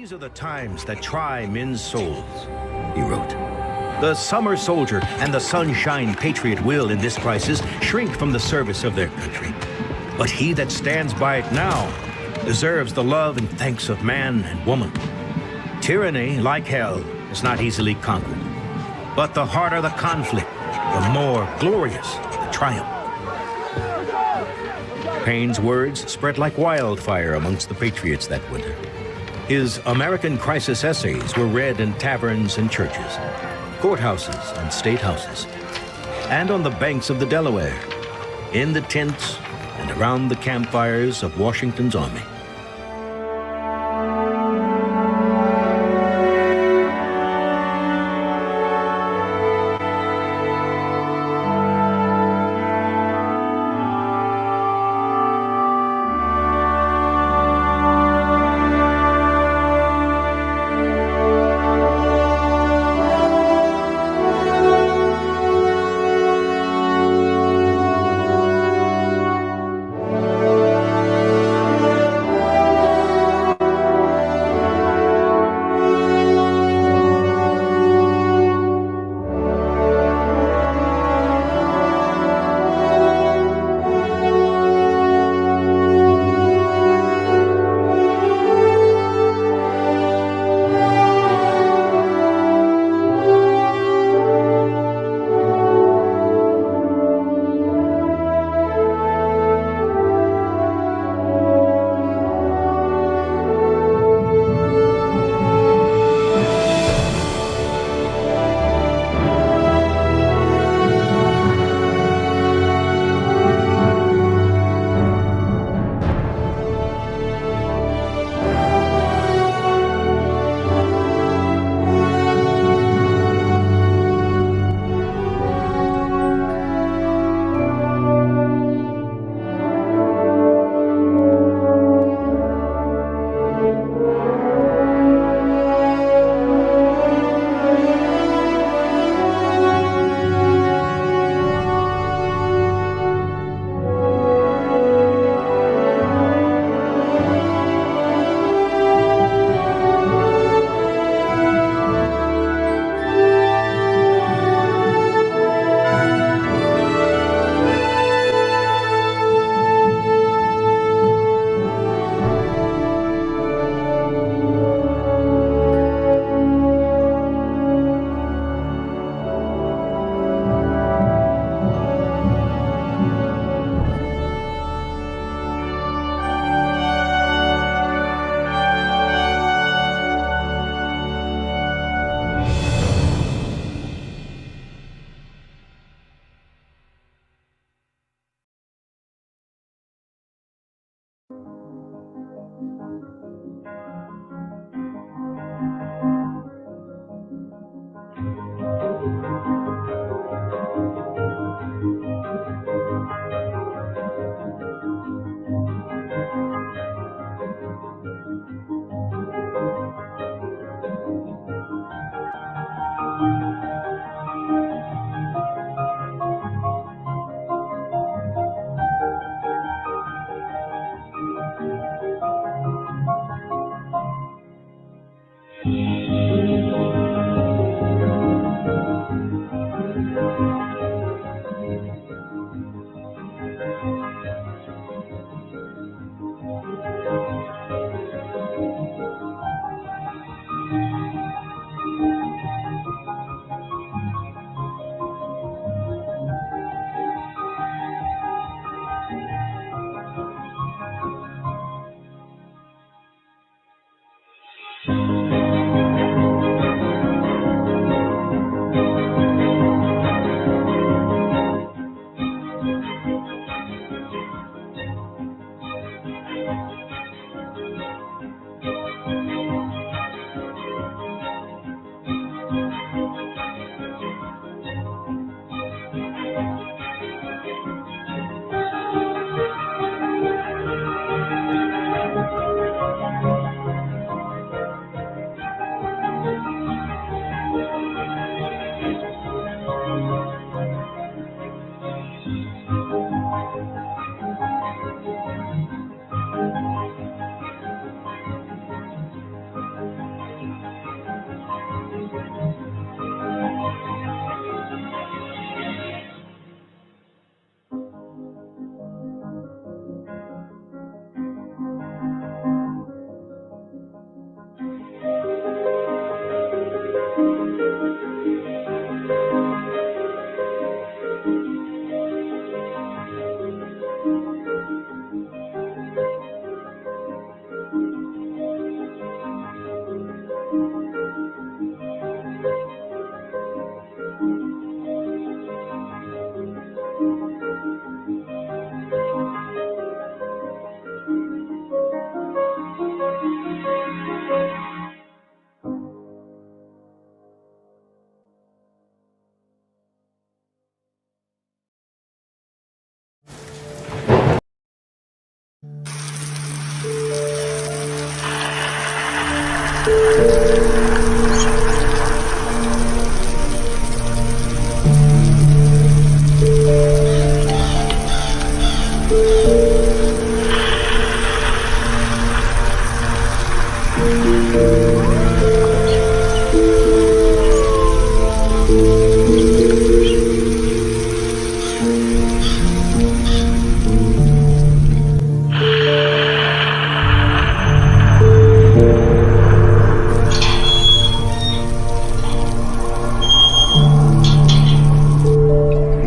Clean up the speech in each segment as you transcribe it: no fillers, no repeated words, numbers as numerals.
These are the times that try men's souls, he wrote. The summer soldier and the sunshine patriot will, in this crisis, shrink from the service of their country. But he that stands by it now deserves the love and thanks of man and woman. Tyranny, like hell, is not easily conquered. But the harder the conflict, the more glorious the triumph. Paine's words spread like wildfire amongst the patriots that winter. His American crisis essays were read in taverns and churches, courthouses and state houses, and on the banks of the Delaware, in the tents and around the campfires of Washington's army.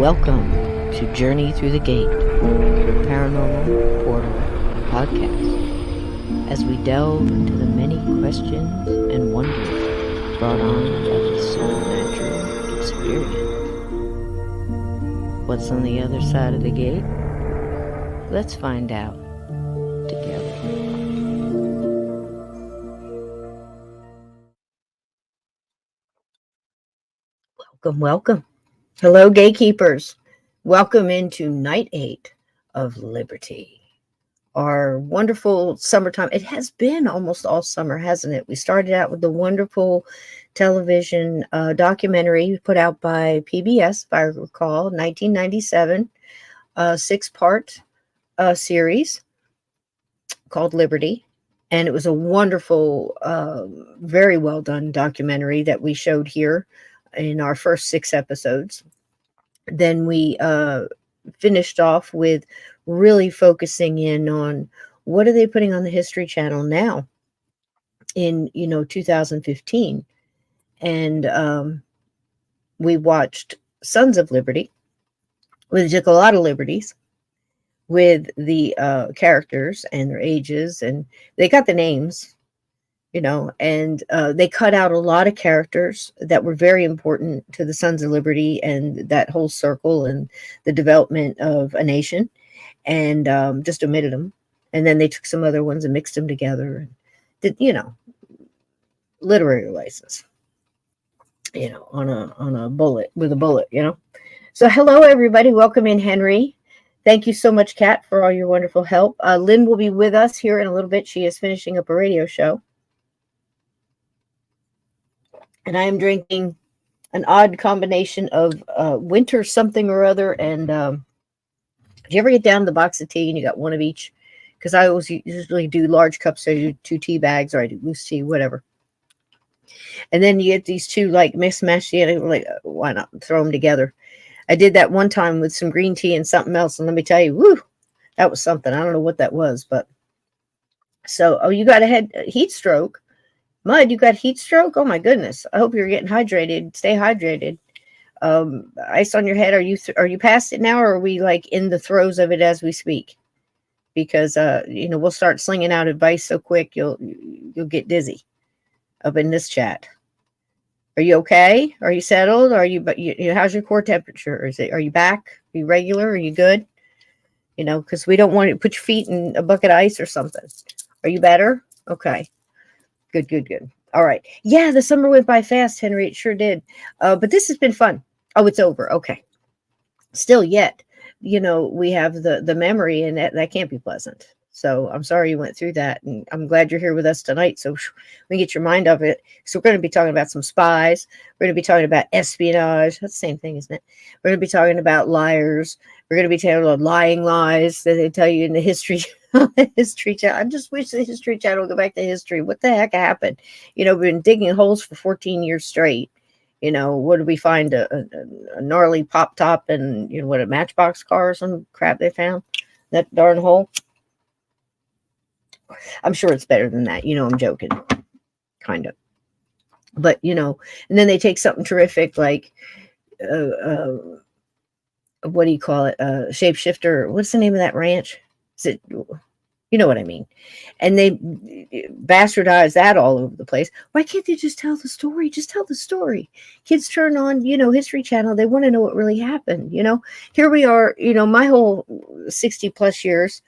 Welcome to Journey Through the Gate, the Paranormal Portal podcast, as we delve into the many questions and wonders brought on by the supernatural experience. What's on the other side of the gate? Let's find out together. Welcome. Hello, gatekeepers. Welcome into night 8 of Liberty. Our wonderful summertime. It has been almost all summer, hasn't it? We started out with the wonderful television documentary put out by PBS, if I recall, 1997, 6-part series called Liberty. And it was a wonderful, very well done documentary that we showed here in our first 6 episodes. Then we finished off with really focusing in on what are they putting on the History Channel now in 2015. And we watched Sons of Liberty. We took a lot of liberties with the characters and their ages, and they got the names, and they cut out a lot of characters that were very important to the Sons of Liberty and that whole circle and the development of a nation, and just omitted them. And then they took some other ones and mixed them together and did, literary license, on a bullet, with a bullet, So hello, everybody. Welcome in, Henry. Thank you so much, Kat, for all your wonderful help. Lynn will be with us here in a little bit. She is finishing up a radio show. And I am drinking an odd combination of winter something or other. And do you ever get down to the box of tea and you got one of each? Because I always usually do large cups, so I do 2 tea bags, or I do loose tea, whatever. And then you get these two like mismatched together. Like, why not throw them together? I did that one time with some green tea and something else. And let me tell you, woo, that was something. I don't know what that was, but so, you got a heat stroke. Mud, you got heat stroke? Oh my goodness. I hope you're getting hydrated. Stay hydrated. Ice on your head. Are you past it now, or are we like in the throes of it as we speak? Because we'll start slinging out advice so quick you'll get dizzy up in this chat. Are you okay? Are you settled? How's your core temperature? Are you back? Are you regular? Are you good? Because we don't want you to put your feet in a bucket of ice or something. Are you better? Okay. Good. All right. Yeah, the summer went by fast, Henry. It sure did. But this has been fun. Oh, it's over. Okay. Still yet, we have the memory, and that can't be pleasant. So I'm sorry you went through that. And I'm glad you're here with us tonight. So we can get your mind off it. So we're going to be talking about some spies. We're going to be talking about espionage. That's the same thing, isn't it? We're going to be talking about liars. We're going to be talking about lying lies that they tell you in the history channel. I just wish the History Channel would go back to history. What the heck happened? We've been digging holes for 14 years straight. What did we find? A gnarly pop top and, a matchbox car or some crap they found? That darn hole. I'm sure it's better than that. I'm joking. Kind of. But, and then they take something terrific like, what do you call it? Shapeshifter. What's the name of that ranch? Is it, you know what I mean? And they bastardize that all over the place. Why can't they just tell the story? Just tell the story. Kids turn on, History Channel. They want to know what really happened. Here we are, my whole 60 plus years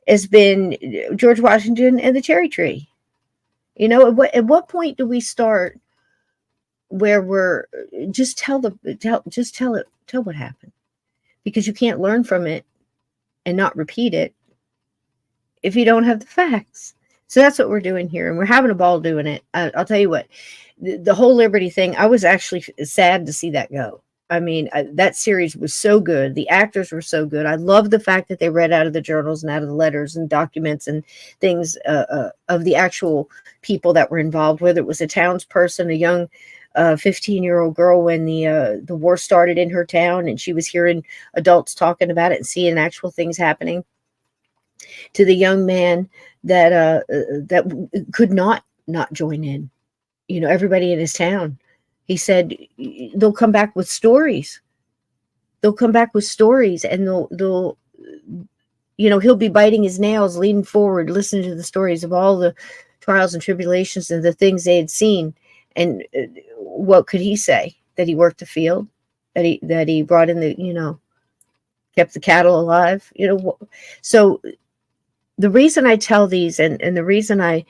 has been George Washington and the cherry tree. At what point do we start where we're just tell what happened? Because you can't learn from it and not repeat it if you don't have the facts. So that's what we're doing here, and we're having a ball doing it. I'll tell you what, the whole Liberty thing, I was actually sad to see that go. I mean, that series was so good. The actors were so good. I love the fact that they read out of the journals and out of the letters and documents and things of the actual people that were involved, whether it was a townsperson, a young 15-year-old girl when the war started in her town, and she was hearing adults talking about it and seeing actual things happening, to the young man that could not join in. Everybody in his town. He said, they'll come back with stories. they'll come back with stories, and they'll he'll be biting his nails, leaning forward, listening to the stories of all the trials and tribulations and the things they had seen. And what could he say? That he worked the field, that he brought in the, kept the cattle alive, So the reason I tell these, and the reason I,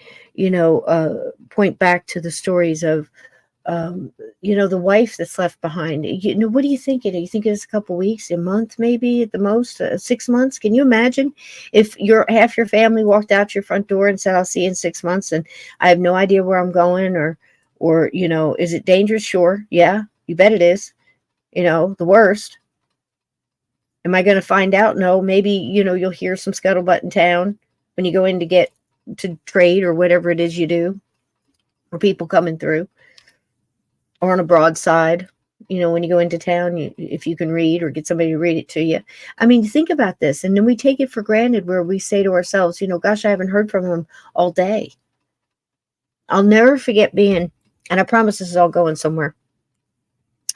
point back to the stories of, the wife that's left behind. What are you thinking? Are you thinking it's a couple weeks, a month, maybe at the most, 6 months? Can you imagine if half your family walked out your front door and said, "I'll see you in 6 months," and I have no idea where I'm going, or is it dangerous? Sure, yeah, you bet it is. The worst. Am I going to find out? No, maybe you'll hear some scuttlebutt in town when you go in to get to trade or whatever it is you do, or people coming through. Or on a broadside, when you go into town, if you can read or get somebody to read it to you. I mean, think about this. And then we take it for granted, where we say to ourselves, gosh, I haven't heard from him all day. I'll never forget being, and I promise this is all going somewhere.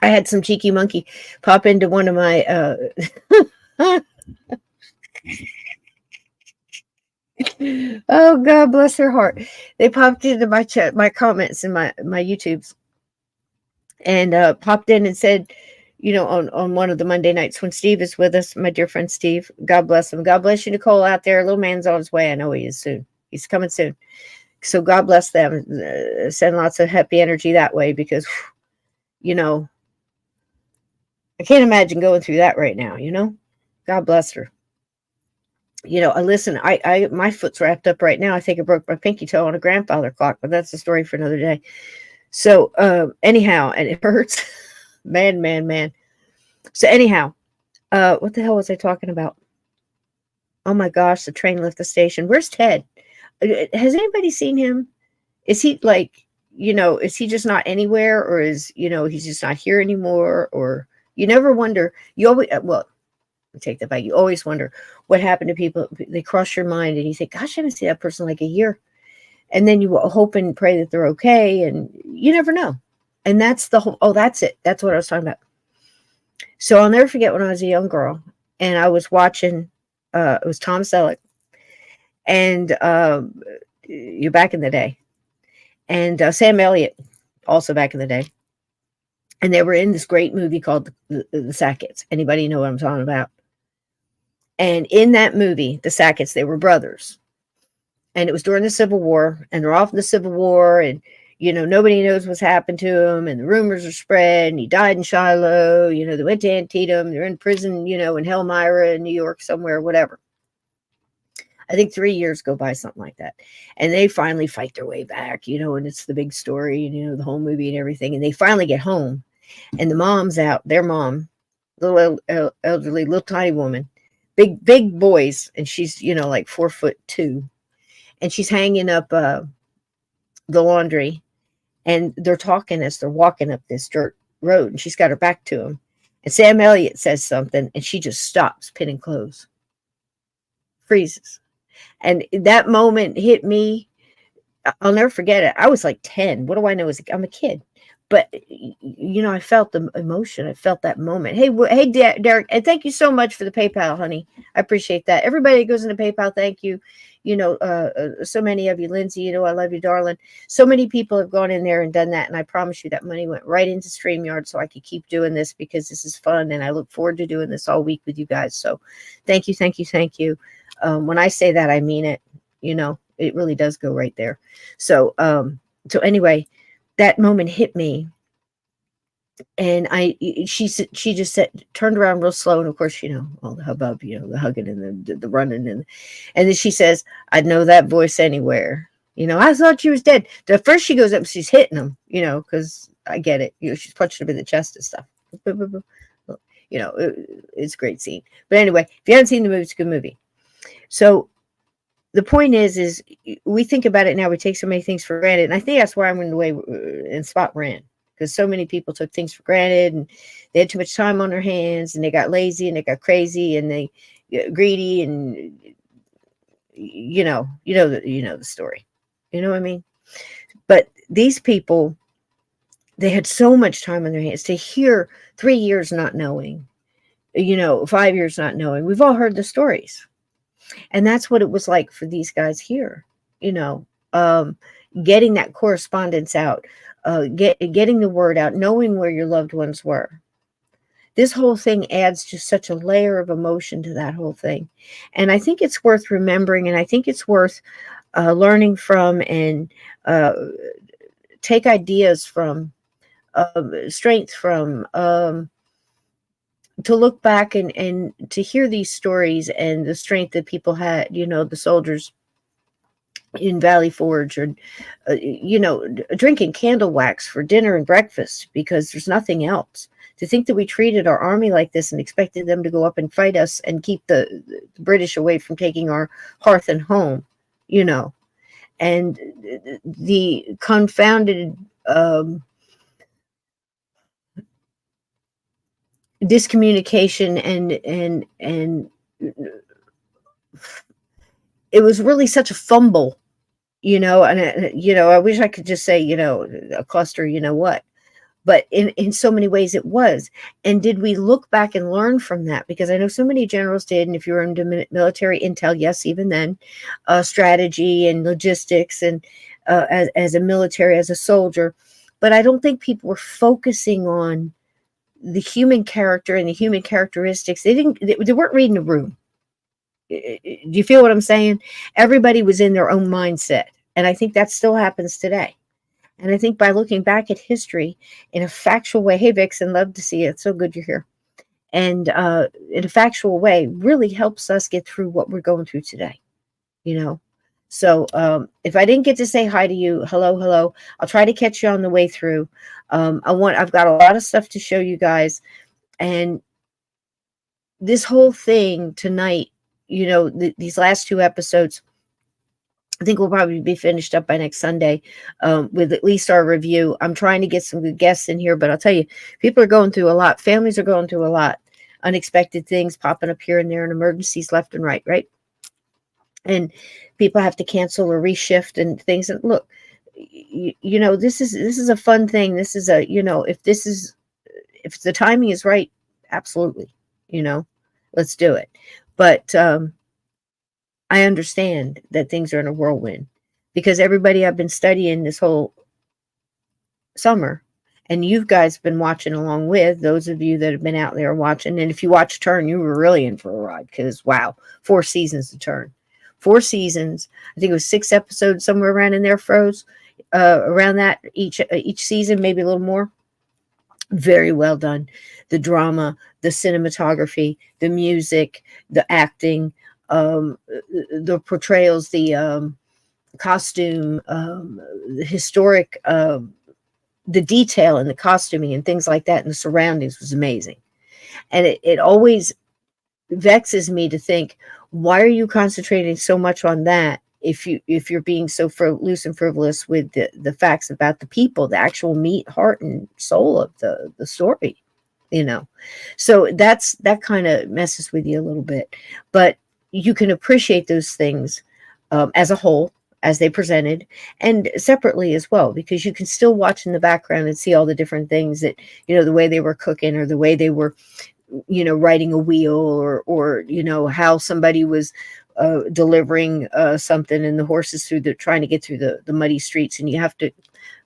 I had some cheeky monkey pop into one of my, oh, God bless her heart. They popped into my chat, my comments and my YouTubes. And popped in and said, on one of the Monday nights when Steve is with us, my dear friend Steve, God bless him. God bless you, Nicole, out there. Little man's on his way. I know he is soon. He's coming soon. So God bless them. Send lots of happy energy that way, because, I can't imagine going through that right now, God bless her. Listen, my foot's wrapped up right now. I think I broke my pinky toe on a grandfather clock, but that's a story for another day. So, anyhow, and it hurts, man. So anyhow, what the hell was I talking about? Oh my gosh, the train left the station. Where's Ted? Has anybody seen him? Is he is he just not anywhere, or is, he's just not here anymore? Or you never wonder, you always, take that back. You always wonder what happened to people. They cross your mind and you think, gosh, I haven't seen that person like a year. And then you hope and pray that they're okay, and you never know. And that's the whole, that's it. That's what I was talking about. So I'll never forget when I was a young girl and I was watching, it was Tom Selleck, and you're back in the day, and Sam Elliott, also back in the day. And they were in this great movie called the Setauket. Anybody know what I'm talking about? And in that movie, the Setauket, they were brothers. And it was during the Civil War, and they're off in the Civil War, and, nobody knows what's happened to him, and the rumors are spread, and he died in Shiloh, they went to Antietam, they're in prison, in Elmira in New York somewhere, whatever. I think 3 years go by, something like that. And they finally fight their way back, and it's the big story, the whole movie and everything. And they finally get home, and the mom's out, their mom, little elderly, little tiny woman, big boys, and she's, like 4'2". And she's hanging up the laundry, and they're talking as they're walking up this dirt road, and she's got her back to him. And Sam Elliott says something, and she just stops pinning clothes, freezes. And that moment hit me. I'll never forget it. I was like 10. What do I know? I'm a kid. But, I felt the emotion. I felt that moment. Hey, Derek, and thank you so much for the PayPal, honey. I appreciate that. Everybody that goes into PayPal, thank you. So many of you, Lindsay, I love you, darling. So many people have gone in there and done that. And I promise you that money went right into StreamYard so I could keep doing this, because this is fun. And I look forward to doing this all week with you guys. So thank you. When I say that, I mean it. It really does go right there. So anyway, that moment hit me, and she just turned around real slow, and of course, all the hubbub, the hugging and the running, and then she says, "I'd know that voice anywhere." I thought she was dead. The first she goes up, she's hitting him, because I get it. She's punching him in the chest and stuff. It's a great scene. But anyway, if you haven't seen the movie, it's a good movie. So the point is we think about it now. We take so many things for granted. And I think that's why I went away and Spot ran, because so many people took things for granted, and they had too much time on their hands, and they got lazy, and they got crazy, and they greedy, and the story. You know what I mean? But these people, they had so much time on their hands to hear 3 years not knowing, 5 years not knowing. We've all heard the stories. And that's what it was like for these guys here, you know, um, getting that correspondence out, getting the word out, knowing where your loved ones were. This whole thing adds just such a layer of emotion to that whole thing. And I think it's worth remembering, and I think it's worth learning from, and uh, take ideas from, strength from, to look back and to hear these stories and the strength that people had, the soldiers in Valley Forge, or drinking candle wax for dinner and breakfast because there's nothing else. To think that we treated our army like this and expected them to go up and fight us and keep the British away from taking our hearth and home, and the confounded discommunication, and it was really such a fumble, I wish I could just say, a cluster, what, but in so many ways it was. And did we look back and learn from that? Because I know so many generals did, and if you were into military intel, yes, even then, strategy and logistics, and as a military, as a soldier, but I don't think people were focusing on the human character and the human characteristics. They weren't reading the room. Do you feel what I'm saying? Everybody was in their own mindset. And I think that still happens today. And I think by looking back at history in a factual way, hey, Vixen, love to see you. It's so good you're here. And in a factual way really helps us get through what we're going through today, So if I didn't get to say hi to you, hello, I'll try to catch you on the way through. I've got a lot of stuff to show you guys. And this whole thing tonight, these last two episodes, I think we'll probably be finished up by next Sunday with at least our review. I'm trying to get some good guests in here, but I'll tell you, people are going through a lot. Families are going through a lot. Unexpected things popping up here and there, and emergencies left and right? And people have to cancel or reshift and things. And look, this is a fun thing. This is if the timing is right, absolutely, let's do it. But I understand that things are in a whirlwind, because everybody I've been studying this whole summer, and you guys been watching along with those of you that have been out there watching. And if you watch Turn, you were really in for a ride, because wow, 4 seasons to Turn. 4 seasons. I think it was 6 episodes, somewhere around in there, froze around that each season, maybe a little more. Very well done. The drama, the cinematography, the music, the acting, the portrayals, the costume, the historic, the detail in the costuming and things like that, and the surroundings was amazing. And it always vexes me to think, why are you concentrating so much on that if you're being so loose and frivolous with the facts about the people, the actual meat, heart, and soul of the story, So that kind of messes with you a little bit. But you can appreciate those things as a whole, as they presented, and separately as well, because you can still watch in the background and see all the different things that, the way they were cooking, or the way they were, riding a wheel, or how somebody was delivering something, and the horses trying to get through the muddy streets. And you have to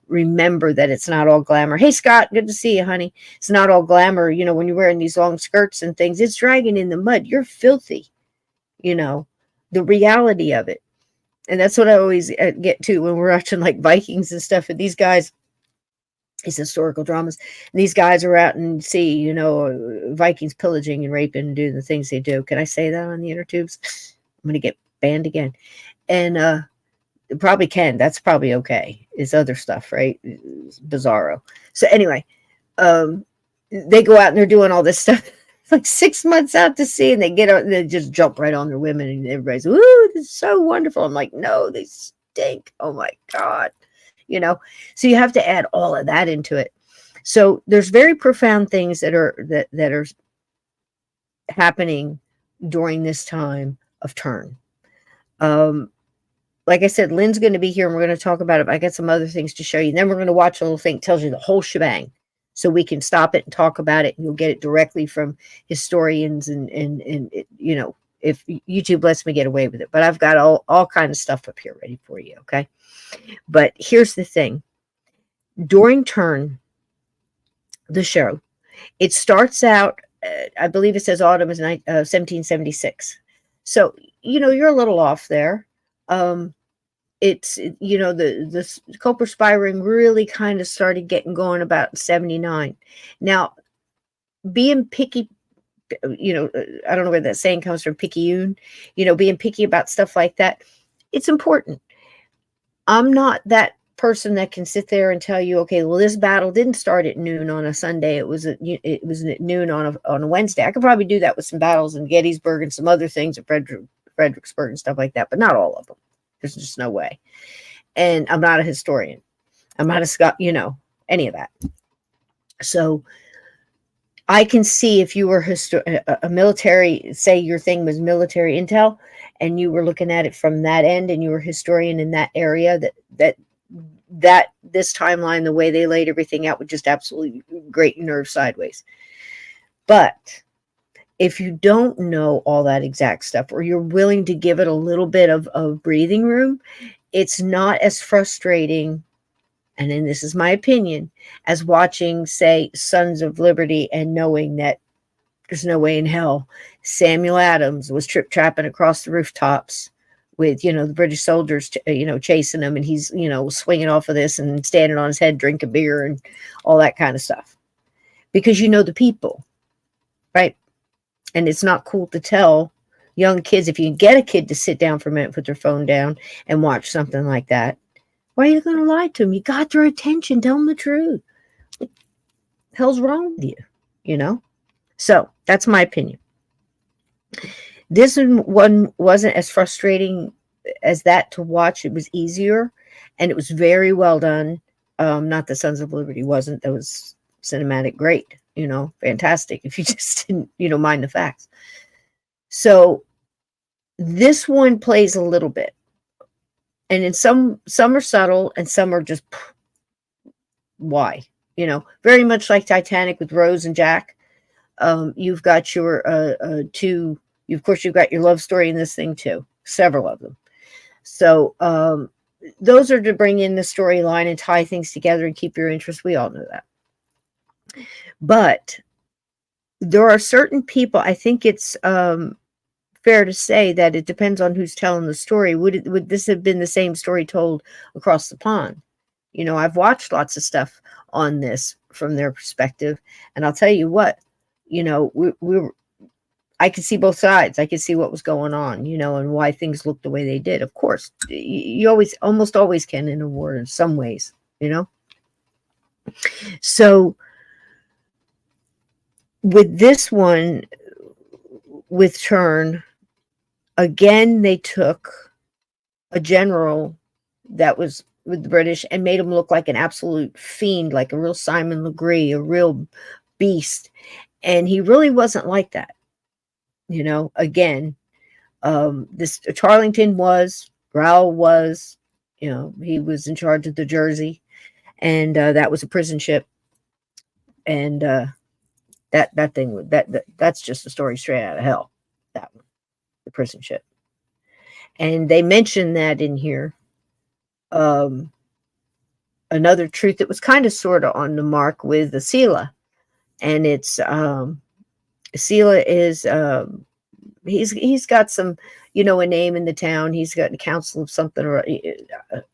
remember that it's not all glamour. Hey, Scott, good to see you, honey. It's not all glamour. When you're wearing these long skirts and things, it's dragging in the mud. You're filthy. The reality of it. And that's what I always get to when we're watching like Vikings and stuff. And these guys, these historical dramas, and these guys are out and see, Vikings pillaging and raping and doing the things they do. Can I say that on the inner tubes? I'm going to get banned again. And probably can. That's probably okay. It's other stuff, right? It's bizarro. So anyway, they go out and they're doing all this stuff. Like 6 months out to sea, and they just jump right on their women, and everybody's, ooh, this is so wonderful. I'm like, no, they stink. Oh my God. So you have to add all of that into it. So there's very profound things that are happening during this time of Turn. Like I said, Lynn's going to be here, and we're going to talk about it. I got some other things to show you. And then we're going to watch a little thing that tells you the whole shebang so we can stop it and talk about it, and you'll get it directly from historians and you know, if YouTube lets me get away with it. But I've got all kind of stuff up here ready for you, okay? But here's the thing. During turn, the show, it starts out, I believe it says autumn is 1776. So, you know, you're a little off there. It's, you know, the Culper Spy Ring really kind of started getting going about 79. Now, being picky, you know, I don't know where that saying comes from, picayune, you know, being picky about stuff like that, it's important. I'm not that person that can sit there and tell you, okay, well, this battle didn't start at noon on a Sunday. It was at noon on a Wednesday. I could probably do that with some battles in Gettysburg and some other things at Fredericksburg and stuff like that, but not all of them. There's just no way. And I'm not a historian. I'm not a Scot, you know, any of that. So I can see if you were a military, say your thing was military intel, and you were looking at it from that end, and you were a historian in that area, that this timeline, the way they laid everything out, would just absolutely grate your nerve sideways. But if you don't know all that exact stuff, or you're willing to give it a little bit of breathing room, it's not as frustrating, and then this is my opinion, as watching, say, Sons of Liberty and knowing that there's no way in hell Samuel Adams was trip-trapping across the rooftops with, you know, the British soldiers, you know, chasing him, and he's, you know, swinging off of this and standing on his head, drinking beer and all that kind of stuff. Because you know the people, right? And it's not cool to tell young kids, if you can get a kid to sit down for a minute, put their phone down and watch something like that, why are you going to lie to them? You got their attention. Tell them the truth. What the hell's wrong with you? You know? So that's my opinion. This one wasn't as frustrating as that to watch. It was easier, and it was very well done. Not the Sons of Liberty wasn't. That was cinematic, great, you know, fantastic, if you just didn't, you know, mind the facts. So this one plays a little bit, and in some are subtle and some are just why, you know, very much like Titanic with Rose and Jack. You've got your two, of course you've got your love story in this thing too, several of them. So those are to bring in the storyline and tie things together and keep your interest. We all know that. But there are certain people, I think it's fair to say that it depends on who's telling the story. Would this have been the same story told across the pond? You know, I've watched lots of stuff on this from their perspective, and I'll tell you what, you know, I could see both sides. I could see what was going on, you know, and why things looked the way they did. Of course, you almost always can in a war in some ways, you know. So with this one, with Turn, again, they took a general that was with the British and made him look like an absolute fiend, like a real Simon Legree, a real beast. And he really wasn't like that. You know, again, this Charlington was, Rowell was, you know, he was in charge of the Jersey, and that was a prison ship. And that thing, that's just a story straight out of hell, that one, the prison ship. And they mentioned that in here. Another truth that was kind of sort of on the mark with the Sela, and it's Sela is he's got some, you know, a name in the town. He's got a council of something, or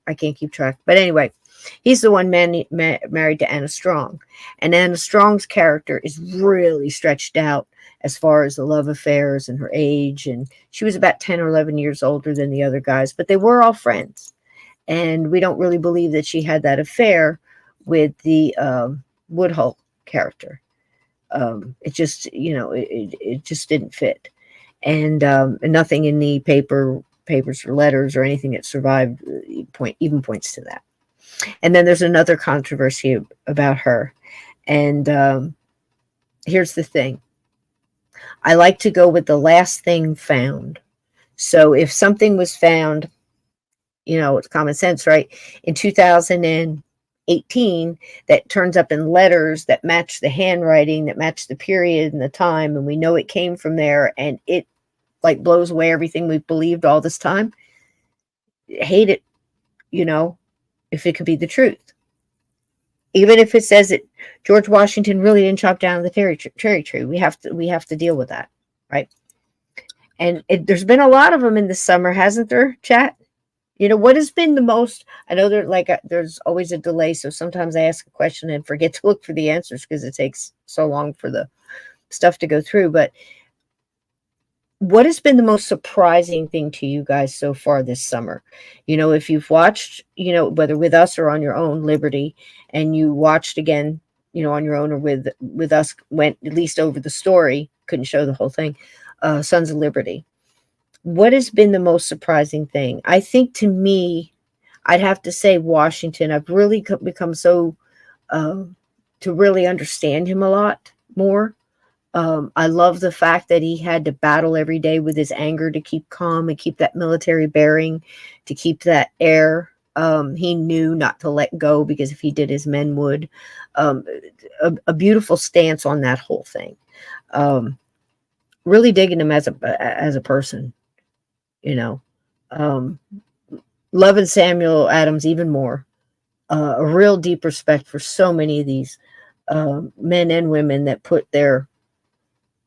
I can't keep track. But anyway, he's the one married to Anna Strong, and Anna Strong's character is really stretched out as far as the love affairs and her age. And she was about 10 or 11 years older than the other guys, but they were all friends. And we don't really believe that she had that affair with the Woodhull character. It just, you know, it just didn't fit. And nothing in the papers or letters or anything that survived even points to that. And then there's another controversy about her. And here's the thing. I like to go with the last thing found. So if something was found, you know, it's common sense, right? In 2008, 18 that turns up in letters that match the handwriting, that match the period and the time, and we know it came from there, and it like blows away everything we've believed all this time. Hate it, if it could be the truth. Even if it says that George Washington really didn't chop down the cherry tree, we have to deal with that, right? And there's been a lot of them in the summer, hasn't there, chat? What has been the most? I know there's always a delay, so sometimes I ask a question and forget to look for the answers because it takes so long for the stuff to go through. But what has been the most surprising thing to you guys so far this summer? If you've watched, whether with us or on your own Liberty, and you watched again, on your own or with us, went at least over the story, couldn't show the whole thing, Sons of Liberty. What has been the most surprising thing? I think to me, I'd have to say Washington. I've really become so to really understand him a lot more. I love the fact that he had to battle every day with his anger to keep calm and keep that military bearing, to keep that air. He knew not to let go because if he did, his men would. A beautiful stance on that whole thing. Really digging him as a person. Loving Samuel Adams even more. A real deep respect for so many of these men and women that put their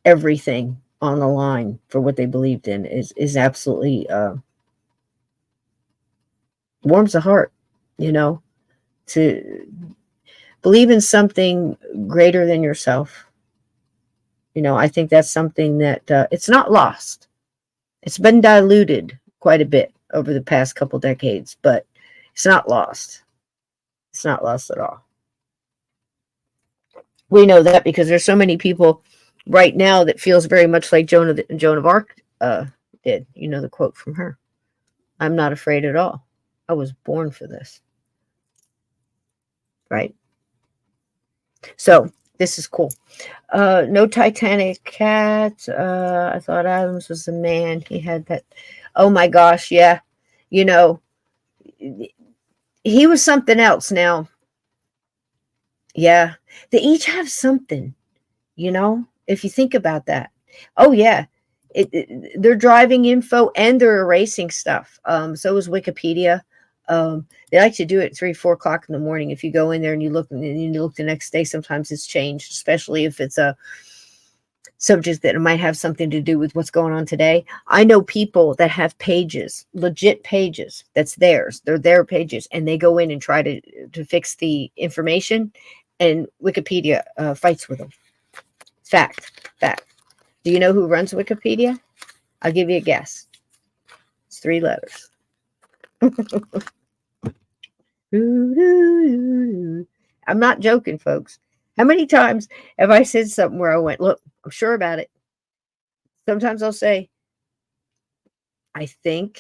everything on the line for what they believed in is absolutely warms the heart, to believe in something greater than yourself. I think that's something that it's not lost. It's been diluted quite a bit over the past couple decades, but it's not lost. It's not lost at all. We know that because there's so many people right now that feels very much like Joan of Arc did. The quote from her. I'm not afraid at all. I was born for this. Right? So this is cool. No Titanic cat. I thought Adams was the man. He had that. Oh my gosh, yeah. He was something else now. Yeah. They each have something, if you think about that. Oh yeah. They're driving info and they're erasing stuff. So is Wikipedia. They like to do it at 3-4 o'clock in the morning. If you go in there and you look the next day, sometimes it's changed, especially if it's a subject that might have something to do with what's going on today. I know people that have pages, legit pages, that's theirs. They're their pages, and they go in and try to fix the information, and Wikipedia fights with them. Fact. Do you know who runs Wikipedia? I'll give you a guess. It's 3 letters. I'm not joking, folks. How many times have I said something where I went, look, I'm sure about it. Sometimes I'll say, I think,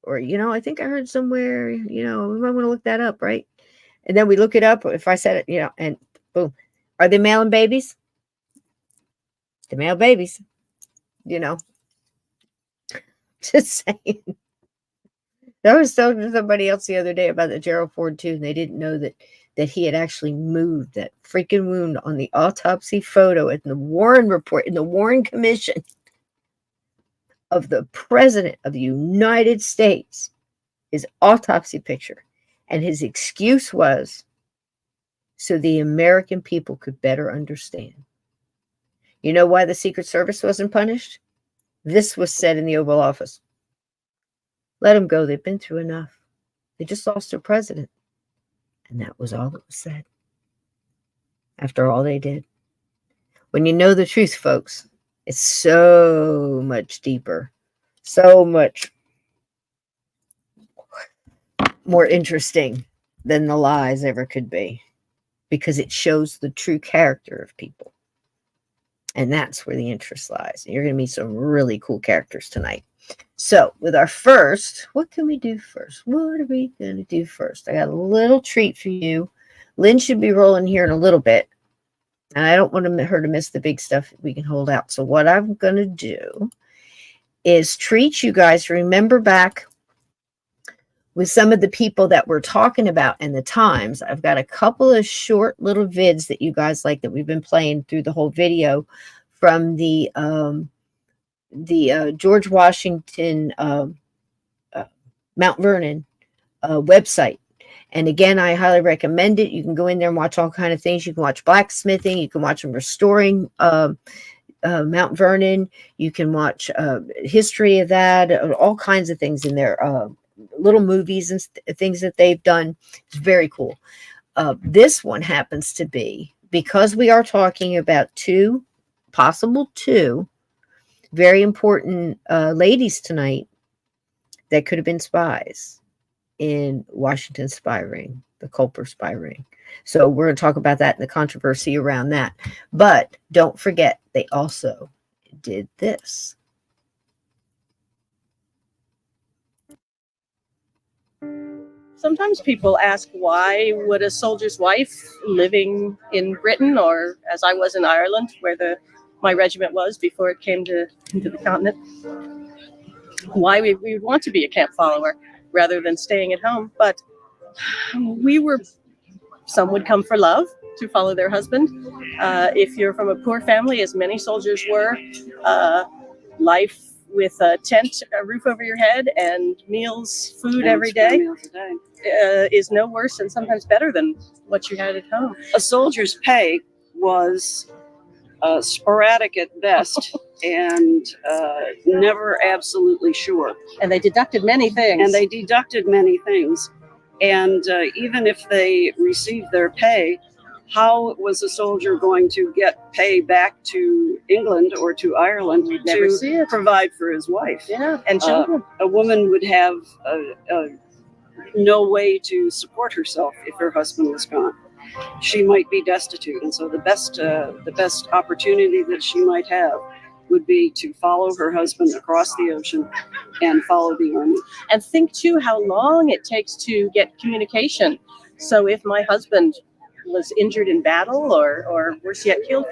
or, I think I heard somewhere, we might want to look that up, right? And then we look it up. If I said it, and boom. Are they mailing babies? They mail babies, Just saying. I was telling somebody else the other day about the Gerald Ford too, and they didn't know that he had actually moved that freaking wound on the autopsy photo in the Warren report, in the Warren Commission of the President of the United States, his autopsy picture. And his excuse was so the American people could better understand. You know why the Secret Service wasn't punished? This was said in the Oval Office. Let them go. They've been through enough. They just lost their president. And that was all that was said. After all they did. When you know the truth, folks, it's so much deeper. So much more interesting than the lies ever could be. Because it shows the true character of people. And that's where the interest lies. And you're going to meet some really cool characters tonight. So with our first, what can we do first? What are we going to do first? I got a little treat for you. Lynn should be rolling here in a little bit. And I don't want her to miss the big stuff we can hold out. So what I'm going to do is treat you guys. Remember back with some of the people that we're talking about and the times. I've got a couple of short little vids that you guys like that we've been playing through the whole video from the George Washington Mount Vernon website. And again, I highly recommend it. You can go in there and watch all kind of things. You can watch blacksmithing. You can watch them restoring Mount Vernon. You can watch history of that. All kinds of things in there. Little movies and things that they've done. It's very cool. This one happens to be, because we are talking about two very important ladies tonight that could have been spies in Washington's spy ring, the Culper Spy Ring. So we're going to talk about that and the controversy around that. But don't forget, they also did this. Sometimes people ask, why would a soldier's wife living in Britain, or as I was in Ireland, where my regiment was before it came into the continent, why we would want to be a camp follower rather than staying at home. But some would come for love, to follow their husband. If you're from a poor family, as many soldiers were, life with a tent, a roof over your head, and food every day is no worse and sometimes better than what you had at home. A soldier's pay was sporadic at best and never absolutely sure. And they deducted many things. And even if they received their pay, how was a soldier going to get pay back to England or to Ireland to provide for his wife? Yeah, and children. A woman would have no way to support herself if her husband was gone. She might be destitute, and so the best opportunity that she might have would be to follow her husband across the ocean and follow the army. And think too how long it takes to get communication. So if my husband was injured in battle or worse yet killed,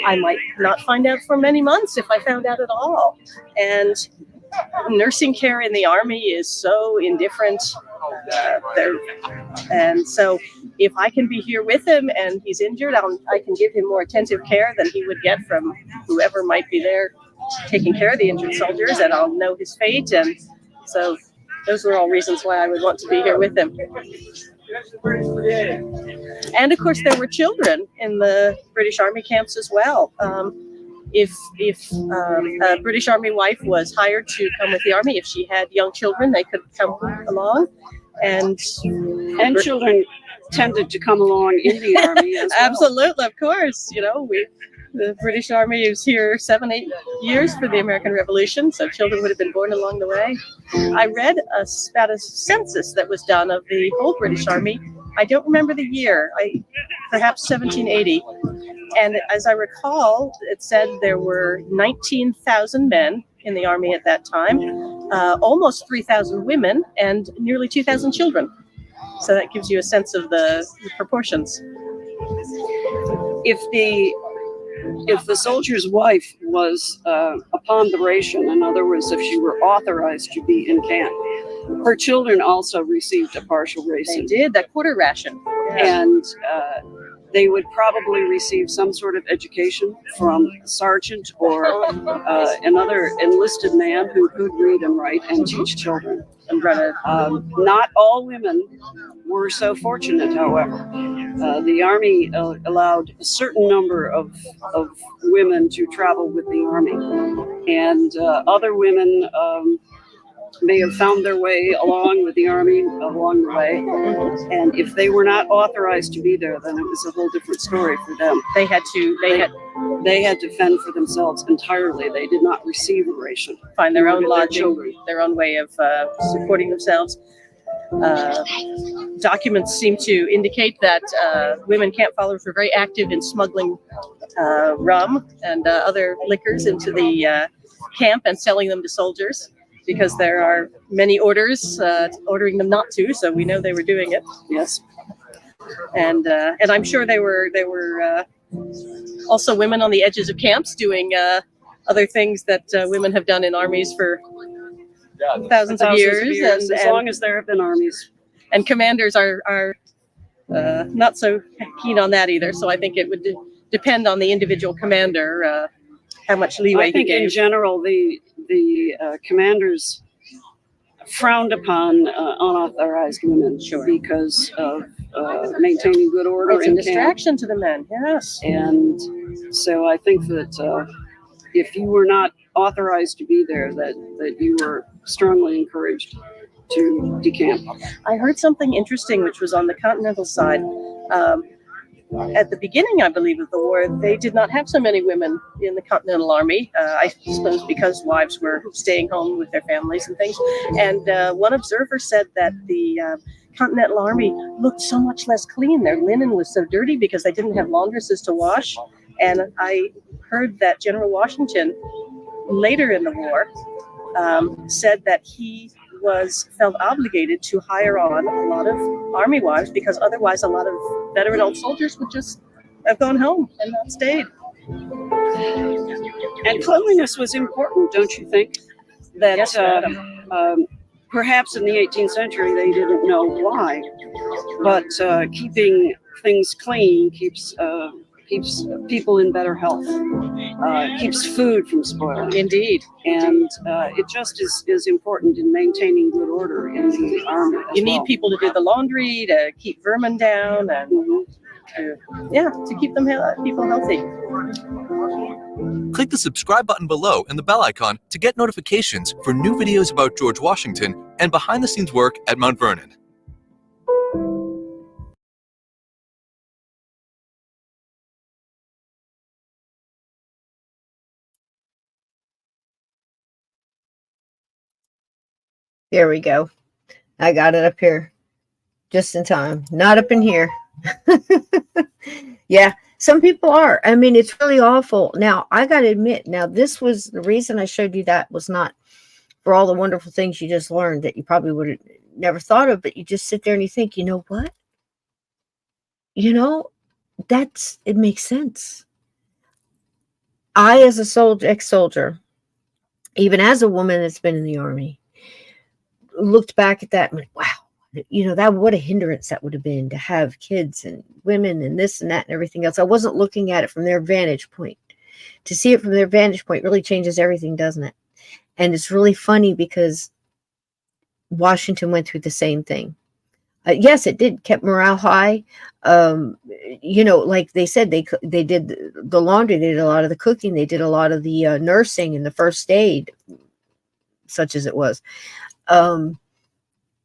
I might not find out for many months, if I found out at all. And nursing care in the army is so indifferent. And so if I can be here with him and he's injured, I can give him more attentive care than he would get from whoever might be there taking care of the injured soldiers, and I'll know his fate. And so those are all reasons why I would want to be here with him. And of course, there were children in the British Army camps as well. If a British Army wife was hired to come with the army, if she had young children, they could come along. And children tended to come along in the army as well. Absolutely, of course. The British Army was here 7-8 years for the American Revolution, so children would have been born along the way. I read about a census that was done of the whole British Army. I don't remember the year, perhaps 1780. And as I recall, it said there were 19,000 men in the army at that time, almost 3,000 women, and nearly 2,000 children. So that gives you a sense of the proportions. If the soldier's wife was upon the ration, in other words, if she were authorized to be in camp, her children also received a partial ration. They did, that quarter ration. Yeah. And they would probably receive some sort of education from a sergeant or another enlisted man who could read and write and teach children. Not all women were so fortunate, however. The army allowed a certain number of women to travel with the army, and other women may have found their way along with the army along the way, and if they were not authorized to be there, then it was a whole different story for them. They had to fend for themselves entirely. They did not receive a ration. Find their own lodging, their own way of supporting themselves. Documents seem to indicate that women camp followers were very active in smuggling rum and other liquors into the camp and selling them to soldiers, because there are many orders ordering them not to, so we know they were doing it. Yes. And I'm sure there were also women on the edges of camps doing other things that women have done in armies for thousands of years, as long as there have been armies. And commanders are not so keen on that either. So I think it would depend on the individual commander how much leeway I think he gave. in general the commanders frowned upon unauthorized women because of maintaining good order It's a in distraction camp. to the men. Yes. And so I think that if you were not authorized to be there, that you were strongly encouraged to decamp. I heard something interesting, which was on the continental side. At the beginning, I believe, of the war, they did not have so many women in the Continental Army. I suppose because wives were staying home with their families and things. And one observer said that the Continental Army looked so much less clean. Their linen was so dirty because they didn't have laundresses to wash. And I heard that General Washington, later in the war, said that he felt obligated to hire on a lot of army wives because otherwise a lot of veteran old soldiers would just have gone home and not stayed. And cleanliness was important, don't you think? That Yes, madam. Perhaps in the 18th century they didn't know why, but keeping things clean keeps people in better health, keeps food from spoiling. Indeed. And it just is important in maintaining good order in the army. You need people to do the laundry, to keep vermin down, and to keep people healthy. Click the subscribe button below and the bell icon to get notifications for new videos about George Washington and behind-the-scenes work at Mount Vernon. There we go. I got it up here just in time. Not up in here. Yeah, some people are. I mean, it's really awful. Now, I got to admit, now this was the reason I showed you that was not for all the wonderful things you just learned that you probably would have never thought of, but you just sit there and you think, you know what? You know, it makes sense. I, as a soldier, ex-soldier, even as a woman that's been in the army, looked back at that and went, wow, you know, that what a hindrance that would have been to have kids and women and this and that and everything else. I wasn't looking at it from their vantage point. To see it from their vantage point really changes everything, doesn't it? And it's really funny because Washington went through the same thing. Yes, it did, kept morale high. You know, like they said, they did the laundry, they did a lot of the cooking, they did a lot of the nursing and the first aid, such as it was.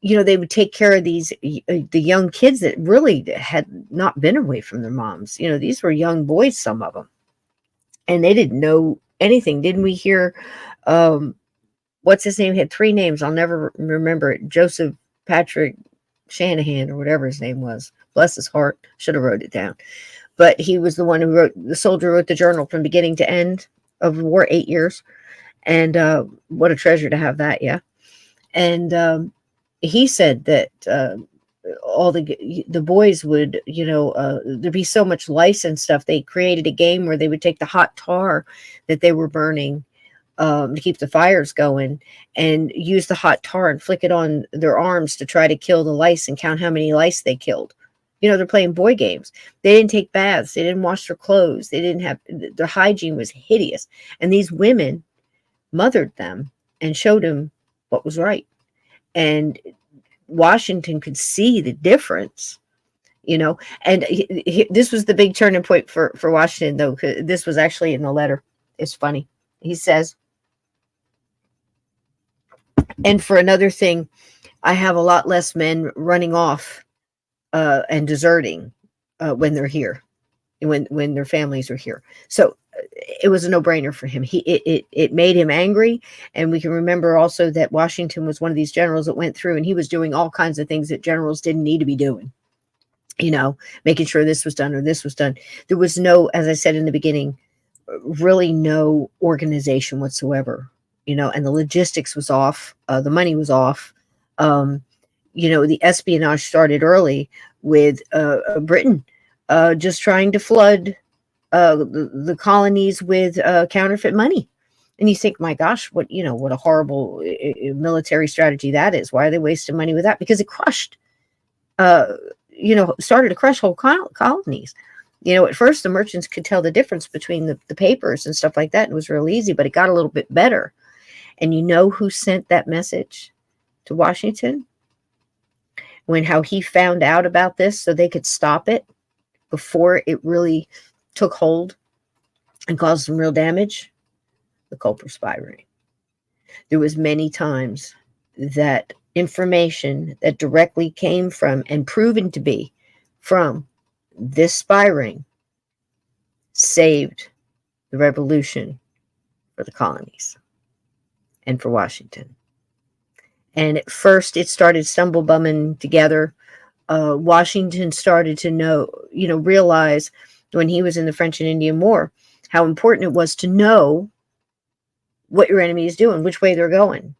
You know, they would take care of the young kids that really had not been away from their moms. You know, these were young boys, some of them, and they didn't know anything. Didn't we hear, what's his name? He had 3 names. I'll never remember it. Joseph Patrick Shanahan or whatever his name was. Bless his heart. Should have wrote it down. But he was the one who the soldier wrote the journal from beginning to end of the war, 8 years. And what a treasure to have that. Yeah. And he said that all the boys would, you know, there'd be so much lice and stuff. They created a game where they would take the hot tar that they were burning to keep the fires going and use the hot tar and flick it on their arms to try to kill the lice and count how many lice they killed. You know, they're playing boy games. They didn't take baths. They didn't wash their clothes. They didn't have, their hygiene was hideous. And these women mothered them and showed them what was right. And Washington could see the difference, you know, and this was the big turning point for Washington, though. This was actually in the letter. It's funny. He says, and for another thing, I have a lot less men running off and deserting when they're here, when their families are here. So it was a no-brainer for him. It made him angry. And we can remember also that Washington was one of these generals that went through and he was doing all kinds of things that generals didn't need to be doing, you know, making sure this was done or this was done. There was no, as I said in the beginning, really no organization whatsoever, you know, and the logistics was off. The money was off. You know, the espionage started early with Britain just trying to flood the colonies with counterfeit money. And you think, my gosh, what a horrible military strategy that is. Why are they wasting money with that? Because it crushed, started to crush whole colonies. At first the merchants could tell the difference between the papers and stuff like that. And it was real easy, but it got a little bit better. And you know who sent that message to Washington? How he found out about this so they could stop it before it really took hold and caused some real damage? The Culper Spy Ring. There was many times that information that directly came from and proven to be from this spy ring saved the revolution for the colonies and for Washington. And at first it started stumble bumming together. Washington started to realize when he was in the French and Indian War, how important it was to know what your enemy is doing, which way they're going.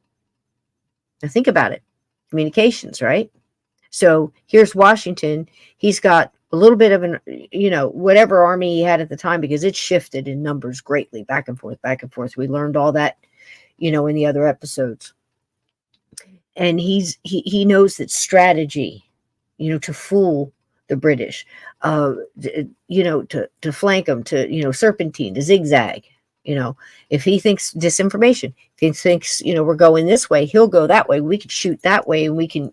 Now think about it. Communications, right? So here's Washington. He's got a little bit of whatever army he had at the time, because it shifted in numbers greatly, back and forth, back and forth. We learned all that, in the other episodes. And he knows that strategy, to fool the British, to flank them, to, serpentine, to zigzag. If he thinks disinformation, if he thinks, we're going this way, he'll go that way. We could shoot that way, and we can,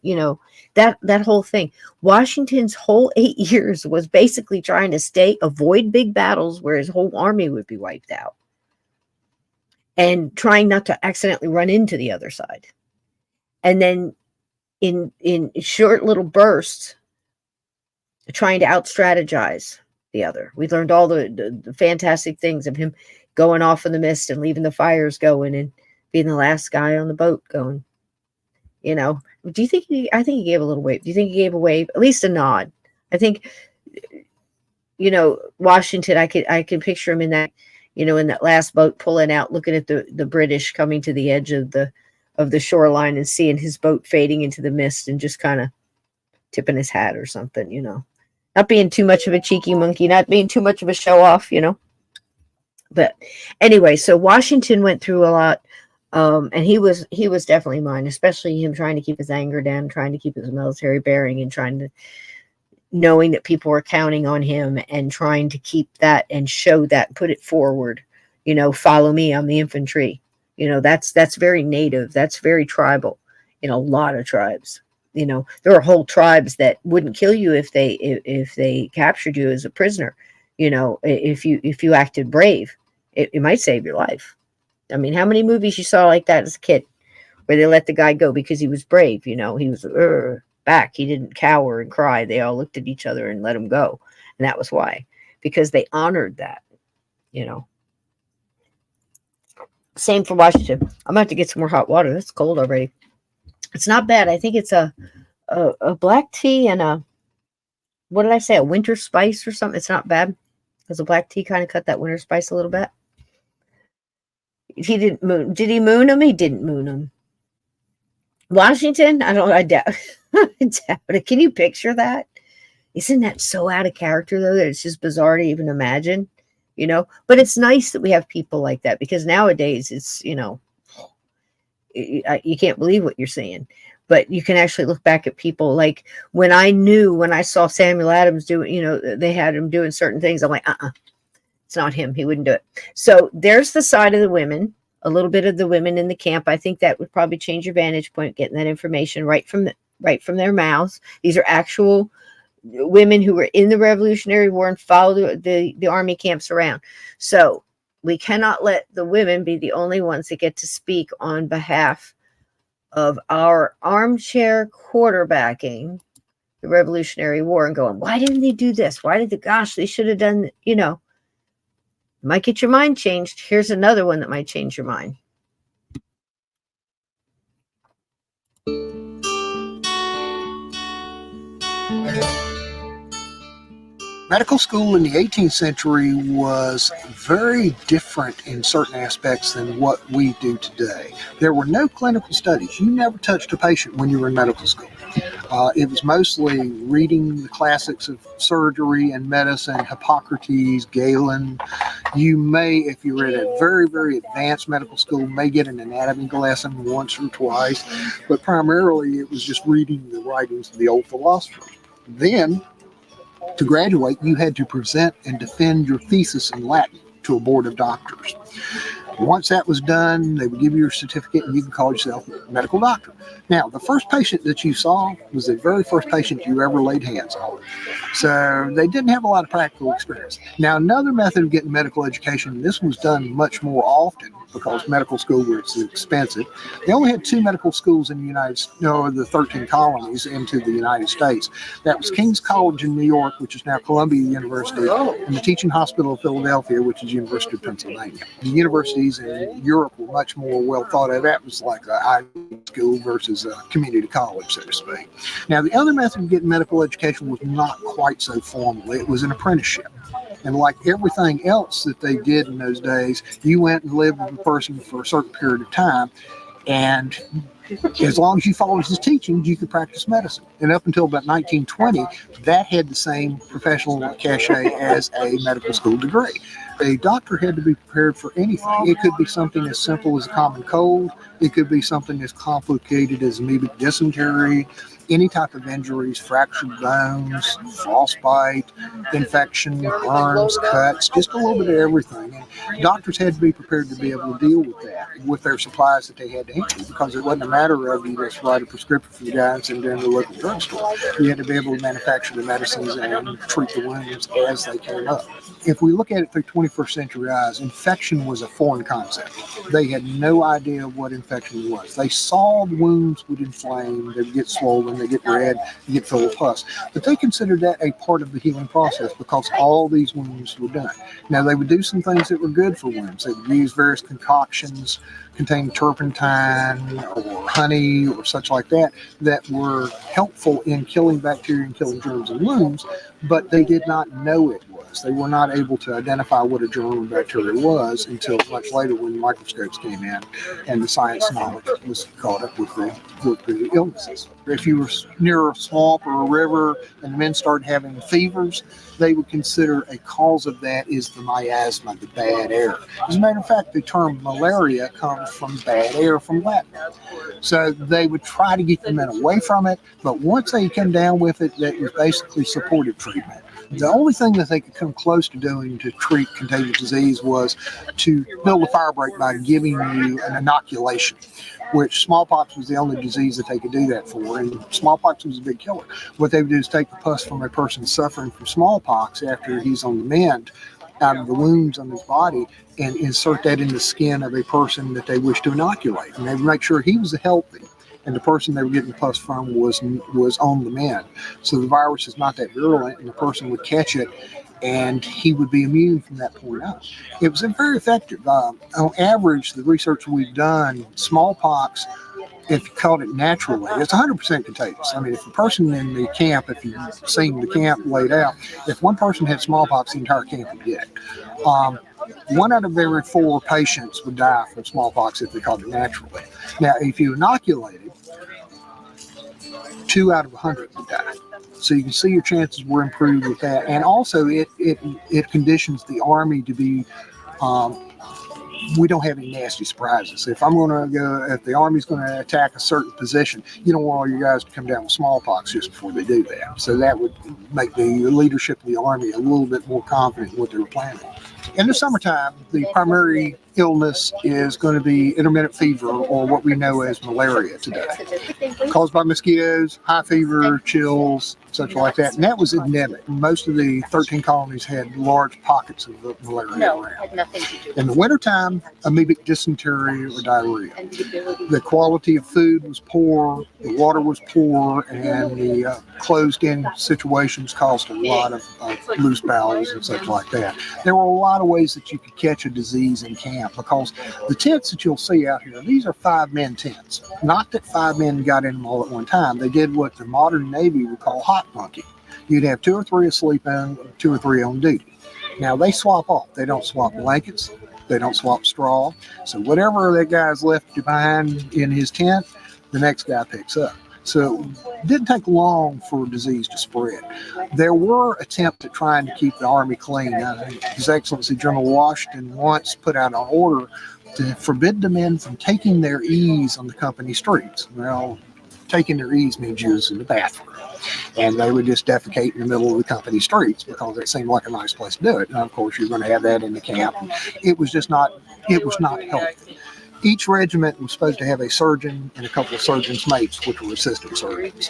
that whole thing. Washington's whole 8 years was basically trying to avoid big battles where his whole army would be wiped out, and trying not to accidentally run into the other side. And then in short little bursts, trying to out-strategize the other. We learned all the fantastic things of him going off in the mist and leaving the fires going and being the last guy on the boat going. Do you think I think he gave a little wave. Do you think he gave a wave? At least a nod. I think, Washington, I can picture him in that, in that last boat pulling out, looking at the British coming to the edge of the shoreline and seeing his boat fading into the mist and just kind of tipping his hat or something, not being too much of a cheeky monkey, not being too much of a show off, But anyway, so Washington went through a lot, and he was definitely mine, especially him trying to keep his anger down, trying to keep his military bearing, and knowing that people were counting on him, and trying to keep that and show that, put it forward, follow me, I'm the infantry. That's very native, that's very tribal in a lot of tribes. There are whole tribes that wouldn't kill you if they captured you as a prisoner. If you acted brave, it might save your life. I mean, how many movies you saw like that as a kid, where they let the guy go because he was brave? He was back. He didn't cower and cry. They all looked at each other and let him go, and that was why, because they honored that. Same for Washington. I'm about to get some more hot water. It's cold already. It's not bad. I think it's a black tea and a winter spice or something. It's not bad, because the black tea kind of cut that winter spice a little bit. He didn't moon. Did he moon him? He didn't moon him. Washington? I doubt. I doubt it. Can you picture that? Isn't that so out of character, though, that it's just bizarre to even imagine? But it's nice that we have people like that, because nowadays it's, you can't believe what you're seeing. But you can actually look back at people, like when I saw Samuel Adams doing, they had him doing certain things. I'm like, it's not him. He wouldn't do it. So there's the side of the women, a little bit of the women in the camp. I think that would probably change your vantage point, getting that information right from their mouths. These are actual women who were in the Revolutionary War and followed the army camps around. So we cannot let the women be the only ones that get to speak on behalf of our armchair quarterbacking the Revolutionary War and going, why didn't they do this? They should have done, might get your mind changed. Here's another one that might change your mind. Medical school in the 18th century was very different in certain aspects than what we do today. There were no clinical studies. You never touched a patient when you were in medical school. It was mostly reading the classics of surgery and medicine, Hippocrates, Galen. You may, if you were at a very, very advanced medical school, may get an anatomy lesson once or twice, but primarily it was just reading the writings of the old philosophers. Then, to graduate, you had to present and defend your thesis in Latin to a board of doctors. Once that was done, they would give you your certificate and you could call yourself a medical doctor. Now, the first patient that you saw was the very first patient you ever laid hands on. So they didn't have a lot of practical experience. Now, another method of getting medical education, and this was done much more often because medical school was expensive. They only had 2 medical schools in the 13 colonies into the United States. That was King's College in New York, which is now Columbia University, and the Teaching Hospital of Philadelphia, which is University of Pennsylvania. The universities in Europe were much more well thought of. That was like a high school versus a community college, so to speak. Now, the other method of getting medical education was not quite so formal. It was an apprenticeship. And like everything else that they did in those days, you went and lived with a person for a certain period of time. And as long as you followed his teachings, you could practice medicine. And up until about 1920, that had the same professional cachet as a medical school degree. A doctor had to be prepared for anything. It could be something as simple as a common cold. It could be something as complicated as amoebic dysentery, any type of injuries, fractured bones, frostbite, infection, burns, cuts, just a little bit of everything. And doctors had to be prepared to be able to deal with that with their supplies that they had to handle, because it wasn't a matter of you just write a prescription for the guy and send it in the local drugstore. You had to be able to manufacture the medicines and treat the wounds as they came up. If we look at it through 21st century eyes, infection was a foreign concept. They had no idea what infection was. They saw the wounds would inflame, they would get swollen, they get red, they get full of pus. But they considered that a part of the healing process because all these wounds were done. Now, they would do some things that were good for wounds. They would use various concoctions containing turpentine or honey or such like that that were helpful in killing bacteria and killing germs in wounds, but they did not know it was. They were not able to identify what a germ or bacteria was until much later when microscopes came in and the science knowledge was caught up with the illnesses. If you were near a swamp or a river and the men started having fevers, they would consider a cause of that is the miasma, the bad air. As a matter of fact, the term malaria comes from bad air from Latin. So they would try to get the men away from it, but once they came down with it, that was basically supportive treatment. The only thing that they could come close to doing to treat contagious disease was to build a firebreak by giving you an inoculation, which smallpox was the only disease that they could do that for, and smallpox was a big killer. What they would do is take the pus from a person suffering from smallpox after he's on the mend out of the wounds on his body and insert that in the skin of a person that they wish to inoculate. And they would make sure he was healthy and the person they were getting the pus from was on the mend. So the virus is not that virulent and the person would catch it and he would be immune from that point on. It was very effective. On average, the research we've done, smallpox, if you caught it naturally, it's 100% contagious. I mean, if a person in the camp, if you've seen the camp laid out, if one person had smallpox, the entire camp would get it. 1 out of every 4 patients would die from smallpox if they caught it naturally. Now, if you inoculated, 2 out of 100 would die. So you can see your chances were improved with that. And also, it conditions the Army to be we don't have any nasty surprises. If the Army's going to attack a certain position, you don't want all your guys to come down with smallpox just before they do that. So that would make the leadership of the Army a little bit more confident in what they were planning. In the summertime, the primary illness is going to be intermittent fever, or what we know as malaria today, caused by mosquitoes, high fever, chills, such like that. And that was endemic. Most of the 13 colonies had large pockets of malaria around. Had nothing to do. In the wintertime, amoebic dysentery or diarrhea. The quality of food was poor, the water was poor, and the closed-in situations caused a lot of loose bowels and such like that. There were a lot of ways that you could catch a disease in camp, because the tents that you'll see out here, these are 5-man tents. Not that 5 men got in them all at one time. They did what the modern Navy would call hot bunking. You'd have 2 or 3 asleep and 2 or 3 on duty. Now they swap off. They don't swap blankets. They don't swap straw. So whatever that guy's left behind in his tent, the next guy picks up. So it didn't take long for disease to spread. There were attempts at trying to keep the Army clean. His Excellency General Washington once put out an order to forbid the men from taking their ease on the company streets. Well, taking their ease means using the bathroom. And they would just defecate in the middle of the company streets because it seemed like a nice place to do it. And of course, you're going to have that in the camp. It was not healthy. Each regiment was supposed to have a surgeon and a couple of surgeons' mates, which were assistant surgeons.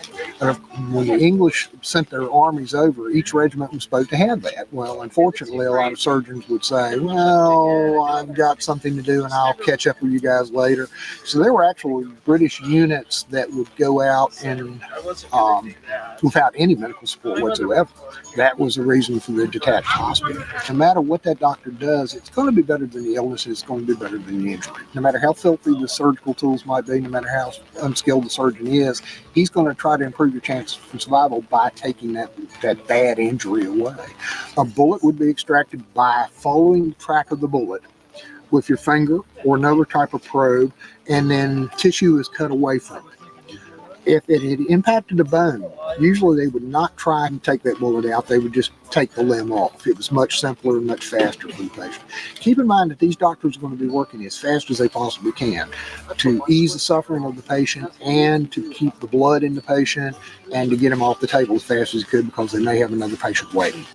When the English sent their armies over, each regiment was supposed to have that. Well, unfortunately, a lot of surgeons would say, well, I've got something to do and I'll catch up with you guys later. So there were actually British units that would go out and without any medical support whatsoever. That was the reason for the detached hospital. No matter what that doctor does, it's going to be better than the illness, it's going to be better than the injury. No matter how filthy the surgical tools might be, no matter how unskilled the surgeon is, he's going to try to improve your chances for survival by taking that bad injury away. A bullet would be extracted by following the track of the bullet with your finger or another type of probe, and then tissue is cut away from it. If it had impacted a bone, usually they would not try and take that bullet out. They would just take the limb off. It was much simpler and much faster for the patient. Keep in mind that these doctors are going to be working as fast as they possibly can to ease the suffering of the patient and to keep the blood in the patient and to get him off the table as fast as he could because they may have another patient waiting.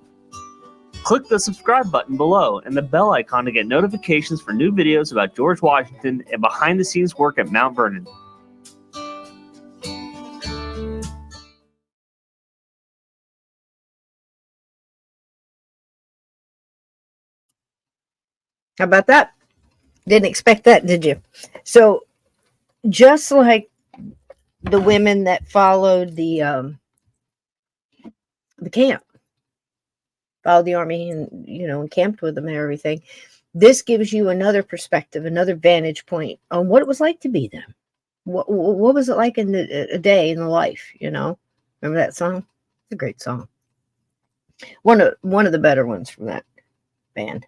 Click the subscribe button below and the bell icon to get notifications for new videos about George Washington and behind-the-scenes work at Mount Vernon. How about that? Didn't expect that, did you? So just like the women that followed the camp, followed the Army and, and camped with them and everything, this gives you another perspective, another vantage point on what it was like to be them. What was it like in a day in the life, Remember that song? It's a great song. One of the better ones from that band.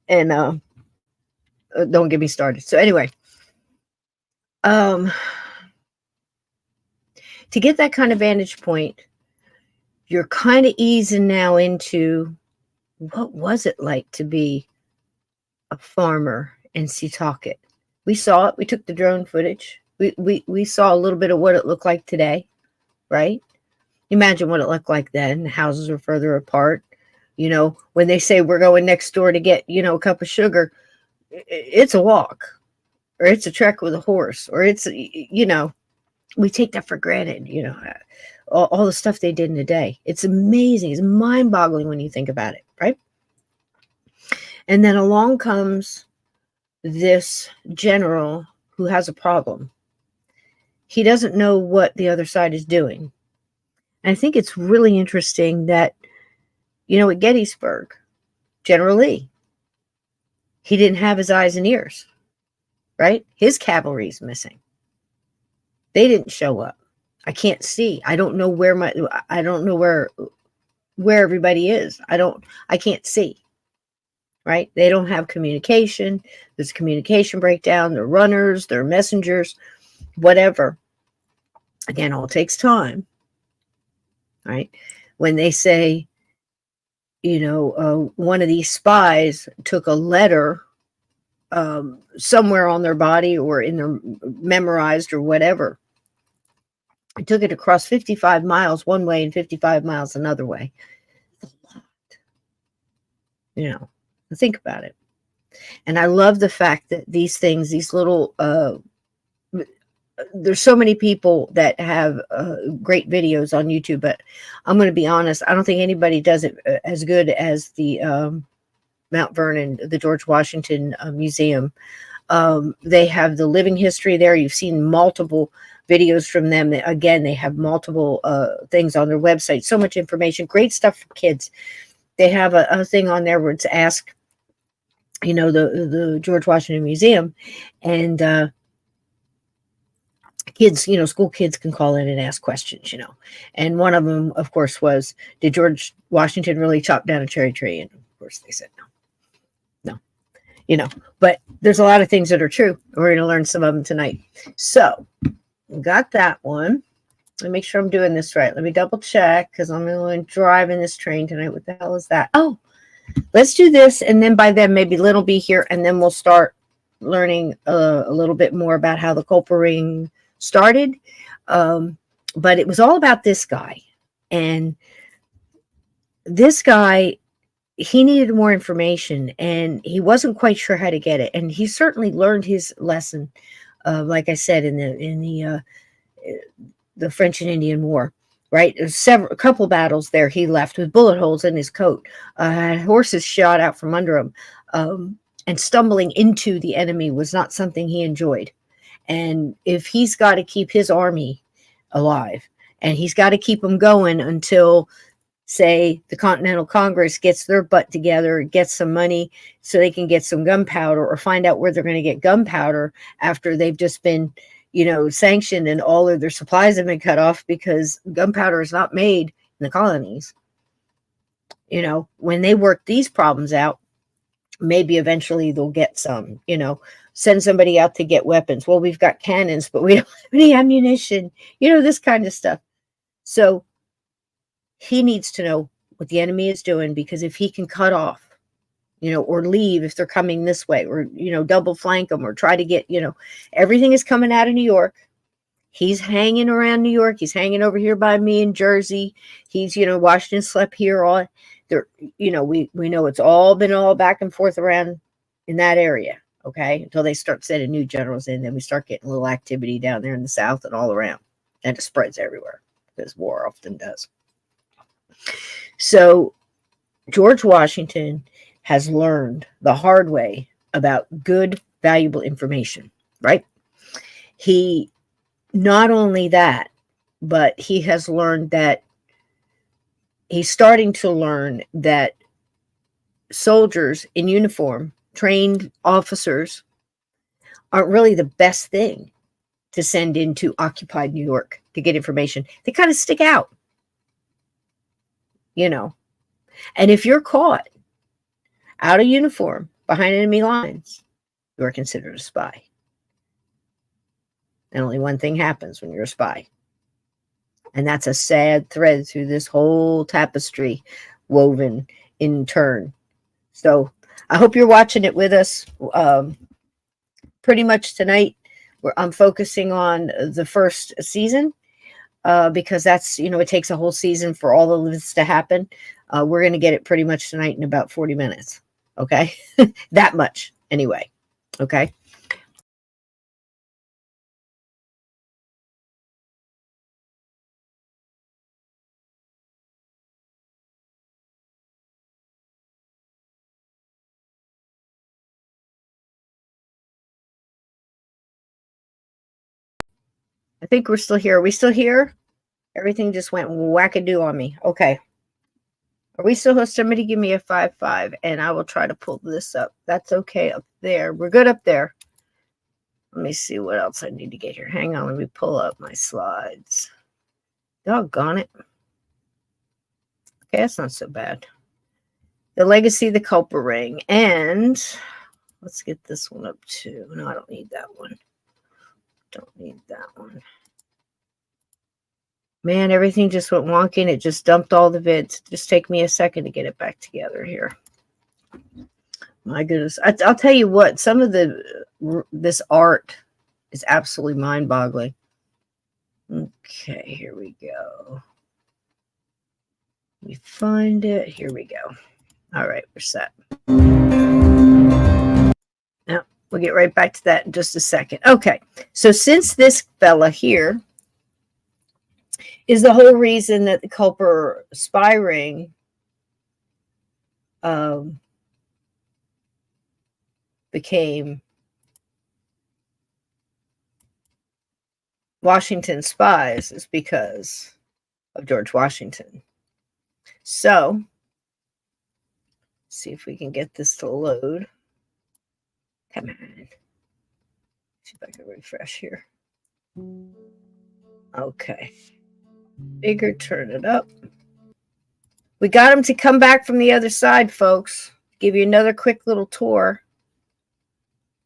And don't get me started. So anyway, to get that kind of vantage point, you're kind of easing now into what was it like to be a farmer in Setauket. We saw it. We took the drone footage. We saw a little bit of what it looked like today, right? Imagine what it looked like then. The houses were further apart. When they say we're going next door to get, a cup of sugar, it's a walk or it's a trek with a horse or it's, we take that for granted, all the stuff they did in a day. It's amazing. It's mind boggling when you think about it. Right. And then along comes this general who has a problem. He doesn't know what the other side is doing. And I think it's really interesting that, at Gettysburg, General Lee, he didn't have his eyes and ears, right? His cavalry's missing. They didn't show up. I can't see. I don't know where everybody is. I can't see, right? They don't have communication. There's communication breakdown. They're runners, they're messengers, whatever. Again, all takes time, right? When they say, one of these spies took a letter somewhere on their body or in their memorized or whatever. I took it across 55 miles one way and 55 miles another way. That's a lot. Think about it. And I love the fact that these things, these little, there's so many people that have great videos on YouTube, but I'm going to be honest, I don't think anybody does it as good as the Mount Vernon, the George Washington Museum. They have the living history there. You've seen multiple videos from them. Again, they have multiple things on their website. So much information, great stuff for kids. They have a thing on there where it's Ask, the George Washington Museum. And kids, school kids can call in and ask questions, And one of them, of course, was, did George Washington really chop down a cherry tree? And of course they said no. But there's a lot of things that are true. We're going to learn some of them tonight. So we got that one. Let me make sure I'm doing this right. Let me double check because I'm going to drive in this train tonight. What the hell is that? Oh, let's do this. And then by then, maybe Lynn will be here. And then we'll start learning a little bit more about how the Culper Ring started. But it was all about this guy. And this guy, he needed more information and he wasn't quite sure how to get it. And he certainly learned his lesson, like I said, in the French and Indian War, right? A couple battles there he left with bullet holes in his coat, had horses shot out from under him, and stumbling into the enemy was not something he enjoyed. And if he's got to keep his army alive and he's got to keep them going until, say, the Continental Congress gets their butt together, gets some money so they can get some gunpowder or find out where they're going to get gunpowder after they've just been, sanctioned and all of their supplies have been cut off because gunpowder is not made in the colonies. When they work these problems out, maybe eventually they'll get some, send somebody out to get weapons. Well, we've got cannons, but we don't have any ammunition, this kind of stuff. So he needs to know what the enemy is doing, because if he can cut off, or leave if they're coming this way, or, double flank them, or try to get, everything is coming out of New York. He's hanging around New York. He's hanging over here by me in Jersey. He's, Washington slept here all there. We know it's all been back and forth around in that area. Okay. Until they start sending new generals in, then we start getting a little activity down there in the South and all around, and it spreads everywhere because war often does. So George Washington has learned the hard way about good, valuable information, right? He, not only that, but he has learned that he's starting to learn that soldiers in uniform, trained officers, aren't really the best thing to send into occupied New York to get information. They kind of stick out. And if you're caught out of uniform behind enemy lines, you are considered a spy. And only one thing happens when you're a spy. And that's a sad thread through this whole tapestry woven in turn. So I hope you're watching it with us. Pretty much tonight, I'm focusing on the first season. Because that's, it takes a whole season for all of this to happen. We're going to get it pretty much tonight in about 40 minutes. Okay. That much anyway. Okay. I think we're still here. Are we still here? Everything just went wackadoo on me. Okay. Are we still here? Somebody give me a 5-5 and I will try to pull this up. That's okay up there. We're good up there. Let me see what else I need to get here. Hang on. Let me pull up my slides. Doggone it. Okay, that's not so bad. The Legacy of the Culper Ring. And let's get this one up too. No, I don't need that one. Don't need that one. Man, everything just went wonky and it just dumped all the vids. Just take me a second to get it back together here. My goodness. I'll tell you what, some of this art is absolutely mind-boggling. Okay, here we go. Let me find it. Here we go. All right, we're set. Now, we'll get right back to that in just a second. Okay, so since this fella here is the whole reason that the Culper Spy Ring became Washington spies, is because of George Washington. So, see if we can get this to load. Come on. See if I can refresh here. Okay. Bigger, turn it up. We got him to come back from the other side, folks. Give you another quick little tour.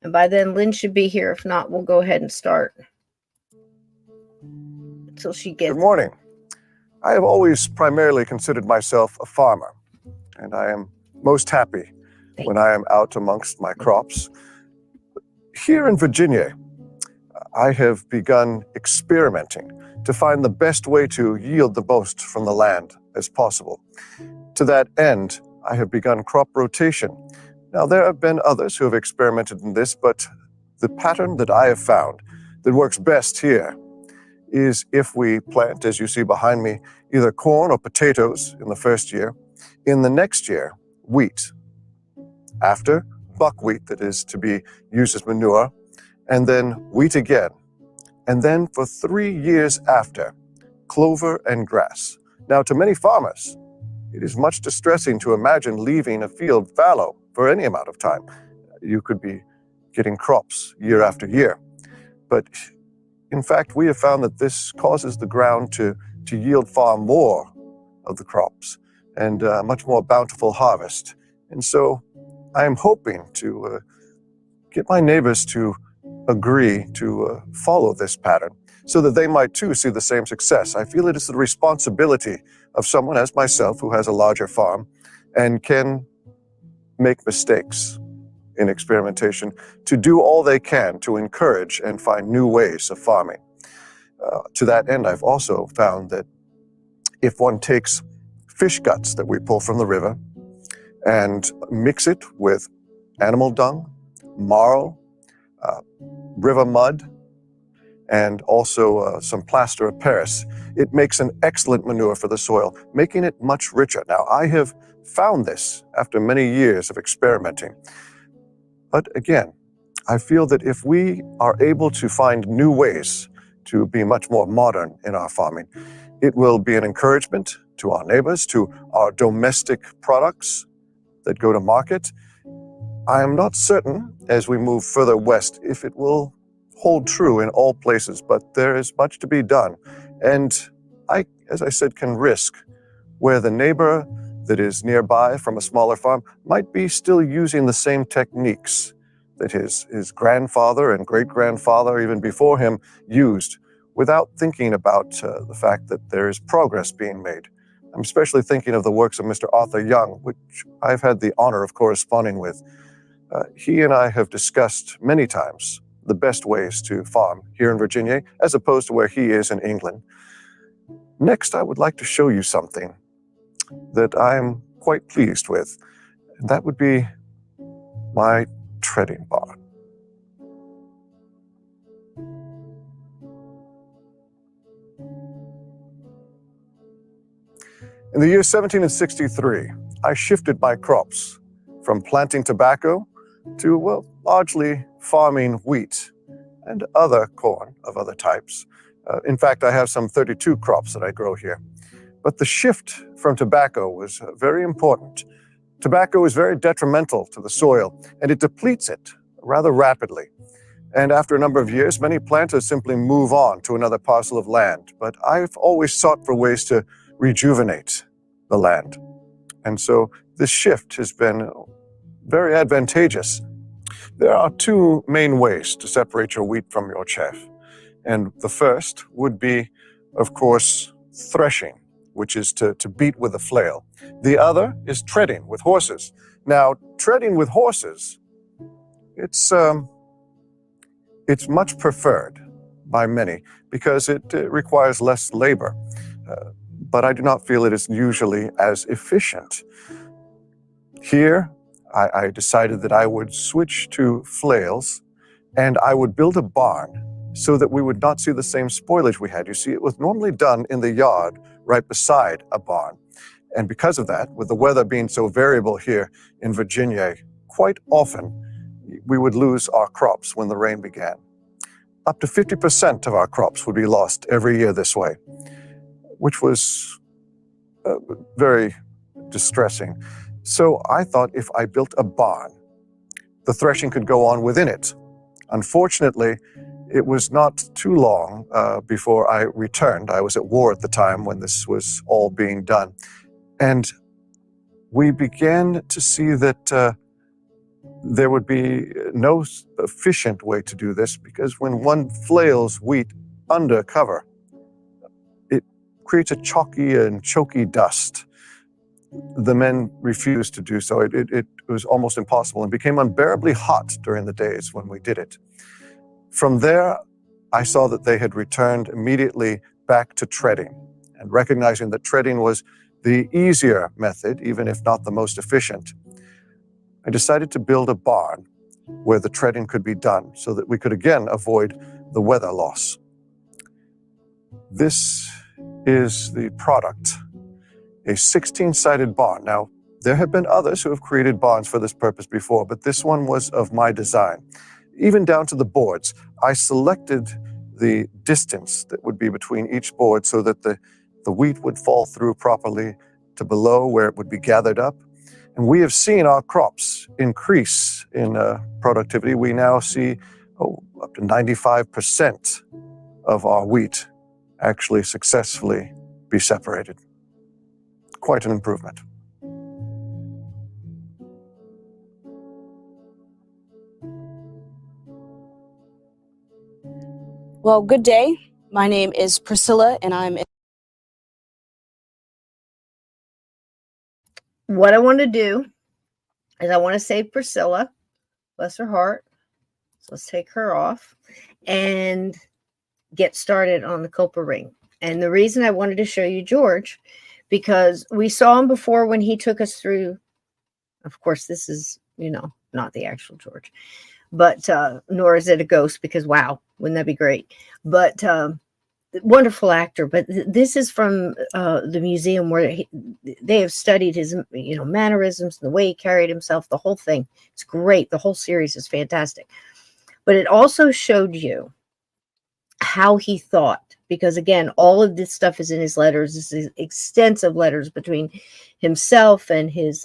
And by then, Lynn should be here. If not, we'll go ahead and start. Until she gets... Good morning. I have always primarily considered myself a farmer, and I am most happy when I am out amongst my crops. Here in Virginia, I have begun experimenting to find the best way to yield the most from the land as possible. To that end, I have begun crop rotation. Now, there have been others who have experimented in this, but the pattern that I have found that works best here is if we plant, as you see behind me, either corn or potatoes in the first year, in the next year, wheat. After, buckwheat that is to be used as manure, and then wheat again. And then for 3 years after, clover and grass. Now, to many farmers, it is much distressing to imagine leaving a field fallow for any amount of time. You could be getting crops year after year. But in fact, we have found that this causes the ground to yield far more of the crops and a much more bountiful harvest. And so I am hoping to get my neighbors to agree to follow this pattern so that they might too see the same success. I feel it is the responsibility of someone as myself who has a larger farm and can make mistakes in experimentation to do all they can to encourage and find new ways of farming. To that end, I've also found that if one takes fish guts that we pull from the river and mix it with animal dung, marl, river mud, and also some plaster of Paris, it makes an excellent manure for the soil, making it much richer. Now, I have found this after many years of experimenting. But again, I feel that if we are able to find new ways to be much more modern in our farming, it will be an encouragement to our neighbors, to our domestic products that go to market. I am not certain, as we move further west, if it will hold true in all places, but there is much to be done. And I, as I said, can risk where the neighbor that is nearby from a smaller farm might be still using the same techniques that his grandfather and great-grandfather, even before him, used, without thinking about the fact that there is progress being made. I'm especially thinking of the works of Mr. Arthur Young, which I've had the honor of corresponding with. He and I have discussed many times the best ways to farm here in Virginia, as opposed to where he is in England. Next, I would like to show you something that I'm quite pleased with. And that would be my treading barn. In the year 1763, I shifted my crops from planting tobacco to, well, largely farming wheat and other corn of other types. In fact, I have some 32 crops that I grow here. But the shift from tobacco was very important. Tobacco is very detrimental to the soil, and it depletes it rather rapidly. And after a number of years, many planters simply move on to another parcel of land. But I've always sought for ways to rejuvenate the land. And so this shift has been very advantageous. There are two main ways to separate your wheat from your chaff. And the first would be, of course, threshing, which is to beat with a flail. The other is treading with horses. Now, treading with horses, it's much preferred by many because it requires less labor. But I do not feel it is usually as efficient. Here, I decided that I would switch to flails and I would build a barn so that we would not see the same spoilage we had. You see, it was normally done in the yard right beside a barn. And because of that, with the weather being so variable here in Virginia, quite often we would lose our crops when the rain began. Up to 50% of our crops would be lost every year this way, which was very distressing. So I thought if I built a barn, the threshing could go on within it. Unfortunately, it was not too long before I returned. I was at war at the time when this was all being done. And we began to see that there would be no efficient way to do this, because when one flails wheat under cover, it creates a chalky and choky dust. The men refused to do so. It was almost impossible and became unbearably hot during the days when we did it. From there, I saw that they had returned immediately back to treading, and recognizing that treading was the easier method, even if not the most efficient, I decided to build a barn where the treading could be done so that we could again avoid the weather loss. This is the product, a 16-sided barn. Now, there have been others who have created barns for this purpose before, but this one was of my design. Even down to the boards, I selected the distance that would be between each board so that the wheat would fall through properly to below where it would be gathered up. And we have seen our crops increase in productivity. We now see up to 95% of our wheat actually successfully be separated. Quite an improvement. Well, good day. My name is Priscilla, and I'm... What I want to do is I want to save Priscilla, bless her heart. So let's take her off and get started on the Culper Ring. And the reason I wanted to show you George, because we saw him before when he took us through. Of course, this is, not the actual George, but nor is it a ghost, because wow, wouldn't that be great? But wonderful actor. But this is from the museum where they have studied his, mannerisms, the way he carried himself, the whole thing. It's great. The whole series is fantastic. But it also showed you how he thought, because again, all of this stuff is in his letters. This is extensive letters between himself and his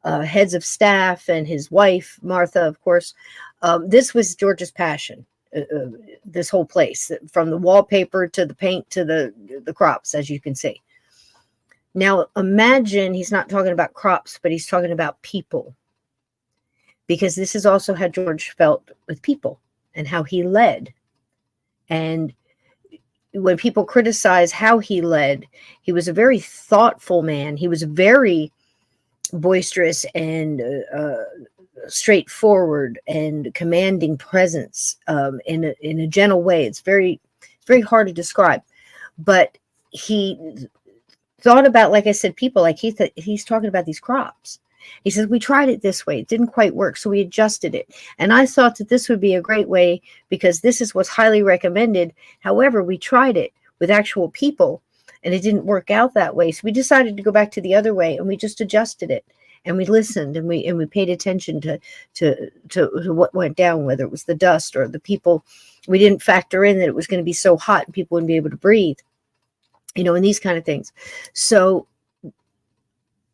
heads of staff and his wife, Martha, of course. This was George's passion. This whole place, from the wallpaper to the paint to the crops, as you can see. Now, imagine he's not talking about crops, but he's talking about people, because this is also how George felt with people and how he led. And when people criticize how he led, he was a very thoughtful man. He was very boisterous and straightforward and commanding presence in a gentle way. It's very hard to describe, but he thought about, like I said, people. Like he's talking about these crops. He says, we tried it this way. It didn't quite work, so we adjusted it. And I thought that this would be a great way, because this is what's highly recommended. However, we tried it with actual people, and it didn't work out that way. So we decided to go back to the other way, and we just adjusted it. And we listened, and we paid attention to what went down, whether it was the dust or the people. We didn't factor in that it was going to be so hot and people wouldn't be able to breathe, and these kind of things. So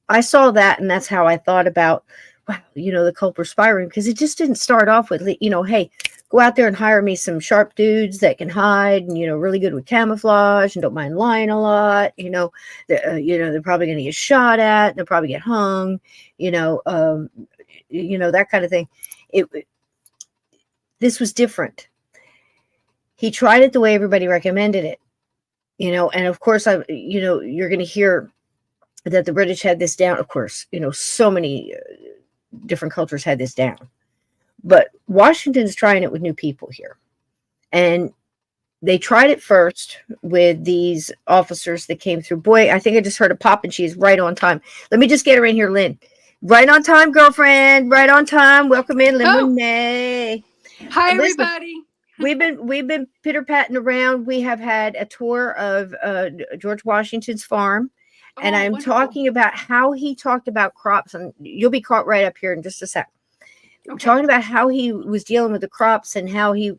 I saw that, and that's how I thought about, wow, the Culper Spy Ring, because it just didn't start off with, hey, go out there and hire me some sharp dudes that can hide and, really good with camouflage and don't mind lying a lot. They're probably going to get shot at. They'll probably get hung, that kind of thing. This was different. He tried it the way everybody recommended it, and of course, you're going to hear that the British had this down. Of course, so many different cultures had this down. But Washington's trying it with new people here. And they tried it first with these officers that came through. Boy, I think I just heard a pop, and she's right on time. Let me just get her in here, Lynn. Right on time, girlfriend. Right on time. Welcome in, Lynn Monet. Hi, everybody. We've been pitter-patting around. We have had a tour of George Washington's farm. And I'm talking about how he talked about crops. And you'll be caught right up here in just a sec. Okay. Talking about how he was dealing with the crops, and how he,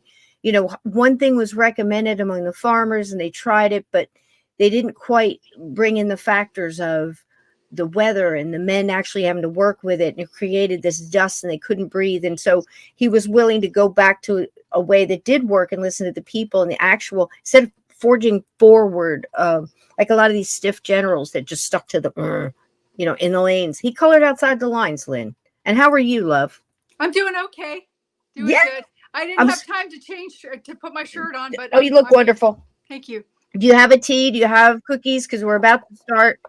one thing was recommended among the farmers, and they tried it, but they didn't quite bring in the factors of the weather and the men actually having to work with it, and it created this dust and they couldn't breathe. And so he was willing to go back to a way that did work and listen to the people and the actual, instead of forging forward, like a lot of these stiff generals that just stuck to the, in the lanes. He colored outside the lines, Lynn. And how are you, love? I'm doing okay. Doing good. I didn't have time to change to put my shirt on, but you look wonderful. Thank you. Do you have a tea? Do you have cookies? Because we're about to start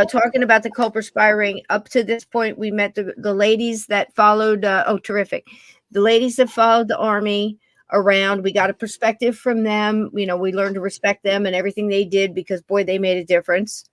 talking about the Culper Spy Ring. Up to this point, we met the ladies that followed. Terrific. The ladies that followed the army around. We got a perspective from them. We learned to respect them and everything they did because, boy, they made a difference.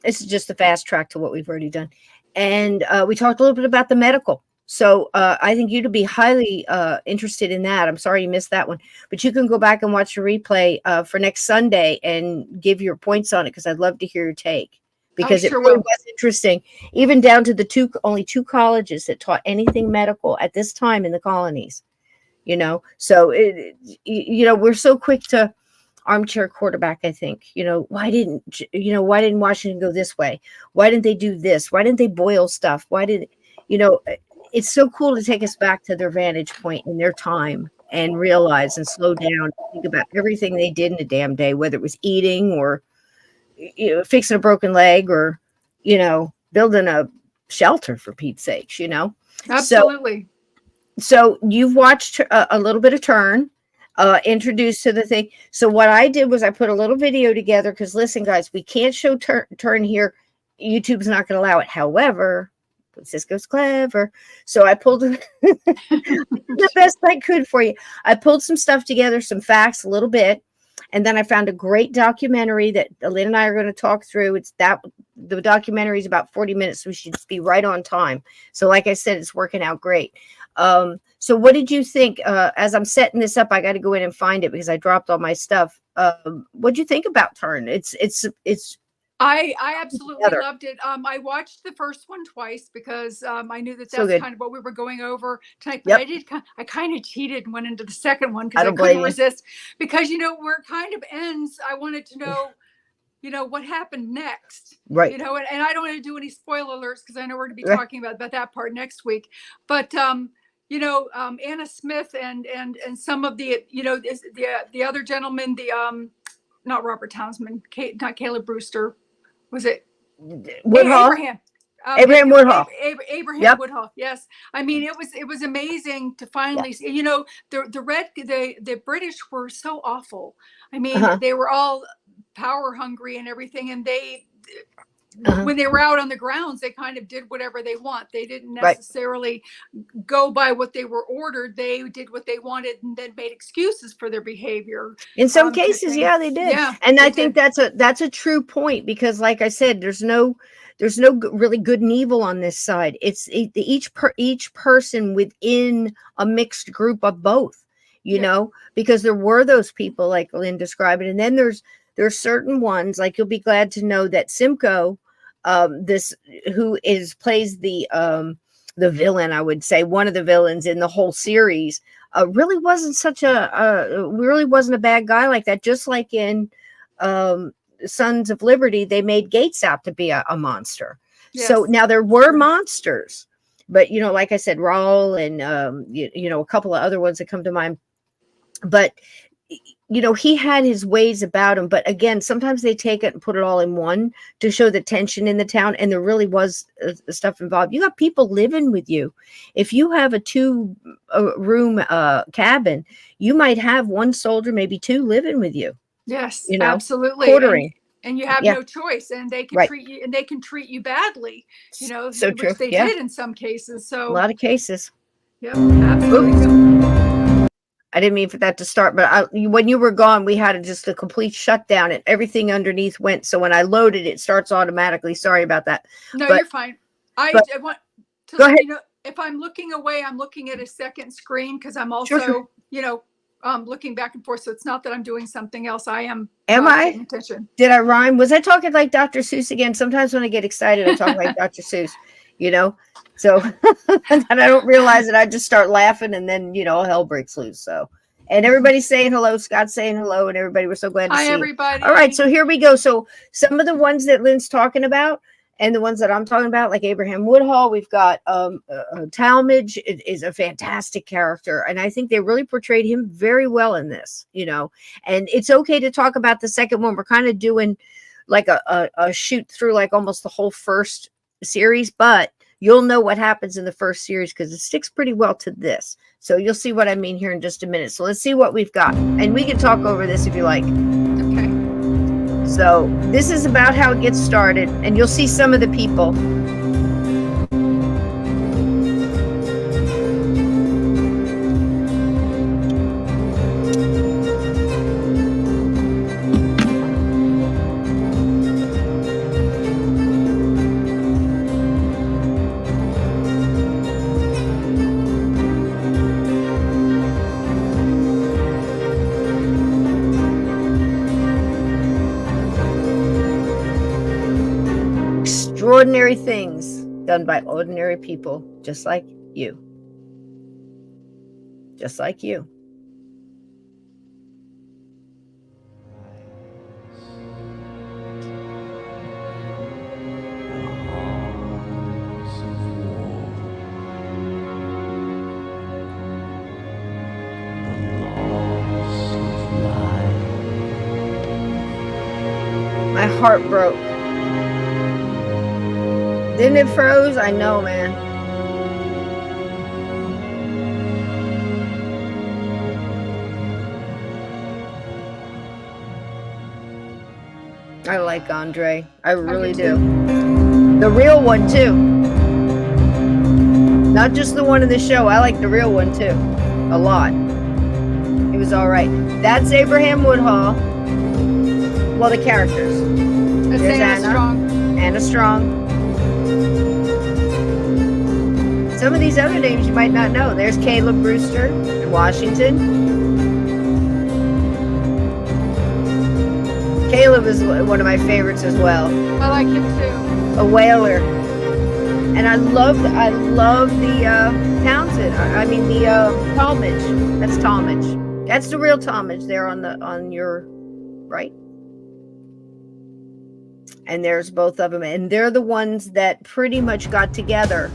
This is just a fast track to what we've already done. And we talked a little bit about the medical. So I think you'd be highly interested in that. I'm sorry you missed that one, but you can go back and watch the replay for next Sunday and give your points on it because I'd love to hear your take because it really was interesting, even down to only two colleges that taught anything medical at this time in the colonies. So we're so quick to armchair quarterback. I think why didn't Washington go this way? Why didn't they do this? Why didn't they boil stuff? Why did it's so cool to take us back to their vantage point in their time and realize and slow down and think about everything they did in a damn day, whether it was eating or fixing a broken leg or building a shelter, for Pete's sakes. Absolutely. So you've watched a little bit of Turn, introduced to the thing. So what I did was I put a little video together because listen, guys, we can't show Turn here. YouTube's not going to allow it. However, Cisco's clever. So I pulled the best I could for you. I pulled some stuff together, some facts, a little bit. And then I found a great documentary that Lynn and I are going to talk through. The documentary is about 40 minutes. So we should just be right on time. So like I said, it's working out great. So what did you think? As I'm setting this up, I got to go in and find it because I dropped all my stuff. What did you think about Turn? I absolutely loved it. I watched the first one twice because I knew that's kind of what we were going over tonight. But I kind of cheated and went into the second one because I couldn't resist. Because where it kind of ends, I wanted to know, what happened next. Right. And I don't want to do any spoiler alerts because I know we're going to be talking about that part next week. But Anna Smith and some of the the other gentleman, not Robert Townsend, not Caleb Brewster. Was it Woodhull? Abraham Woodhull. Abraham Woodhull. Yes. I mean, it was amazing to finally see, the British were so awful. I mean, they were all power hungry and everything. And when they were out on the grounds, they kind of did whatever they want. They didn't necessarily go by what they were ordered. They did what they wanted and then made excuses for their behavior. In some cases, they did. Yeah, and I think that's a true point because, like I said, there's no really good and evil on this side. It's each person within a mixed group of both. Because there were those people like Lynn described it, and then there's certain ones like you'll be glad to know that Simcoe, plays the villain, I would say one of the villains in the whole series, really wasn't a bad guy like that. Just like in Sons of Liberty, they made Gates out to be a monster. Yes. So now there were monsters, but like I said, Raul and a couple of other ones that come to mind, but. He had his ways about him, but again, sometimes they take it and put it all in one to show the tension in the town. And there really was stuff involved. You got people living with you. If you have a 2-room cabin, you might have one soldier, maybe 2 living with you. Yes, absolutely. Quartering. And you have no choice, and they can treat you, and they can treat you badly. So which they did in some cases. So a lot of cases. Yeah, absolutely. I didn't mean for that to start, but when you were gone, we had just a complete shutdown and everything underneath went. So when I loaded, it starts automatically. Sorry about that. No, you're fine. I want to let you know, if I'm looking away, I'm looking at a second screen because I'm also, looking back and forth. So it's not that I'm doing something else. I am. Am I? Paying attention. Did I rhyme? Was I talking like Dr. Seuss again? Sometimes when I get excited, I talk like Dr. Seuss. So and I don't realize it. I just start laughing and then, hell breaks loose. So, and everybody's saying hello. Scott's saying hello and everybody. We're so glad to see everybody. You. All right. So here we go. So some of the ones that Lynn's talking about, And the ones that I'm talking about, like Abraham Woodhull, we've got Talmadge is a fantastic character. And I think they really portrayed him very well in this, you know. And it's okay to talk about the second one. We're kind of doing like a shoot through like almost the whole first series, but you'll know what happens in the first series because it sticks pretty well to this. So you'll see what I mean here in just a minute. So let's see what we've got. And we can talk over this if you like. Okay. So this is about how it gets started, and you'll see some of the people. Extraordinary things done by ordinary people, just like you. Just like you. My heart broke. Didn't it froze? I know, man. I like Andre. I really do. The real one, too. Not just the one in the show. I like the real one, too. A lot. He was all right. That's Abraham Woodhull. Well, the characters. There's Anna Strong. Anna Strong. Some of these other names you might not know. There's Caleb Brewster in Washington. Caleb is one of my favorites as well. I like him too. A whaler. And I love the Townsend. I mean the Talmadge. That's Talmadge. That's the real Talmadge there on your right. And there's both of them. And they're the ones that pretty much got together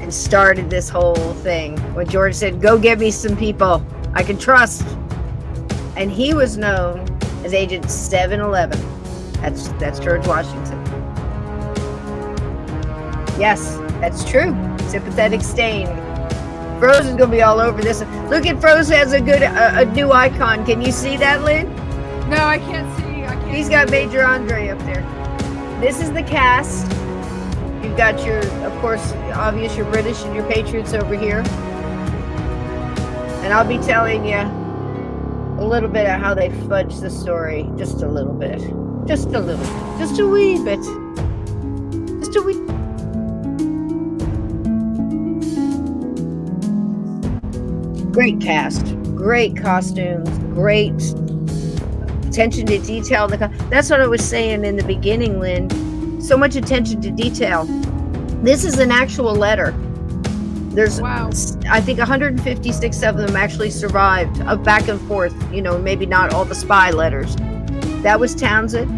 and started this whole thing. When George said, go get me some people I can trust. And he was known as Agent 711. That's George Washington. Yes, that's true. Sympathetic stain. Frozen's gonna be all over this. Look at Frozen has a new icon. Can you see that, Lynn? No, I can't see. He's got Major Andre up there. This is the cast. You've got your, of course, obvious, your British and your Patriots over here. And I'll be telling you a little bit of how they fudged the story. Just a little bit. Just a little. Just a wee bit. Just a wee. Great cast. Great costumes. Great attention to detail. That's what I was saying in the beginning, Lynn. So much attention to detail. This is an actual letter. There's, wow. I think 156 of them actually survived, of back and forth, you know, maybe not all the spy letters. That was Townsend.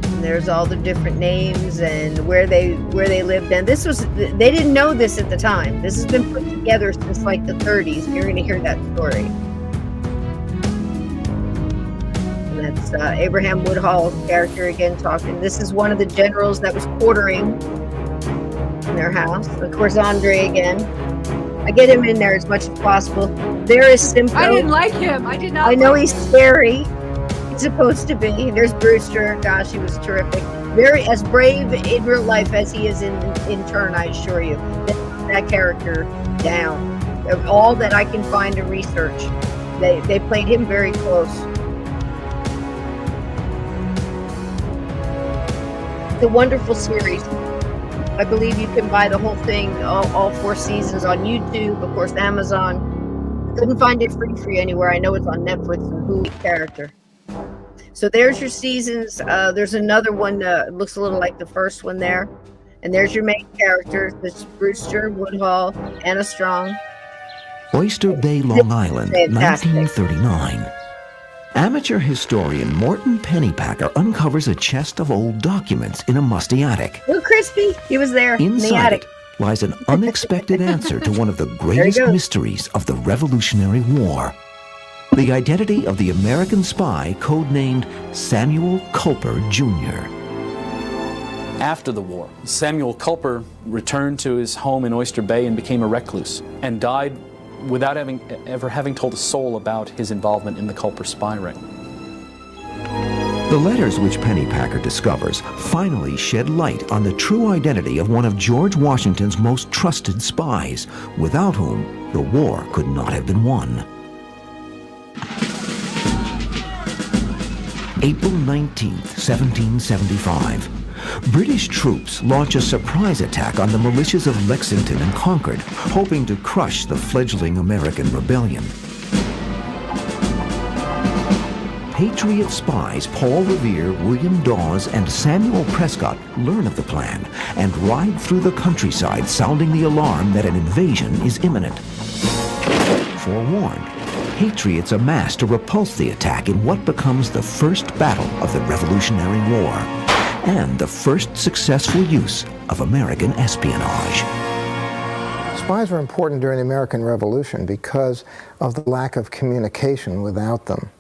And there's all the different names and where they lived. And this was, they didn't know this at the time. This has been put together since like the 30s. You're going to hear that story. That's Abraham Woodhull's character again talking. This is one of the generals that was quartering in their house. Of course, Andre again. I get him in there as much as possible. There is Simcoe. I didn't like him. I did not. I know he's scary. He's supposed to be. There's Brewster. Gosh, he was terrific. Very as brave in real life as he is in turn, I assure you. That character down. All that I can find in research, they played him very close. It's a wonderful series. I believe you can buy the whole thing, all 4 seasons on YouTube, of course, Amazon. Couldn't find it free for you anywhere. I know it's on Netflix and Hulu character. So there's your seasons. There's another one that looks a little like the first one there. And there's your main characters. There's Brewster, Woodhull, Anna Strong. Oyster Bay, Long Island, Fantastic. 1939. Amateur historian Morton Pennypacker uncovers a chest of old documents in a musty attic. Little Crispy, he was there in the Inside attic. it lies an unexpected answer to one of the greatest mysteries of the Revolutionary War. The identity of the American spy codenamed Samuel Culper Jr. After the war, Samuel Culper returned to his home in Oyster Bay and became a recluse, and died without ever having told a soul about his involvement in the Culper Spy Ring. The letters which Pennypacker discovers finally shed light on the true identity of one of George Washington's most trusted spies, without whom the war could not have been won. April 19th, 1775. British troops launch a surprise attack on the militias of Lexington and Concord, hoping to crush the fledgling American rebellion. Patriot spies Paul Revere, William Dawes, and Samuel Prescott learn of the plan and ride through the countryside sounding the alarm that an invasion is imminent. Forewarned, patriots amass to repulse the attack in what becomes the first battle of the Revolutionary War and the first successful use of American espionage. Spies were important during the American Revolution because of the lack of communication without them.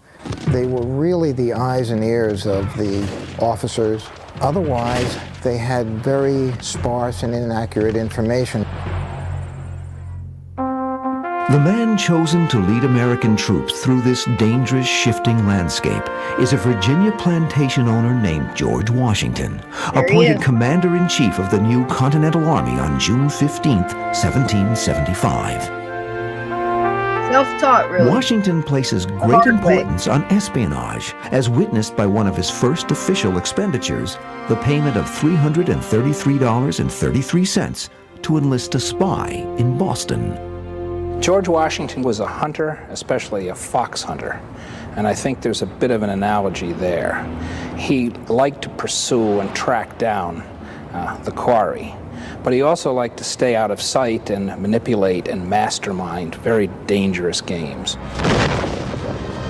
They were really the eyes and ears of the officers. Otherwise, they had very sparse and inaccurate information. The man chosen to lead American troops through this dangerous, shifting landscape is a Virginia plantation owner named George Washington, appointed Commander-in-Chief of the new Continental Army on June 15th, 1775. Self-taught, really. Washington places great importance on espionage, as witnessed by one of his first official expenditures, the payment of $333.33 to enlist a spy in Boston. George Washington was a hunter, especially a fox hunter, and I think there's a bit of an analogy there. He liked to pursue and track down the quarry, but he also liked to stay out of sight and manipulate and mastermind very dangerous games.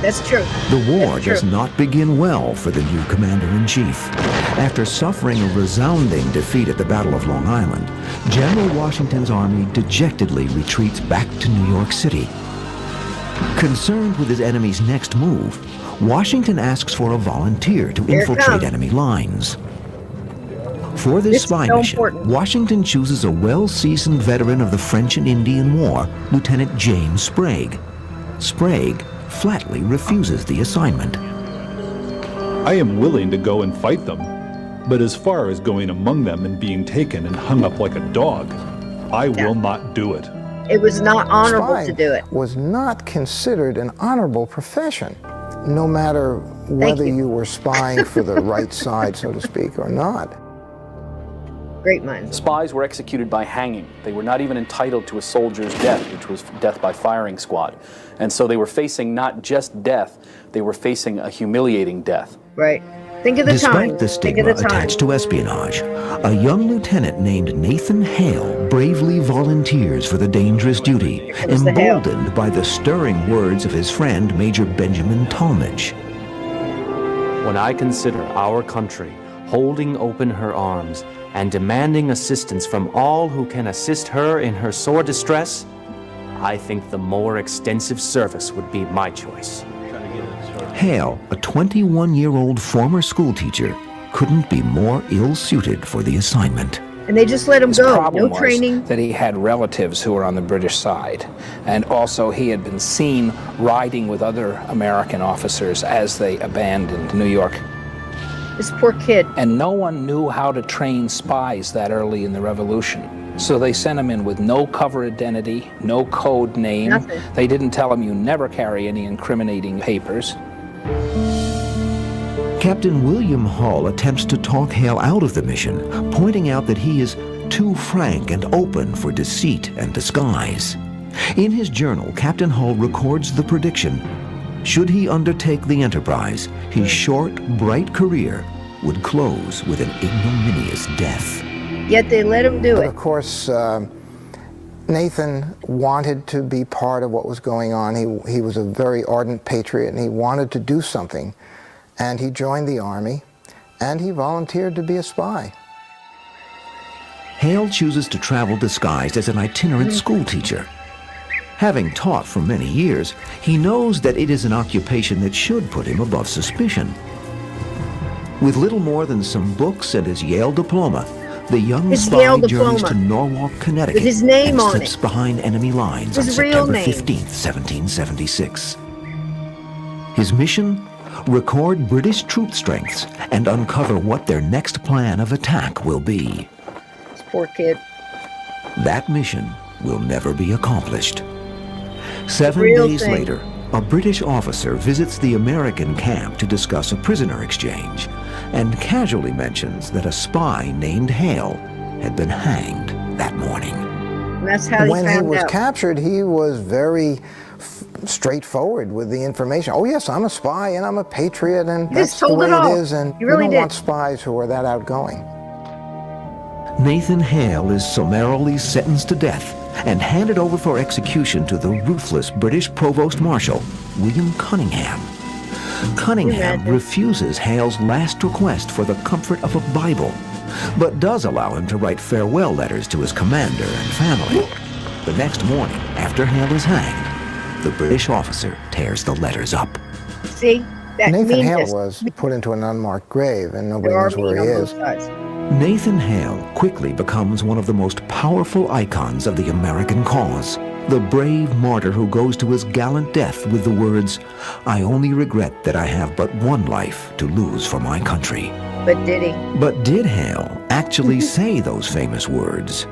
That's true. The war does not begin well for the new commander-in-chief. After suffering a resounding defeat at the Battle of Long Island, General Washington's army dejectedly retreats back to New York City. Concerned with his enemy's next move, Washington asks for a volunteer to infiltrate enemy lines. For this spy mission, Washington chooses a well-seasoned veteran of the French and Indian War, Lieutenant James Sprague. Sprague flatly refuses the assignment. I am willing to go and fight them, but as far as going among them and being taken and hung up like a dog, I will not do it. It was not honorable Spying to do it. Was not considered an honorable profession, no matter whether you were spying for the right side, so to speak, or not. Great minds. Spies were executed by hanging. They were not even entitled to a soldier's death, which was death by firing squad. And so they were facing not just death, they were facing a humiliating death. Right. Think of the time. Despite the stigma attached to espionage, a young lieutenant named Nathan Hale bravely volunteers for the dangerous duty, emboldened by the stirring words of his friend Major Benjamin Talmadge. When I consider our country holding open her arms and demanding assistance from all who can assist her in her sore distress, I think the more extensive service would be my choice. Hale, a 21-year-old former schoolteacher, couldn't be more ill-suited for the assignment. And they just let him His go. problem No training. was that he had relatives who were on the British side, and also he had been seen riding with other American officers as they abandoned New York. This poor kid. And no one knew how to train spies that early in the Revolution. So they sent him in with no cover identity, no code name. Nothing. They didn't tell him you never carry any incriminating papers. Captain William Hull attempts to talk Hale out of the mission, pointing out that he is too frank and open for deceit and disguise. In his journal, Captain Hull records the prediction: should he undertake the enterprise, his short, bright career would close with an ignominious death. Yet they let him do But it. of course, Nathan wanted to be part of what was going on. He was a very ardent patriot, and he wanted to do something. And he joined the Army, and he volunteered to be a spy. Hale chooses to travel disguised as an itinerant schoolteacher. Having taught for many years, he knows that it is an occupation that should put him above suspicion. With little more than some books and his Yale diploma, the young spy journeys to Norwalk, Connecticut, with his name and on slips it. behind enemy lines on His real September name. 15th, 1776. His mission? Record British troop strengths and uncover what their next plan of attack will be. This poor kid. That mission will never be accomplished. 7 real days thing. later, a British officer visits the American camp to discuss a prisoner exchange and casually mentions that a spy named Hale had been hanged that morning. And that's how When he found was out. captured, he was very straightforward with the information. Oh yes, I'm a spy and I'm a patriot, and He that's just the told way it all. it is, and He really we don't did. want spies who are that outgoing. Nathan Hale is summarily sentenced to death and handed over for execution to the ruthless British Provost Marshal, William Cunningham. Cunningham refuses Hale's last request for the comfort of a Bible, but does allow him to write farewell letters to his commander and family. The next morning, after Hale is hanged, the British officer tears the letters up. See? That Nathan means Hale this. was put into an unmarked grave, and nobody There are knows where he mean on is. both sides. Nathan Hale quickly becomes one of the most powerful icons of the American cause. The brave martyr who goes to his gallant death with the words, "I only regret that I have but one life to lose for my country." But did he? But did Hale actually say those famous words?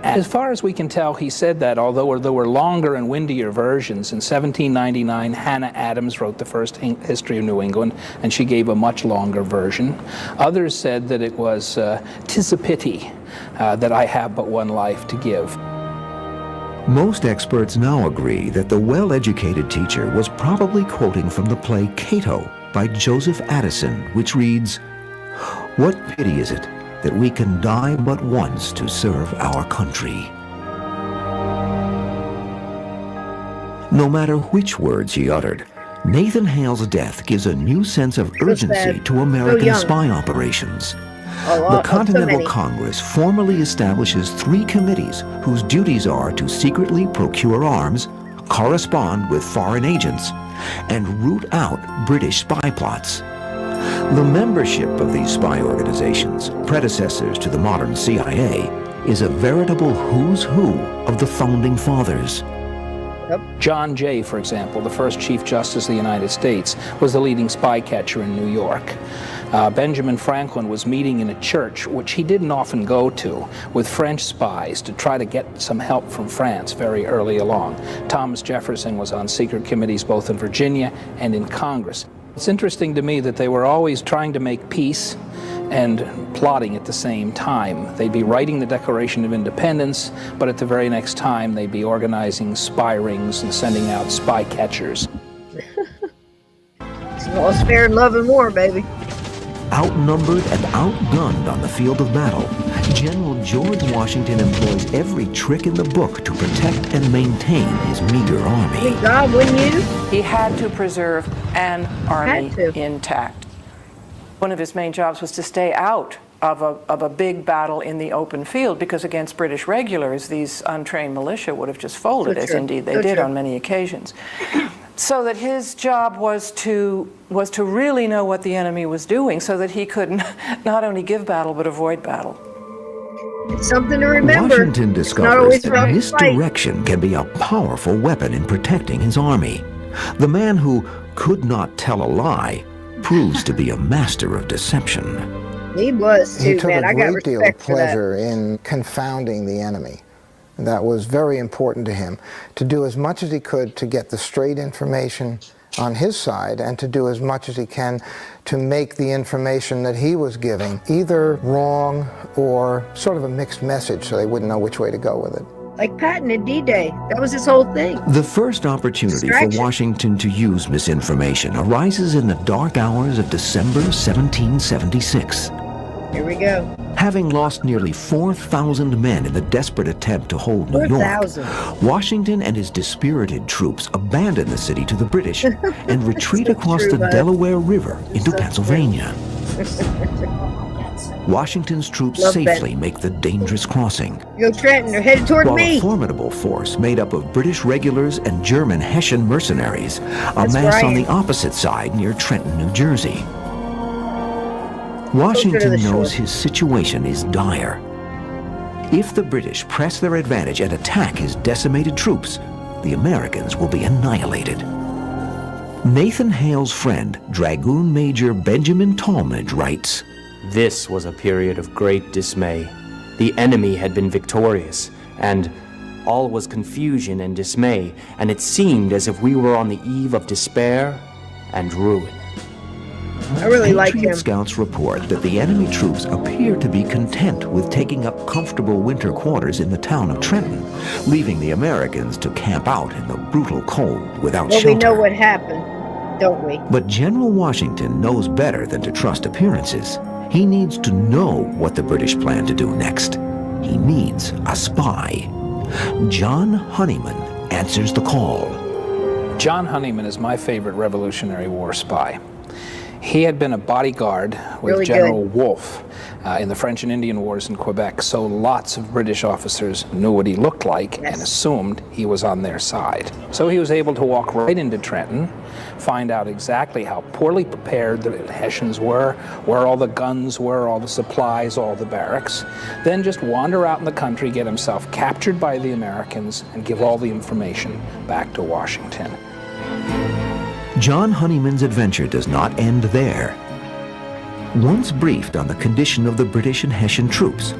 As far as we can tell, he said that, although there were longer and windier versions. In 1799, Hannah Adams wrote the first history of New England, and she gave a much longer version. Others said that it was, "'Tis a pity that I have but one life to give." Most experts now agree that the well-educated teacher was probably quoting from the play Cato by Joseph Addison, which reads, "What pity is it that we can die but once to serve our country." No matter which words he uttered, Nathan Hale's death gives a new sense of urgency to American spy operations. The Continental Congress formally establishes 3 committees whose duties are to secretly procure arms, correspond with foreign agents, and root out British spy plots. The membership of these spy organizations, predecessors to the modern CIA, is a veritable who's who of the Founding Fathers. John Jay, for example, the first Chief Justice of the United States, was the leading spy catcher in New York. Benjamin Franklin was meeting in a church, which he didn't often go to, with French spies to try to get some help from France very early along. Thomas Jefferson was on secret committees both in Virginia and in Congress. It's interesting to me that they were always trying to make peace and plotting at the same time. They'd be writing the Declaration of Independence, but at the very next time they'd be organizing spy rings and sending out spy catchers. It's all fair in love and war, baby. Outnumbered and outgunned on the field of battle, General George Washington employs every trick in the book to protect and maintain his meager army. Thank God, wouldn't you? He had to preserve an army intact. One of his main jobs was to stay out of a big battle in the open field, because against British regulars, these untrained militia would have just folded, as indeed they did on many occasions. So that his job was to really know what the enemy was doing, so that he could not only give battle but avoid battle. It's something to remember. Washington discovers that misdirection can be a powerful weapon in protecting his army. The man who could not tell a lie proves to be a master of deception. He was He too, took man. a I got great deal of respect for that. pleasure in confounding the enemy. That was very important to him, to do as much as he could to get the straight information on his side, and to do as much as he can to make the information that he was giving either wrong or sort of a mixed message, so they wouldn't know which way to go with it. Like Patton at D-Day. That was his whole thing. The first opportunity for Washington to use misinformation arises in the dark hours of December 1776. Here we go. Having lost nearly 4,000 men in the desperate attempt to hold New York, Washington and his dispirited troops abandon the city to the British and retreat across the Delaware River into Pennsylvania. Washington's troops safely make the dangerous crossing. Go Trenton, they're headed toward while me. a formidable force made up of British regulars and German Hessian mercenaries amass on the opposite side near Trenton, New Jersey. Washington knows his situation is dire. If the British press their advantage and attack his decimated troops, the Americans will be annihilated. Nathan Hale's friend, Dragoon Major Benjamin Talmadge, writes, "This was a period of great dismay. The enemy had been victorious, and all was confusion and dismay, and it seemed as if we were on the eve of despair and ruin." I really like him. Patriot scouts report that the enemy troops appear to be content with taking up comfortable winter quarters in the town of Trenton, leaving the Americans to camp out in the brutal cold without shelter. Well, we know what happened, don't we? But General Washington knows better than to trust appearances. He needs to know what the British plan to do next. He needs a spy. John Honeyman answers the call. John Honeyman is my favorite Revolutionary War spy. He had been a bodyguard with General Wolfe in the French and Indian Wars in Quebec, so lots of British officers knew what he looked like and assumed he was on their side. So he was able to walk right into Trenton, find out exactly how poorly prepared the Hessians were, where all the guns were, all the supplies, all the barracks, then just wander out in the country, get himself captured by the Americans, and give all the information back to Washington. John Honeyman's adventure does not end there. Once briefed on the condition of the British and Hessian troops,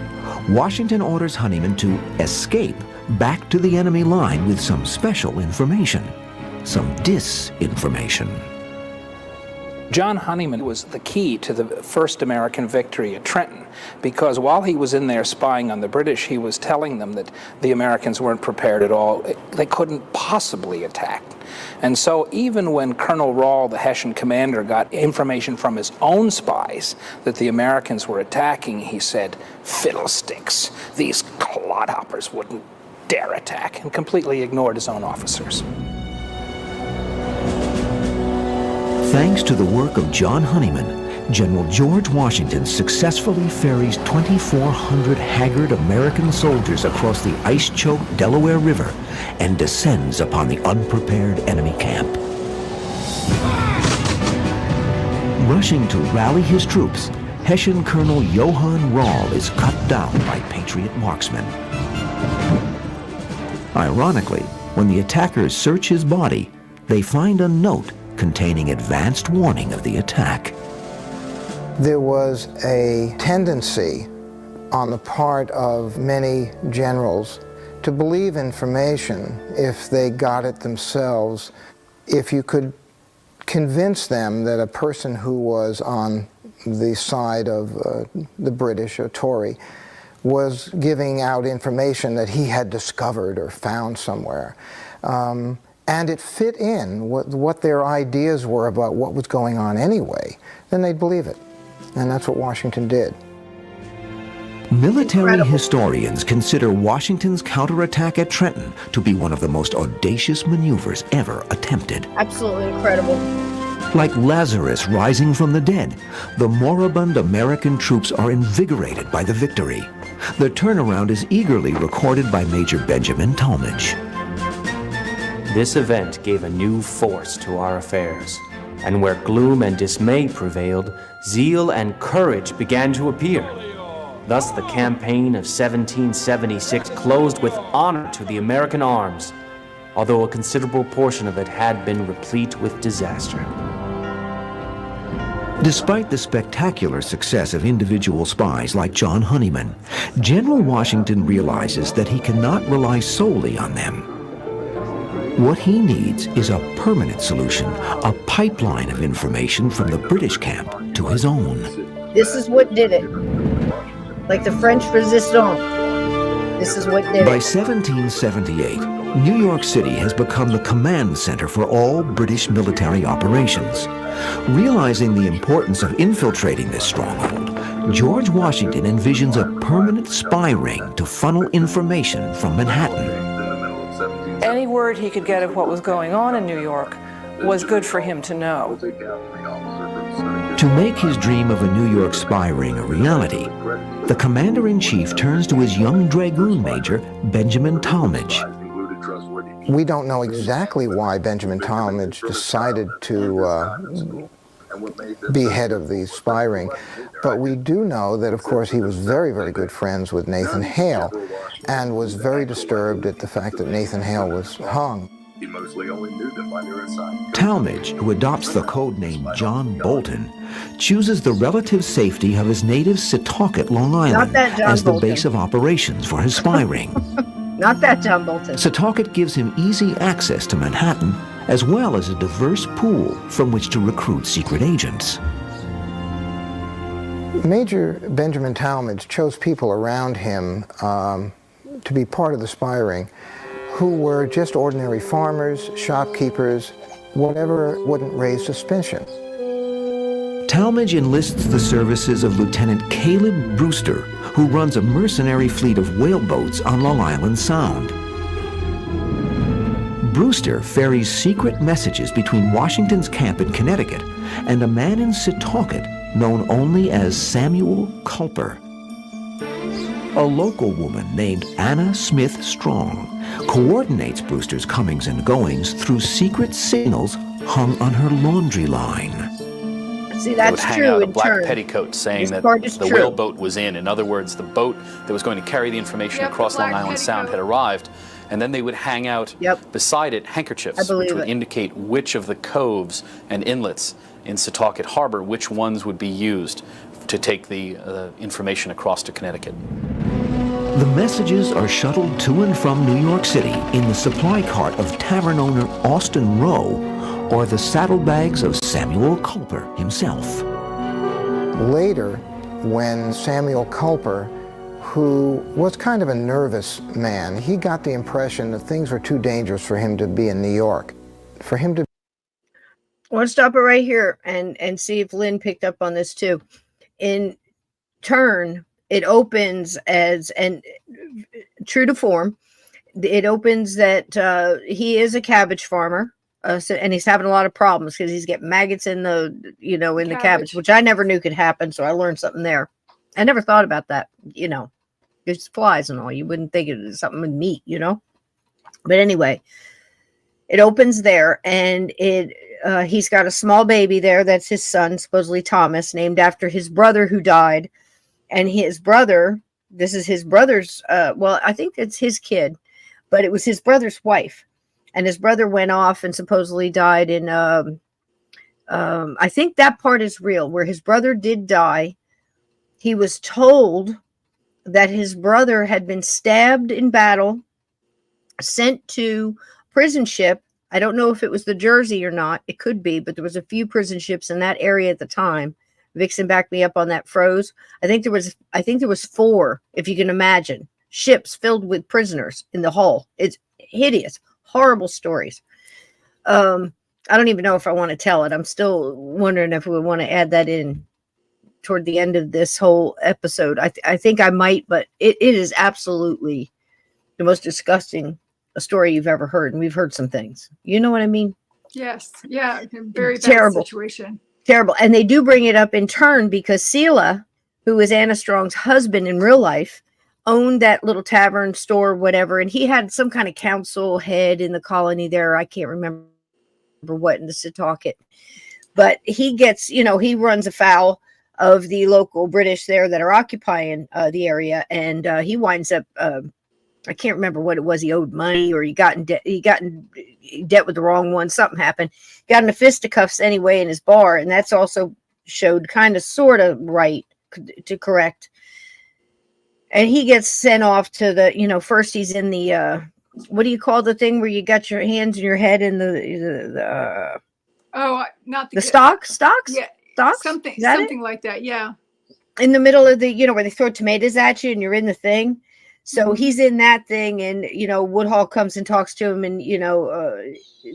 Washington orders Honeyman to escape back to the enemy line with some special information, some disinformation. John Honeyman was the key to the first American victory at Trenton, because while he was in there spying on the British, he was telling them that the Americans weren't prepared at all. They couldn't possibly attack. And so even when Colonel Rahl, the Hessian commander, got information from his own spies that the Americans were attacking, he said, "Fiddlesticks, these clodhoppers wouldn't dare attack," and completely ignored his own officers. Thanks to the work of John Honeyman, General George Washington successfully ferries 2,400 haggard American soldiers across the ice-choked Delaware River and descends upon the unprepared enemy camp. Rushing to rally his troops, Hessian Colonel Johann Rahl is cut down by Patriot marksmen. Ironically, when the attackers search his body, they find a note containing advanced warning of the attack. There was a tendency on the part of many generals to believe information if they got it themselves. If you could convince them that a person who was on the side of the British, a Tory, was giving out information that he had discovered or found somewhere, and it fit in what their ideas were about what was going on anyway, then they'd believe it. And that's what Washington did. Military historians consider Washington's counterattack at Trenton to be one of the most audacious maneuvers ever attempted. Absolutely incredible. Like Lazarus rising from the dead, the moribund American troops are invigorated by the victory. The turnaround is eagerly recorded by Major Benjamin Talmadge. This event gave a new force to our affairs, and where gloom and dismay prevailed, zeal and courage began to appear. Thus the campaign of 1776 closed with honor to the American arms, although a considerable portion of it had been replete with disaster. Despite the spectacular success of individual spies like John Honeyman, General Washington realizes that he cannot rely solely on them. What he needs is a permanent solution, a pipeline of information from the British camp to his own. This is what did it. Like the French resistance. This is what did By it. 1778, New York City has become the command center for all British military operations. Realizing the importance of infiltrating this stronghold, George Washington envisions a permanent spy ring to funnel information from Manhattan. Any word he could get of what was going on in New York was good for him to know. To make his dream of a New York spy ring a reality, the commander-in-chief turns to his young dragoon major, Benjamin Talmadge. We don't know exactly why Benjamin Talmadge decided to be head of the spy ring, but we do know that, of course, he was very, very good friends with Nathan Hale and was very disturbed at the fact that Nathan Hale was hung. He mostly only knew them by their assigned. Talmadge, who adopts the code name John Bolton, chooses the relative safety of his native Setauket, Long Island, as the base of operations for his spy ring. Not that John Bolton. Setauket gives him easy access to Manhattan, as well as a diverse pool from which to recruit secret agents. Major Benjamin Talmadge chose people around him to be part of the spy ring who were just ordinary farmers, shopkeepers, whatever wouldn't raise suspicion. Talmadge enlists the services of Lieutenant Caleb Brewster, who runs a mercenary fleet of whaleboats on Long Island Sound. Brewster ferries secret messages between Washington's camp in Connecticut and a man in Setauket known only as Samuel Culper. A local woman named Anna Smith Strong coordinates Brewster's comings and goings through secret signals hung on her laundry line. See, They would that's hang true out a in black turn. petticoat saying This that part is the true. whaleboat was in. In other words, the boat that was going to carry the information Yep, the across Long black Island Sound had petticoat. arrived, and then they would hang out beside it I handkerchiefs, believe which would it. indicate which of the coves and inlets in Setauket Harbor, which ones would be used to take the information across to Connecticut. The messages are shuttled to and from New York City in the supply cart of tavern owner Austin Rowe or the saddlebags of Samuel Culper himself. Later, when Samuel Culper, who was kind of a nervous man, he got the impression that things were too dangerous for him to be in New York. For him to I want to stop it right here and see if Lynn picked up on this too. In turn, it opens as, and true to form, it opens that he is a cabbage farmer, and he's having a lot of problems because he's getting maggots in the, in the cabbage, which I never knew could happen. So I learned something there. I never thought about that, It's flies and all. You wouldn't think it was something with meat, But anyway, it opens there, and he's got a small baby there. That's his son, supposedly Thomas, named after his brother who died. And his brother, this is his brother's, I think it's his kid, but it was his brother's wife. And his brother went off and supposedly died in, I think that part is real, where his brother did die. He was told that his brother had been stabbed in battle, sent to prison ship. I don't know if it was the Jersey or not. It could be, but there was a few prison ships in that area at the time. Vixen backed me up on that. Froze. I think there was 4, if you can imagine, ships filled with prisoners in the hull. It's hideous, horrible stories. I don't even know if I want to tell it. I'm still wondering if we want to add that in toward the end of this whole episode. I think I might, but it is absolutely the most disgusting story you've ever heard, and we've heard some things. You know what I mean? Yes. Yeah. Very bad Terrible situation. Terrible. And they do bring it up in turn because Selah, who is Anna Strong's husband in real life, owned that little tavern store, whatever. And he had some kind of council head in the colony there. I can't remember what in the Setauket. But he gets, he runs afoul of the local British there that are occupying the area. And he winds up, I can't remember what it was. He owed money, or he got in debt. He got in debt with the wrong one. Something happened. Got into fisticuffs anyway in his bar, and that's also showed kind of sort of right to correct. And he gets sent off to the, first he's in the what do you call the thing where you got your hands and your head in the not the stocks? Yeah, stocks. Something like that. Yeah. In the middle of the, where they throw tomatoes at you and you're in the thing. So he's in that thing, and Woodhull comes and talks to him, and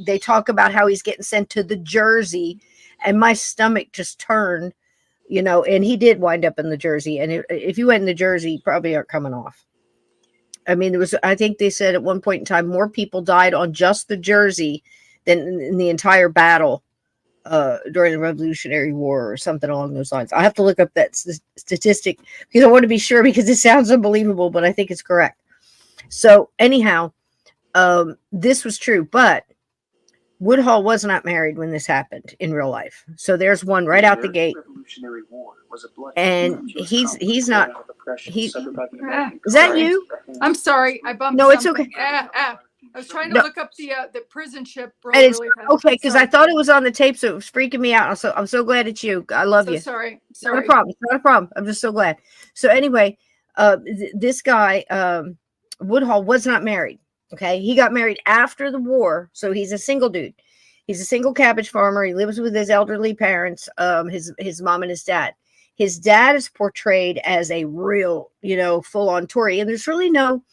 they talk about how he's getting sent to the Jersey, and my stomach just turned, and he did wind up in the Jersey. And if you went in the Jersey, you probably aren't coming off. I mean, I think they said at one point in time, more people died on just the Jersey than in the entire battle during the Revolutionary War or something along those lines. I'll have to look up that statistic because I want to be sure, because it sounds unbelievable, but I think it's correct. So anyhow, this was true, but Woodhull was not married when this happened in real life. So there's one right out the gate. And he's not. Is that you? I'm sorry, I bumped. No, it's something. okay. I was trying to look up the prison ship. Really okay, because I thought it was on the tape, so it was freaking me out. I'm so glad it's you. I love you. Sorry. Not a problem. Not a problem. I'm just so glad. So anyway, this guy Woodhull was not married. Okay, he got married after the war, so he's a single dude. He's a single cabbage farmer. He lives with his elderly parents, his mom and his dad. His dad is portrayed as a real, full-on Tory, and there's really no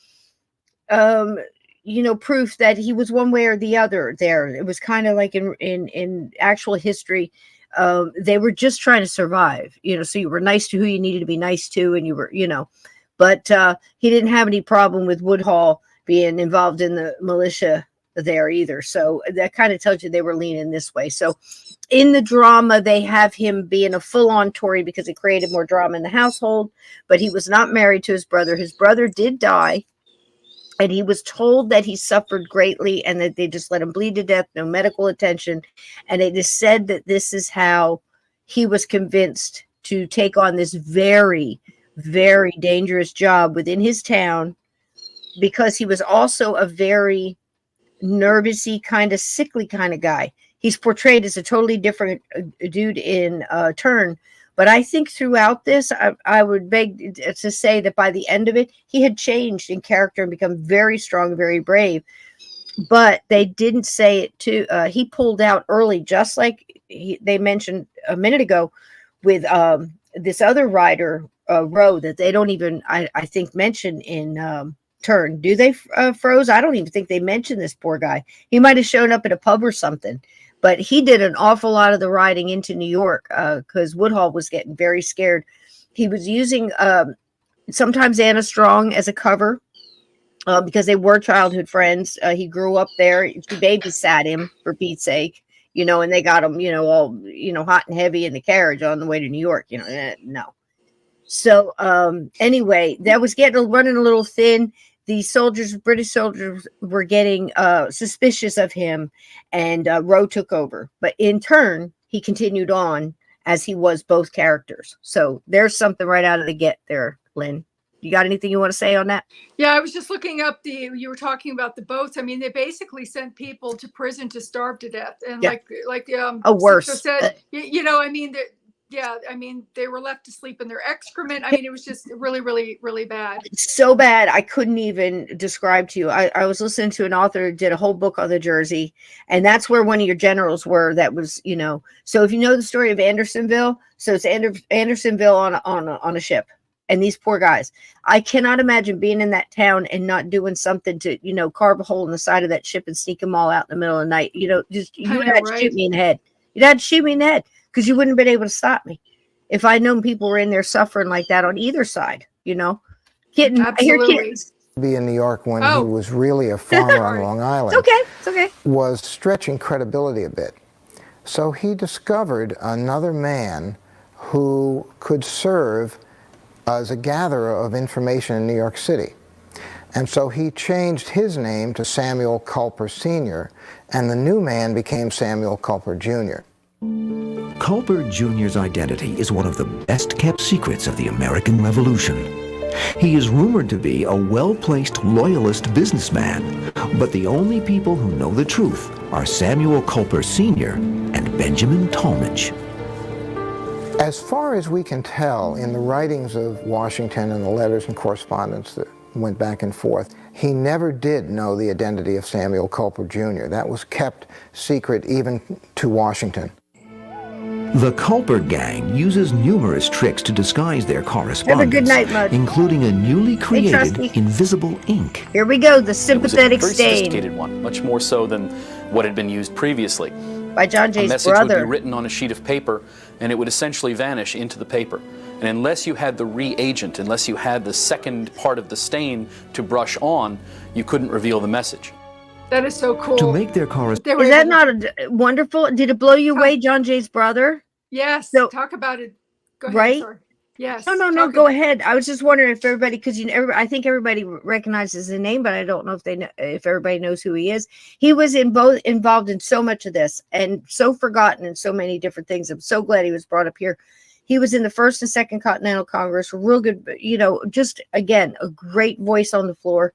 proof that he was one way or the other there. It was kind of like in actual history, they were just trying to survive, so you were nice to who you needed to be nice to, and you were, but he didn't have any problem with Woodhull being involved in the militia there either. So that kind of tells you they were leaning this way. So in the drama, they have him being a full-on Tory because it created more drama in the household, but he was not married to his brother. His brother did die. And he was told that he suffered greatly and that they just let him bleed to death, no medical attention. And it is said that this is how he was convinced to take on this very, very dangerous job within his town, because he was also a very nervousy, kind of sickly kind of guy. He's portrayed as a totally different dude in Turn. But I think throughout this, I would beg to say that by the end of it, he had changed in character and become very strong, very brave. But they didn't say it too. He pulled out early, just like they mentioned a minute ago with this other rider, Roe, that they don't even, I think, mention in Turn. Do they, Froze? I don't even think they mentioned this poor guy. He might have shown up at a pub or something. But he did an awful lot of the riding into New York because Woodhull was getting very scared. He was using sometimes Anna Strong as a cover because they were childhood friends. He grew up there. She babysat him, for Pete's sake, and they got him, all, hot and heavy in the carriage on the way to New York, no. So anyway, that was running a little thin. The British soldiers were getting suspicious of him, and Roe took over. But in turn, he continued on as he was both characters. So there's something right out of the get there, Lynn. You got anything you want to say on that? Yeah, I was just looking up you were talking about the boats. I mean, they basically sent people to prison to starve to death. And yeah. Worse. Said, I mean, they were left to sleep in their excrement. I mean, it was just really, really, really bad. So bad, I couldn't even describe to you. I was listening to an author who did a whole book on the Jersey, and that's where one of your generals were. That was, So if you know the story of Andersonville, so it's Andersonville on a ship, and these poor guys. I cannot imagine being in that town and not doing something to, carve a hole in the side of that ship and sneak them all out in the middle of the night. You would have to shoot me in the head. You'd have to shoot me in the head. Because you wouldn't have been able to stop me if I'd known people were in there suffering like that on either side, Kidding. I hear kids. Be in New York when he was really a farmer on Long Island. It's okay. Was stretching credibility a bit. So he discovered another man who could serve as a gatherer of information in New York City. And so he changed his name to Samuel Culper Sr., and the new man became Samuel Culper Jr. Culper Jr.'s identity is one of the best-kept secrets of the American Revolution. He is rumored to be a well-placed loyalist businessman, but the only people who know the truth are Samuel Culper Sr. and Benjamin Talmadge. As far as we can tell in the writings of Washington and the letters and correspondence that went back and forth, he never did know the identity of Samuel Culper Jr. That was kept secret even to Washington. The Culper gang uses numerous tricks to disguise their correspondence, Have a good night, Mud. including a newly created Trusty. invisible ink. Here we go, the It was a sympathetic very stain sophisticated one, much more so than what had been used previously. by John A Jay's message would be brother. written on a sheet of paper, and it would essentially vanish into the paper. And unless you had the reagent, unless you had the second part of the stain to brush on, you couldn't reveal the message. That is so cool. To make their correspondence. Is that not wonderful? Did it blow you away, John Jay's brother? Yes. So- talk about it. Go ahead. Right? Sorry. Yes. No, go ahead. I was just wondering if everybody, because I think everybody recognizes the name, but I don't know if everybody knows who he is. He was involved in so much of this and so forgotten in so many different things. I'm so glad he was brought up here. He was in the First and Second Continental Congress, real good, just again, a great voice on the floor.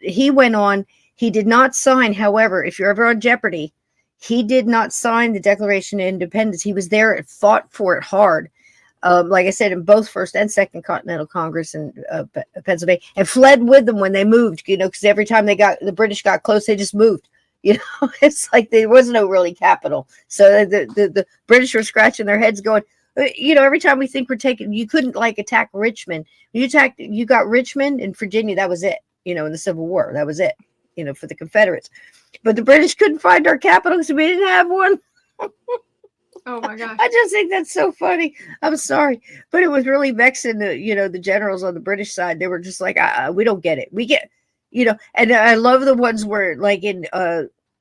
He went on, he did not sign, however, if you're ever on Jeopardy, he did not sign the Declaration of Independence. He was there and fought for it hard. Like I said, in both First and Second Continental Congress in Pennsylvania, and fled with them when they moved, because every time the British got close, they just moved. It's like there was no really capital. So the British were scratching their heads going, every time we think we're taking, you couldn't attack Richmond. You got Richmond and Virginia. That was it, in the Civil War. That was it, for the Confederates. But the British couldn't find our capital because we didn't have one. Oh my gosh. I just think that's so funny. I'm sorry. But it was really vexing the generals on the British side. They were just like, we don't get it. We get, and I love the ones where like in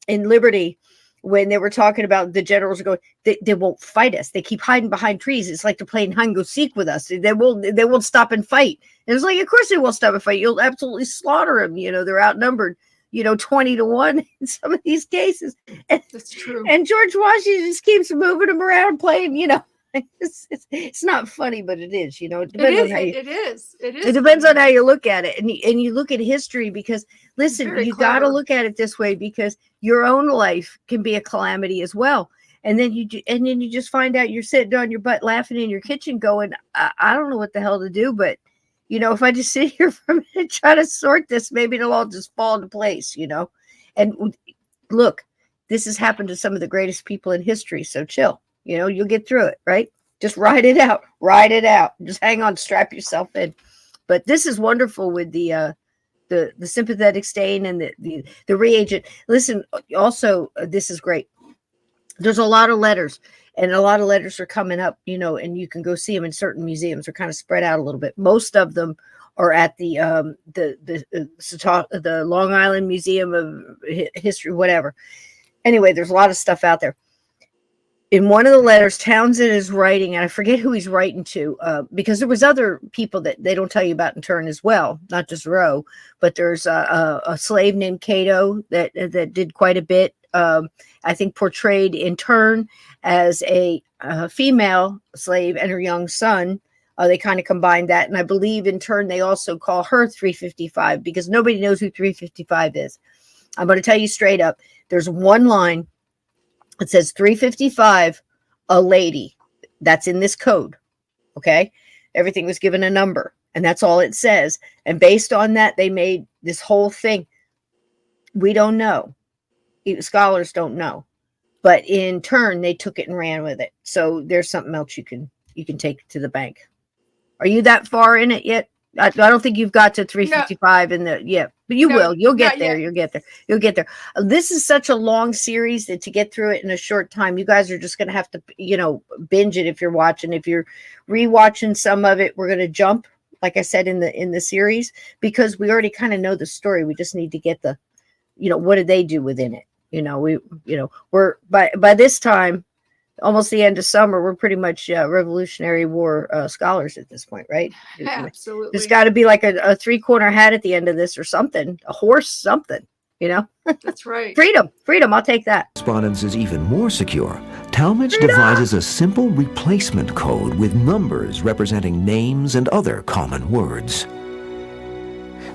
Liberty, when they were talking about the generals going, they won't fight us. They keep hiding behind trees. It's like they're playing hide and go seek with us. They won't stop and fight. And it's like, of course they won't stop and fight. You'll absolutely slaughter them. They're outnumbered, 20-1 in some of these cases. That's true. And George Washington just keeps moving them around, playing, it's not funny, but it is, it depends on how you, it is. it depends on how you look at it. And you look at history, because listen, Very you got to clever. look at it this way, because your own life can be a calamity as well. And then you just find out you're sitting on your butt laughing in your kitchen going, I don't know what the hell to do, but if I just sit here for a minute and try to sort this, maybe it'll all just fall into place, And look, this has happened to some of the greatest people in history. So chill, you'll get through it, right? Just ride it out, just hang on, strap yourself in. But this is wonderful with the sympathetic stain and the reagent. Listen, also, this is great. There's a lot of letters, and a lot of letters are coming up, and you can go see them in certain museums. They're kind of spread out a little bit. Most of them are at the Long Island Museum of History, whatever. Anyway, there's a lot of stuff out there. In one of the letters, Townsend is writing, and I forget who he's writing to, because there was other people that they don't tell you about in turn as well, not just Roe, but there's a slave named Cato that did quite a bit. I think portrayed in turn as a female slave and her young son. They kind of combined that, and I believe in turn they also call her 355, because nobody knows who 355 is. I'm going to tell you straight up. There's one line. It says 355, a lady. That's in this code. Okay. Everything was given a number, and that's all it says. And based on that, they made this whole thing. We don't know. Scholars don't know. But in turn, they took it and ran with it. So there's something else you can take to the bank. Are you that far in it yet? I don't think you've got to 355 in the but you will. You'll get there. You'll get there. You'll get there. This is such a long series that to get through it in a short time, you guys are just going to have to, binge it if you're watching. If you're rewatching some of it, we're going to jump, like I said, in the series, because we already kind of know the story. We just need to get the, what did they do within it? We're by this time, almost the end of summer, we're pretty much Revolutionary War scholars at this point, right? Absolutely. There's got to be like a three-corner hat at the end of this or something, a horse, something, That's right. Freedom. I'll take that. Correspondence is even more secure. Talmadge devises a simple replacement code with numbers representing names and other common words.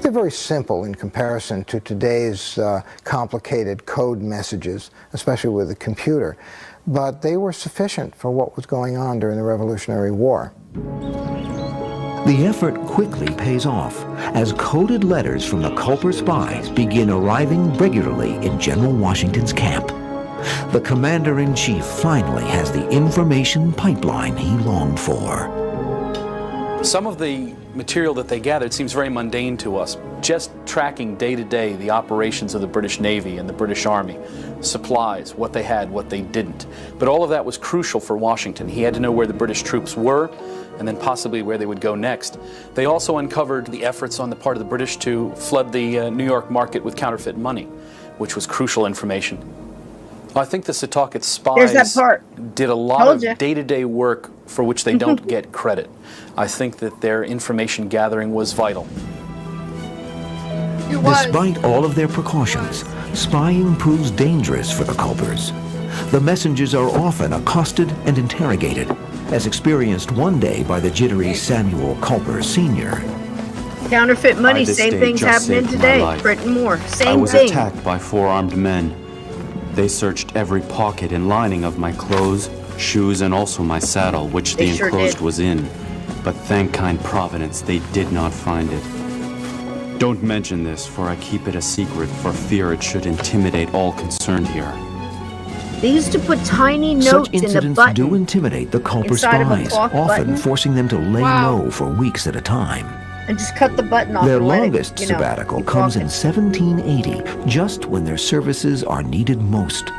They're very simple in comparison to today's complicated code messages, especially with the computer. But they were sufficient for what was going on during the Revolutionary War. The effort quickly pays off as coded letters from the Culper spies begin arriving regularly in General Washington's camp. the commander-in-chief finally has the information pipeline he longed for. Some of the material that they gathered seems very mundane to us. Just tracking day to day the operations of the British Navy and the British Army, supplies, what they had, what they didn't. But all of that was crucial for Washington. He had to know where the British troops were and then possibly where they would go next. They also uncovered the efforts on the part of the British to flood the New York market with counterfeit money, which was crucial information. I think the Setauket spies did a lot of day-to-day work for which they don't get credit. I think that their information gathering was vital. Despite all of their precautions, spying proves dangerous for the Culpers. The messengers are often accosted and interrogated, as experienced one day by the jittery Samuel Culper Sr. Counterfeit money, same things happening today. Britain more, same thing. I was attacked by 4 armed men. They searched every pocket and lining of my clothes, shoes, and also my saddle, which the enclosed was in. But thank kind Providence, they did not find it. Don't mention this, for I keep it a secret, for fear it should intimidate all concerned here. They used to put tiny notes Such in the incidents button do intimidate the Culper spies, often forcing them to lay low for weeks at a time. And just cut the button off. Their and let longest it, sabbatical comes in 1780, just when their services are needed most.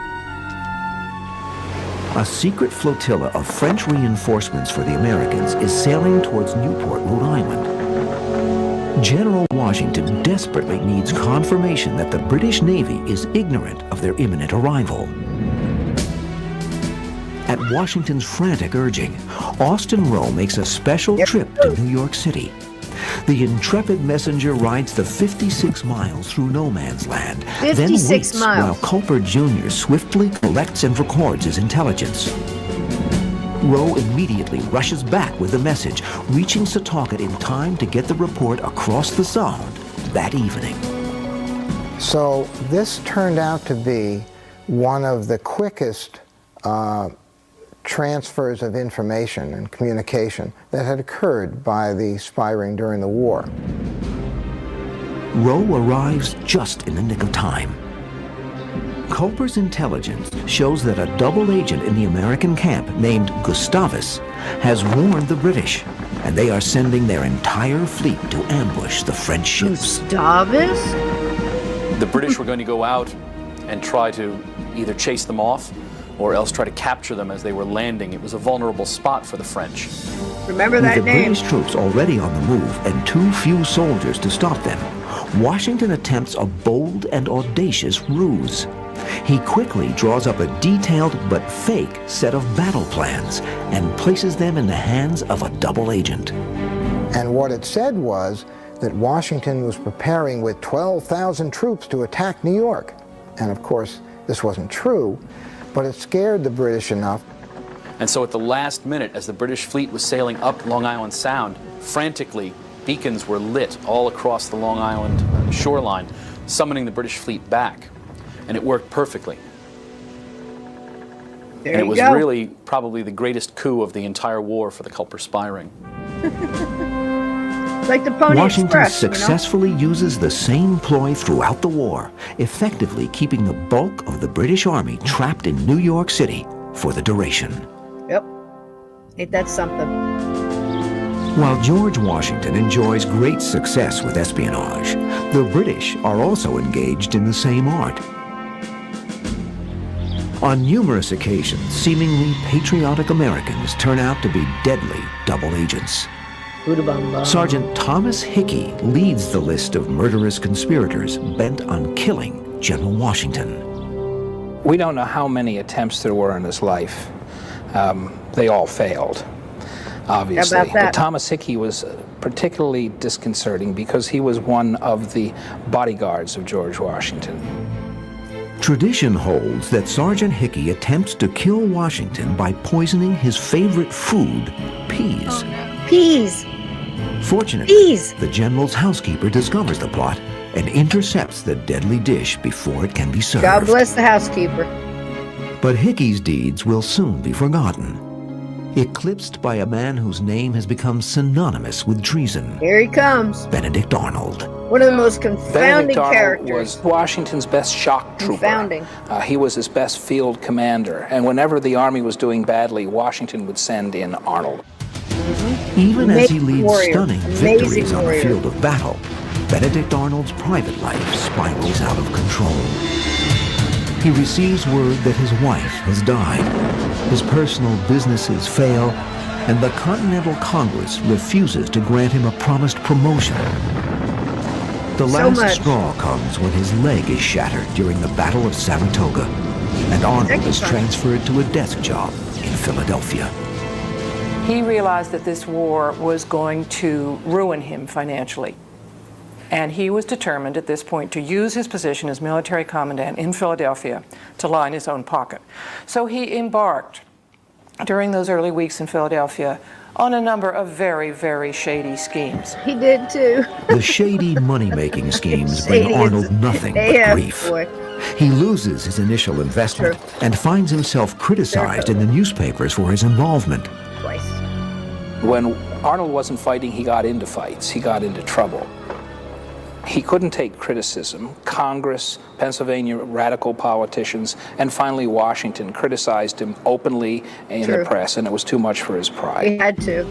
A secret flotilla of French reinforcements for the Americans is sailing towards Newport, Rhode Island. General Washington desperately needs confirmation that the British Navy is ignorant of their imminent arrival. At Washington's frantic urging, Austin Roe makes a special trip to New York City. The intrepid messenger rides the 56 miles through no man's land, then waits while Culper Jr. swiftly collects and records his intelligence. Roe immediately rushes back with the message, reaching Setauket in time to get the report across the Sound that evening. So this turned out to be one of the quickest transfers of information and communication that had occurred by the spy ring during the war. Roe arrives just in the nick of time. Culper's intelligence shows that a double agent in the American camp named Gustavus has warned the British, and they are sending their entire fleet to ambush the French ships. Gustavus? The British were going to go out and try to either chase them off or else try to capture them as they were landing. It was a vulnerable spot for the French. Remember that With the name. British troops already on the move and too few soldiers to stop them, Washington attempts a bold and audacious ruse. He quickly draws up a detailed but fake set of battle plans and places them in the hands of a double agent. And what it said was that Washington was preparing with 12,000 troops to attack New York. And of course, this wasn't true, but it scared the British enough. And so at the last minute, as the British fleet was sailing up Long Island Sound, frantically, beacons were lit all across the Long Island shoreline, summoning the British fleet back. And it worked perfectly. And it was really probably the greatest coup of the entire war for the Culper Spy Ring. Like the Pony Washington Express, successfully uses the same ploy throughout the war, effectively keeping the bulk of the British Army trapped in New York City for the duration. Yep. Ain't that something? While George Washington enjoys great success with espionage, the British are also engaged in the same art. On numerous occasions, seemingly patriotic Americans turn out to be deadly double agents. Sergeant Thomas Hickey leads the list of murderous conspirators bent on killing General Washington. We don't know how many attempts there were in his life. They all failed, obviously. How about that? But Thomas Hickey was particularly disconcerting because he was one of the bodyguards of George Washington. Tradition holds that Sergeant Hickey attempts to kill Washington by poisoning his favorite food, peas. Peas! Fortunately, the general's housekeeper discovers the plot and intercepts the deadly dish before it can be served. God bless the housekeeper. But Hickey's deeds will soon be forgotten. eclipsed by a man whose name has become synonymous with treason. Here he comes. Benedict Arnold. One of the most confounding Benedict Arnold characters. was Washington's best shock trooper. Confounding. He was his best field commander, and whenever the army was doing badly, Washington would send in Arnold. Even as he leads warrior. stunning Amazing victories on the warrior. field of battle, Benedict Arnold's private life spirals out of control. He receives word that his wife has died, his personal businesses fail, and the Continental Congress refuses to grant him a promised promotion. The last straw comes when his leg is shattered during the Battle of Saratoga, and Arnold is transferred to a desk job in Philadelphia. He realized that this war was going to ruin him financially. And he was determined at this point to use his position as military commandant in Philadelphia to line his own pocket. So he embarked during those early weeks in Philadelphia on a number of very, very shady schemes. He did too. The shady money-making schemes bring Arnold nothing but grief. He loses his initial investment and finds himself criticized in the newspapers for his involvement. Twice. When Arnold wasn't fighting, he got into fights. He got into trouble. He couldn't take criticism. Congress, Pennsylvania radical politicians, and finally Washington criticized him openly in the press, and it was too much for his pride. He had to.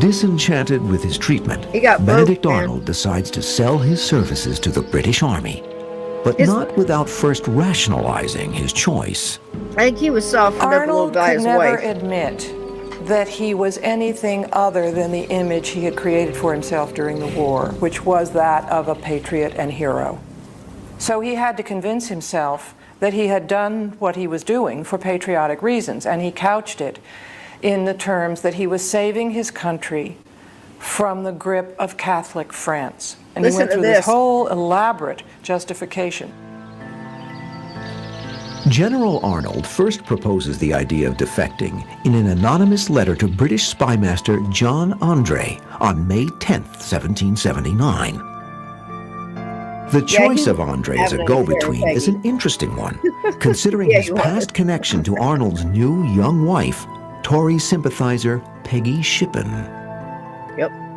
Disenchanted with his treatment, Benedict Arnold decides to sell his services to the British Army, but not without first rationalizing his choice. I think he was softened up a little by his Arnold wife. could never admit that he was anything other than the image he had created for himself during the war, which was that of a patriot and hero. So he had to convince himself that he had done what he was doing for patriotic reasons, and he couched it in the terms that he was saving his country from the grip of Catholic France. And he went through this whole elaborate justification. General Arnold first proposes the idea of defecting in an anonymous letter to British spymaster John Andre on May 10th, 1779. The choice of Andre as a go-between is an interesting one, considering his past connection to Arnold's new young wife, Tory sympathizer Peggy Shippen.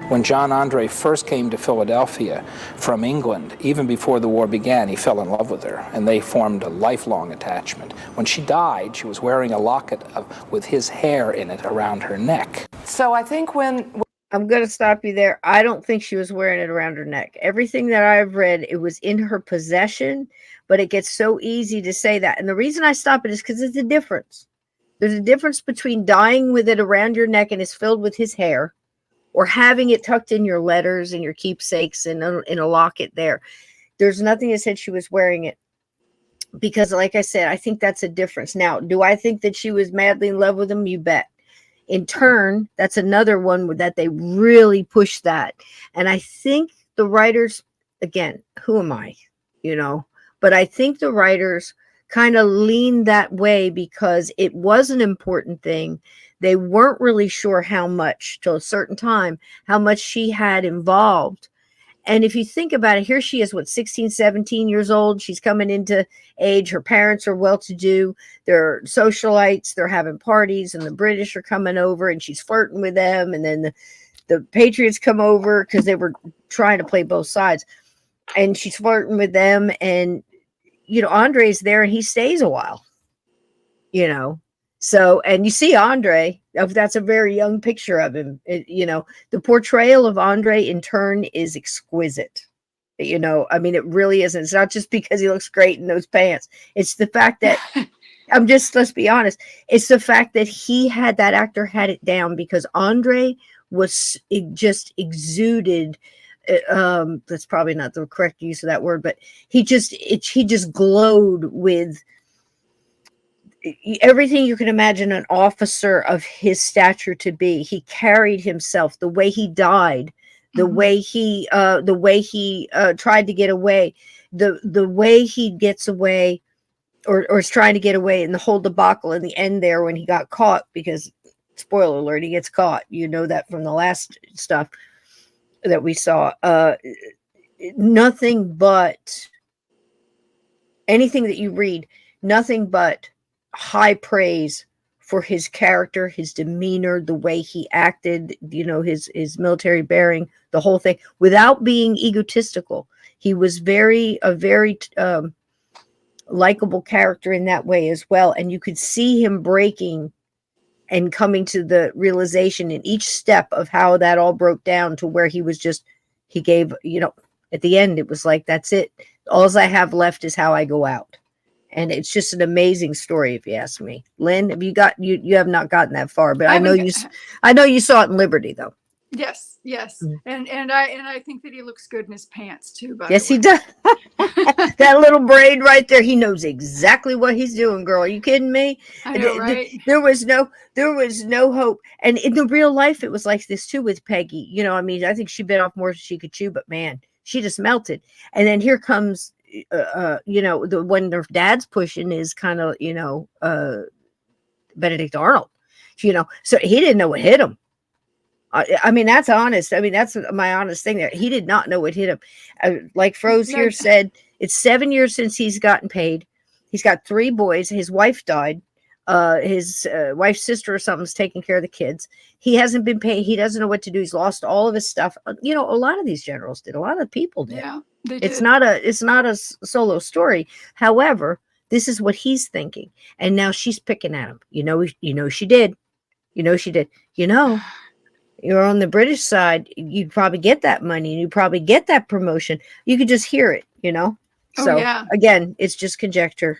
When John Andre first came to Philadelphia from England, even before the war began, he fell in love with her, and they formed a lifelong attachment. When she died, she was wearing a locket with his hair in it around her neck. So I think when... I'm going to stop you there. I don't think she was wearing it around her neck. Everything that I've read, it was in her possession, but it gets so easy to say that. And the reason I stop it is because there's a difference. There's a difference between dying with it around your neck and it's filled with his hair, or having it tucked in your letters and your keepsakes and in a locket there. There's nothing that said she was wearing it. Because like I said, I think that's a difference. Now, do I think that she was madly in love with him? You bet. In turn, that's another one that they really push that. And I think the writers, again, who am I? But I think the writers kind of leaned that way because it was an important thing. They weren't really sure how much, till a certain time, how much she had involved. And if you think about it, here she is, 16, 17 years old. She's coming into age. Her parents are well-to-do. They're socialites. They're having parties, and the British are coming over, and she's flirting with them. And then the Patriots come over because they were trying to play both sides. And she's flirting with them. And, Andre's there, and he stays a while, So, and you see Andre, that's a very young picture of him. The portrayal of Andre in turn is exquisite. It really is. It's not just because he looks great in those pants. It's the fact that let's be honest. It's the fact that that actor had it down because Andre just exuded. That's probably not the correct use of that word, but he just glowed with everything you can imagine an officer of his stature to be. He carried himself, the way he died, the way he tried to get away, the way he gets away or is trying to get away, and the whole debacle in the end there when he got caught, because spoiler alert, he gets caught. That from the last stuff that we saw. Nothing but anything that you read, nothing but high praise for his character, his demeanor, the way he acted, his military bearing, the whole thing, without being egotistical. He was a very likable character in that way as well. And you could see him breaking and coming to the realization in each step of how that all broke down to where he gave, at the end, it was like, that's it. All I have left is how I go out. And it's just an amazing story, if you ask me. Lynn, have you have not gotten that far, but I know you saw it in Liberty, though. Yes. And I think that he looks good in his pants too, Yes, he does. That little braid right there, he knows exactly what he's doing, girl. Are you kidding me? I know, right? There was no hope. And in the real life, it was like this too with Peggy. I think she bit off more than she could chew, but man, she just melted. And then here comes when their dad's pushing is kind of, Benedict Arnold, so he didn't know what hit him. I mean, that's honest. I mean, that's my honest thing there. He did not know what hit him. Like Froze here said, it's 7 years since he's gotten paid. He's got 3 boys. His wife died. His wife's sister or something's taking care of the kids. He hasn't been paid. He doesn't know what to do. He's lost all of his stuff. A lot of these generals did. A lot of people did. Yeah, they did. It's not a solo story. However, this is what he's thinking. And now she's picking at him. She did. You're on the British side, you'd probably get that money and you'd probably get that promotion. You could just hear it, So again, it's just conjecture.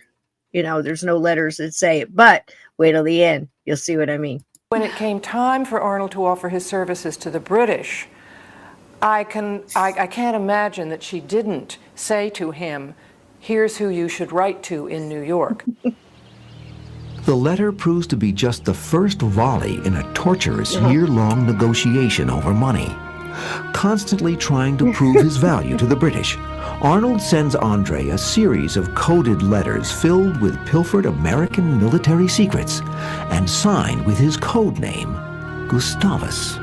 There's no letters that say it, but wait till the end. You'll see what I mean. When it came time for Arnold to offer his services to the British, I can't imagine that she didn't say to him, here's who you should write to in New York. The letter proves to be just the first volley in a torturous year-long negotiation over money. Constantly trying to prove his value to the British, Arnold sends Andre a series of coded letters filled with pilfered American military secrets and signed with his code name, Gustavus.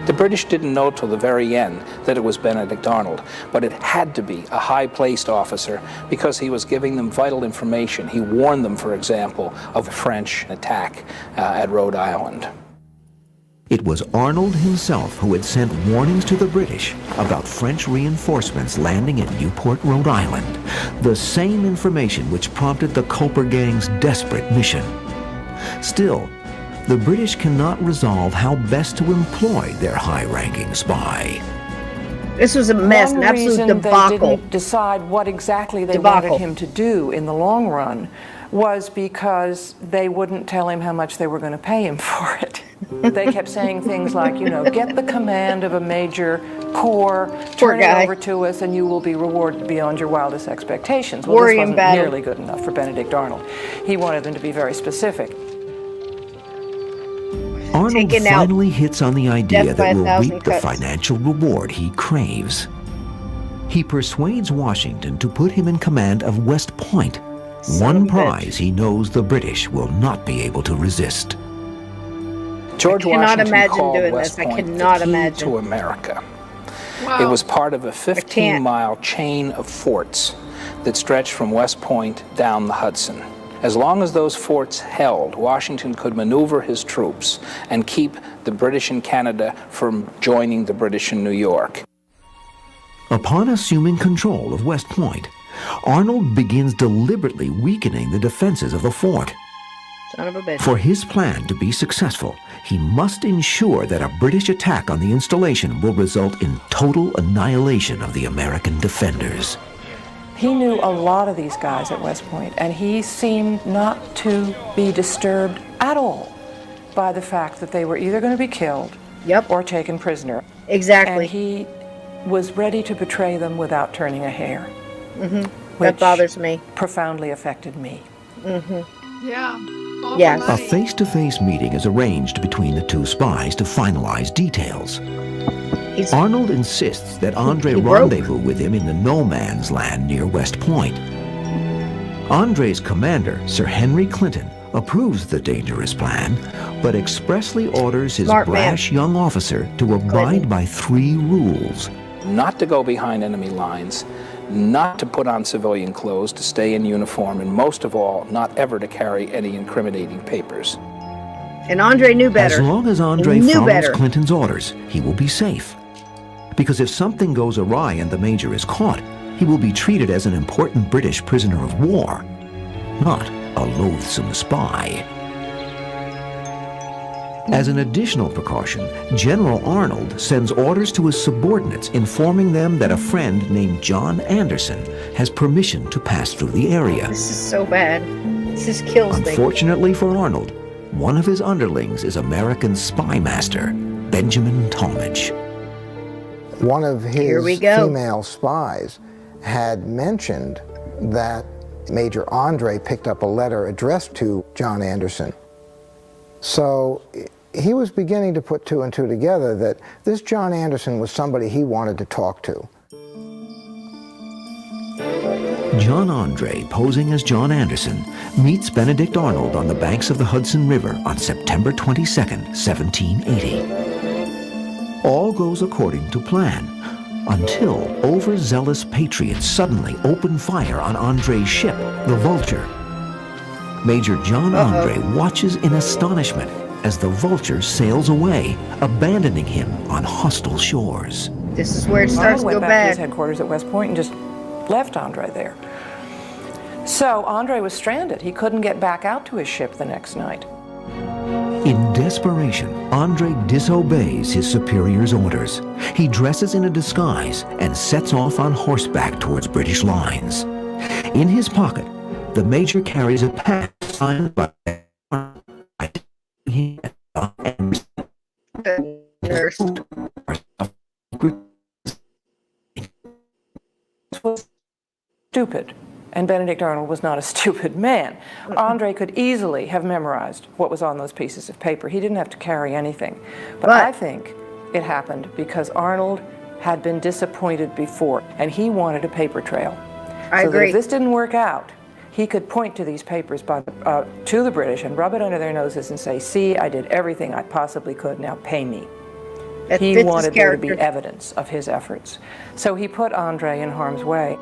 The British didn't know till the very end that it was Benedict Arnold, but it had to be a high-placed officer because he was giving them vital information. He warned them, for example, of a French attack at Rhode Island. It was Arnold himself who had sent warnings to the British about French reinforcements landing at Newport, Rhode Island, the same information which prompted the Culper Gang's desperate mission. Still, the British cannot resolve how best to employ their high-ranking spy. This was a mess, an absolute debacle. They didn't decide what exactly they wanted him to do in the long run was because they wouldn't tell him how much they were going to pay him for it. They kept saying things like, get the command of a major corps, turn it over to us, and you will be rewarded beyond your wildest expectations. Well, this wasn't nearly good enough for Benedict Arnold. He wanted them to be very specific. Arnold finally hits on the idea that will reap the financial reward he craves. He persuades Washington to put him in command of West Point, one prize he knows the British will not be able to resist. George Washington called doing West this. Point I cannot the key imagine. to America. Wow. It was part of a 15-mile chain of forts that stretched from West Point down the Hudson. As long as those forts held, Washington could maneuver his troops and keep the British in Canada from joining the British in New York. Upon assuming control of West Point, Arnold begins deliberately weakening the defenses of the fort. Son of a bitch. For his plan to be successful, he must ensure that a British attack on the installation will result in total annihilation of the American defenders. He knew a lot of these guys at West Point, and he seemed not to be disturbed at all by the fact that they were either going to be killed or taken prisoner. Exactly. And he was ready to betray them without turning a hair. That bothers me. Profoundly affected me. Yeah. A face-to-face meeting is arranged between the two spies to finalize details. Arnold insists that Andre rendezvous with him in the no-man's land near West Point. Andre's commander, Sir Henry Clinton, approves the dangerous plan, but expressly orders his brash young officer to abide by 3 rules. Not to go behind enemy lines, not to put on civilian clothes, to stay in uniform, and most of all, not ever to carry any incriminating papers. And Andre knew better. As long as Andre He knew follows better. Clinton's orders, he will be safe. Because if something goes awry and the major is caught, he will be treated as an important British prisoner of war, not a loathsome spy. As an additional precaution, General Arnold sends orders to his subordinates informing them that a friend named John Anderson has permission to pass through the area. This is so bad. This just kills me. Unfortunately for Arnold, one of his underlings is American spy master Benjamin Talmadge. One of his Here we go. female spies had mentioned that Major Andre picked up a letter addressed to John Anderson. So he was beginning to put two and two together that this John Anderson was somebody he wanted to talk to. John Andre, posing as John Anderson, meets Benedict Arnold on the banks of the Hudson River on September 22nd, 1780. All goes according to plan, until overzealous patriots suddenly open fire on Andre's ship, the Vulture. Major John Andre watches in astonishment as the Vulture sails away, abandoning him on hostile shores. This is where it starts to Arnold go went back to his bad. headquarters at West Point and just left Andre there. So Andre was stranded. He couldn't get back out to his ship the next night. In desperation, Andre disobeys his superior's orders. He dresses in a disguise and sets off on horseback towards British lines. In his pocket, the major carries a pass signed by Nurse. Stupid. And Benedict Arnold was not a stupid man. Andre could easily have memorized what was on those pieces of paper. He didn't have to carry anything. But I think it happened because Arnold had been disappointed before, and he wanted a paper trail. I so agree. that if this didn't work out, he could point to these papers to the British and rub it under their noses and say, see, I did everything I possibly could, now pay me. That He fits his wanted there to be character. evidence of his efforts. So he put Andre in harm's way.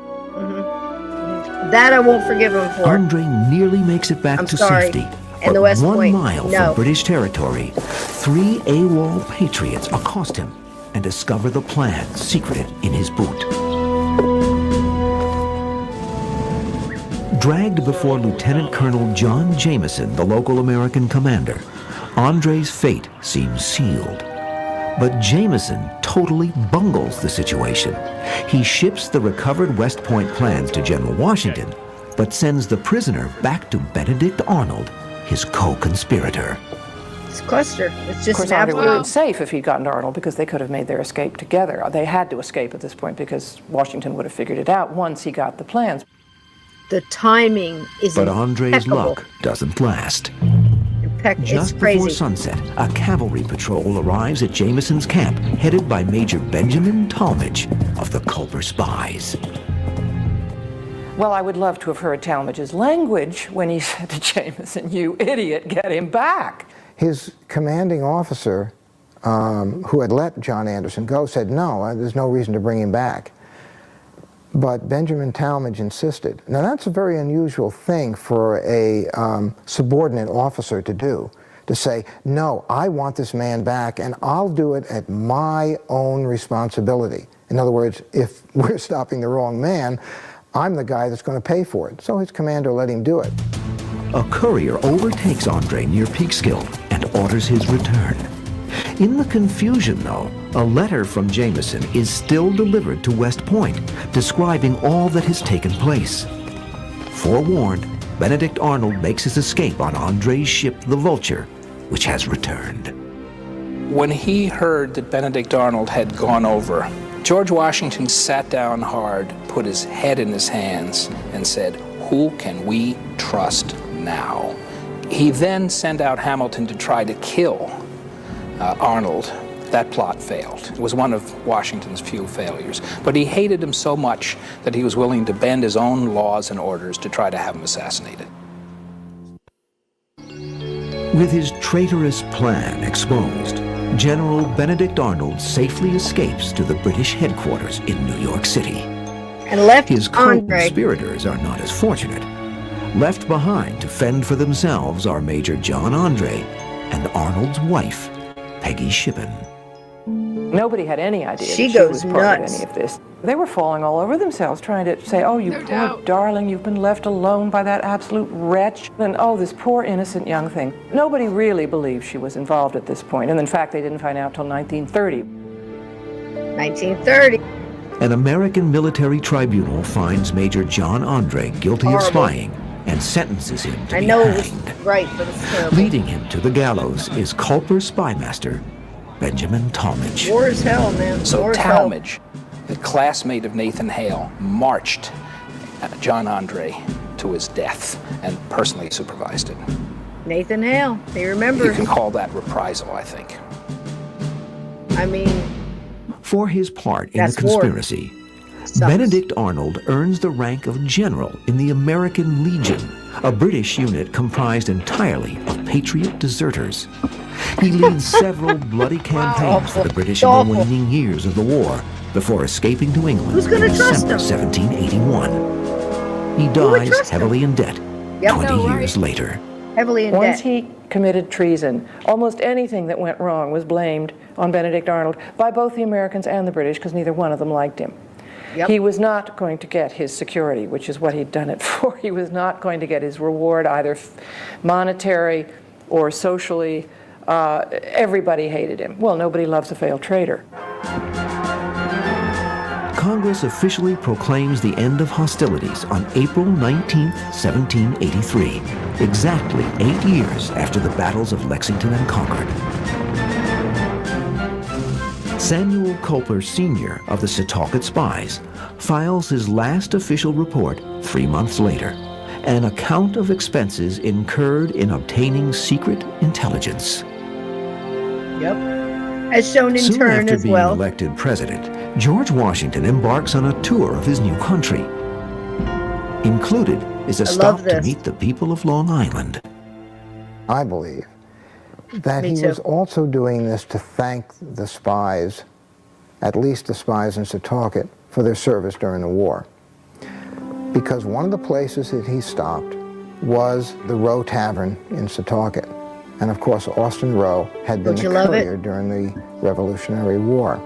That I won't forgive him for. Andre nearly makes it back I'm to sorry. safety. And But the West 1 Point, mile no. from British territory, 3 AWOL patriots accost him and discover the plan secreted in his boot. Dragged before Lieutenant Colonel John Jameson, the local American commander, Andre's fate seems sealed. But Jameson totally bungles the situation. He ships the recovered West Point plans to General Washington, but sends the prisoner back to Benedict Arnold, his co-conspirator. It's cluster. It's Of just course, an Andre would have been absolute. safe if he'd gotten to Arnold because they could have made their escape together. They had to escape at this point because Washington would have figured it out once he got the plans. The timing is But Andre's impeccable. luck doesn't last. It's Just crazy. before sunset, a cavalry patrol arrives at Jameson's camp, headed by Major Benjamin Talmadge of the Culper Spies. Well, I would love to have heard Talmadge's language when he said to Jameson, you idiot, get him back. His commanding officer, who had let John Anderson go, said, no, there's no reason to bring him back. But Benjamin Talmadge insisted. Now, that's a very unusual thing for a subordinate officer to do, to say, no, I want this man back, and I'll do it at my own responsibility. In other words, if we're stopping the wrong man, I'm the guy that's going to pay for it. So his commander let him do it. A courier overtakes Andre near Peekskill and orders his return. In the confusion, though, a letter from Jameson is still delivered to West Point, describing all that has taken place. Forewarned, Benedict Arnold makes his escape on Andre's ship, the Vulture, which has returned. When he heard that Benedict Arnold had gone over, George Washington sat down hard, put his head in his hands, and said, who can we trust now? He then sent out Hamilton to try to kill Arnold. That plot failed. It was one of Washington's few failures. But he hated him so much that he was willing to bend his own laws and orders to try to have him assassinated. With his traitorous plan exposed, General Benedict Arnold safely escapes to the British headquarters in New York City. And left His Andre. co-conspirators are not as fortunate. Left behind to fend for themselves are Major John Andre and Arnold's wife, Peggy Shippen. Nobody had any idea She that goes she was part nuts. of any of this. They were falling all over themselves trying to say, oh, you poor darling, you've been left alone by that absolute wretch. And oh, this poor innocent young thing. Nobody really believed she was involved at this point. And in fact, they didn't find out till 1930. 1930. An American military tribunal finds Major John Andre guilty of spying and sentences him to I be know hanged. it was right, but it's terrible. Leading him to the gallows is Culper Spymaster Benjamin Talmadge. War is hell, man. So War is hell. Talmadge, the classmate of Nathan Hale, marched John Andre to his death and personally supervised it. Nathan Hale. He You remembers. can call that reprisal, I think. I mean, For his part in the That's war. conspiracy, Benedict Arnold earns the rank of general in the American Legion, a British unit comprised entirely of patriot deserters. He leads several bloody campaigns for the British in the waning years of the war before escaping to England Who's gonna in trust December him? 1781. He Who would dies trust him? heavily in debt Yep. 20 No, years later. heavily in Once debt. he committed treason, almost anything that went wrong was blamed on Benedict Arnold by both the Americans and the British because neither one of them liked him. Yep. He was not going to get his security, which is what he'd done it for. He was not going to get his reward, either monetary or socially. Everybody hated him. Well, nobody loves a failed traitor. Congress officially proclaims the end of hostilities on April 19, 1783, exactly 8 years after the battles of Lexington and Concord. Samuel Culper Sr. of the Setauket Spies files his last official report 3 months later, an account of expenses incurred in obtaining secret intelligence. Yep. As shown in Soon turn after as being well. elected president, George Washington embarks on a tour of his new country. Included is a stop to this. meet the people of Long Island. I believe that Me he too. was also doing this to thank the spies, at least the spies in Setauket, for their service during the war. Because one of the places that he stopped was the Row Tavern in Setauket. And of course, Austin Row had been Don't the you love it? courier during the Revolutionary War.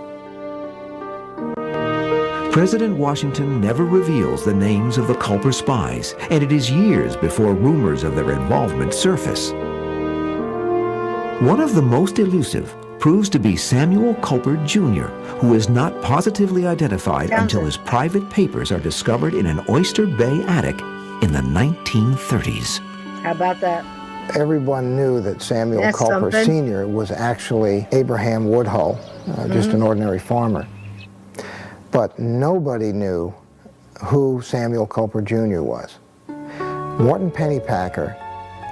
President Washington never reveals the names of the Culper spies, and it is years before rumors of their involvement surface. One of the most elusive proves to be Samuel Culper Jr., who is not positively identified until his private papers are discovered in an Oyster Bay attic in the 1930s. How about that? Everyone knew that Samuel That's Culper something. Sr. was actually Abraham Woodhull, just an ordinary farmer. But nobody knew who Samuel Culper Jr. was. Morton Pennypacker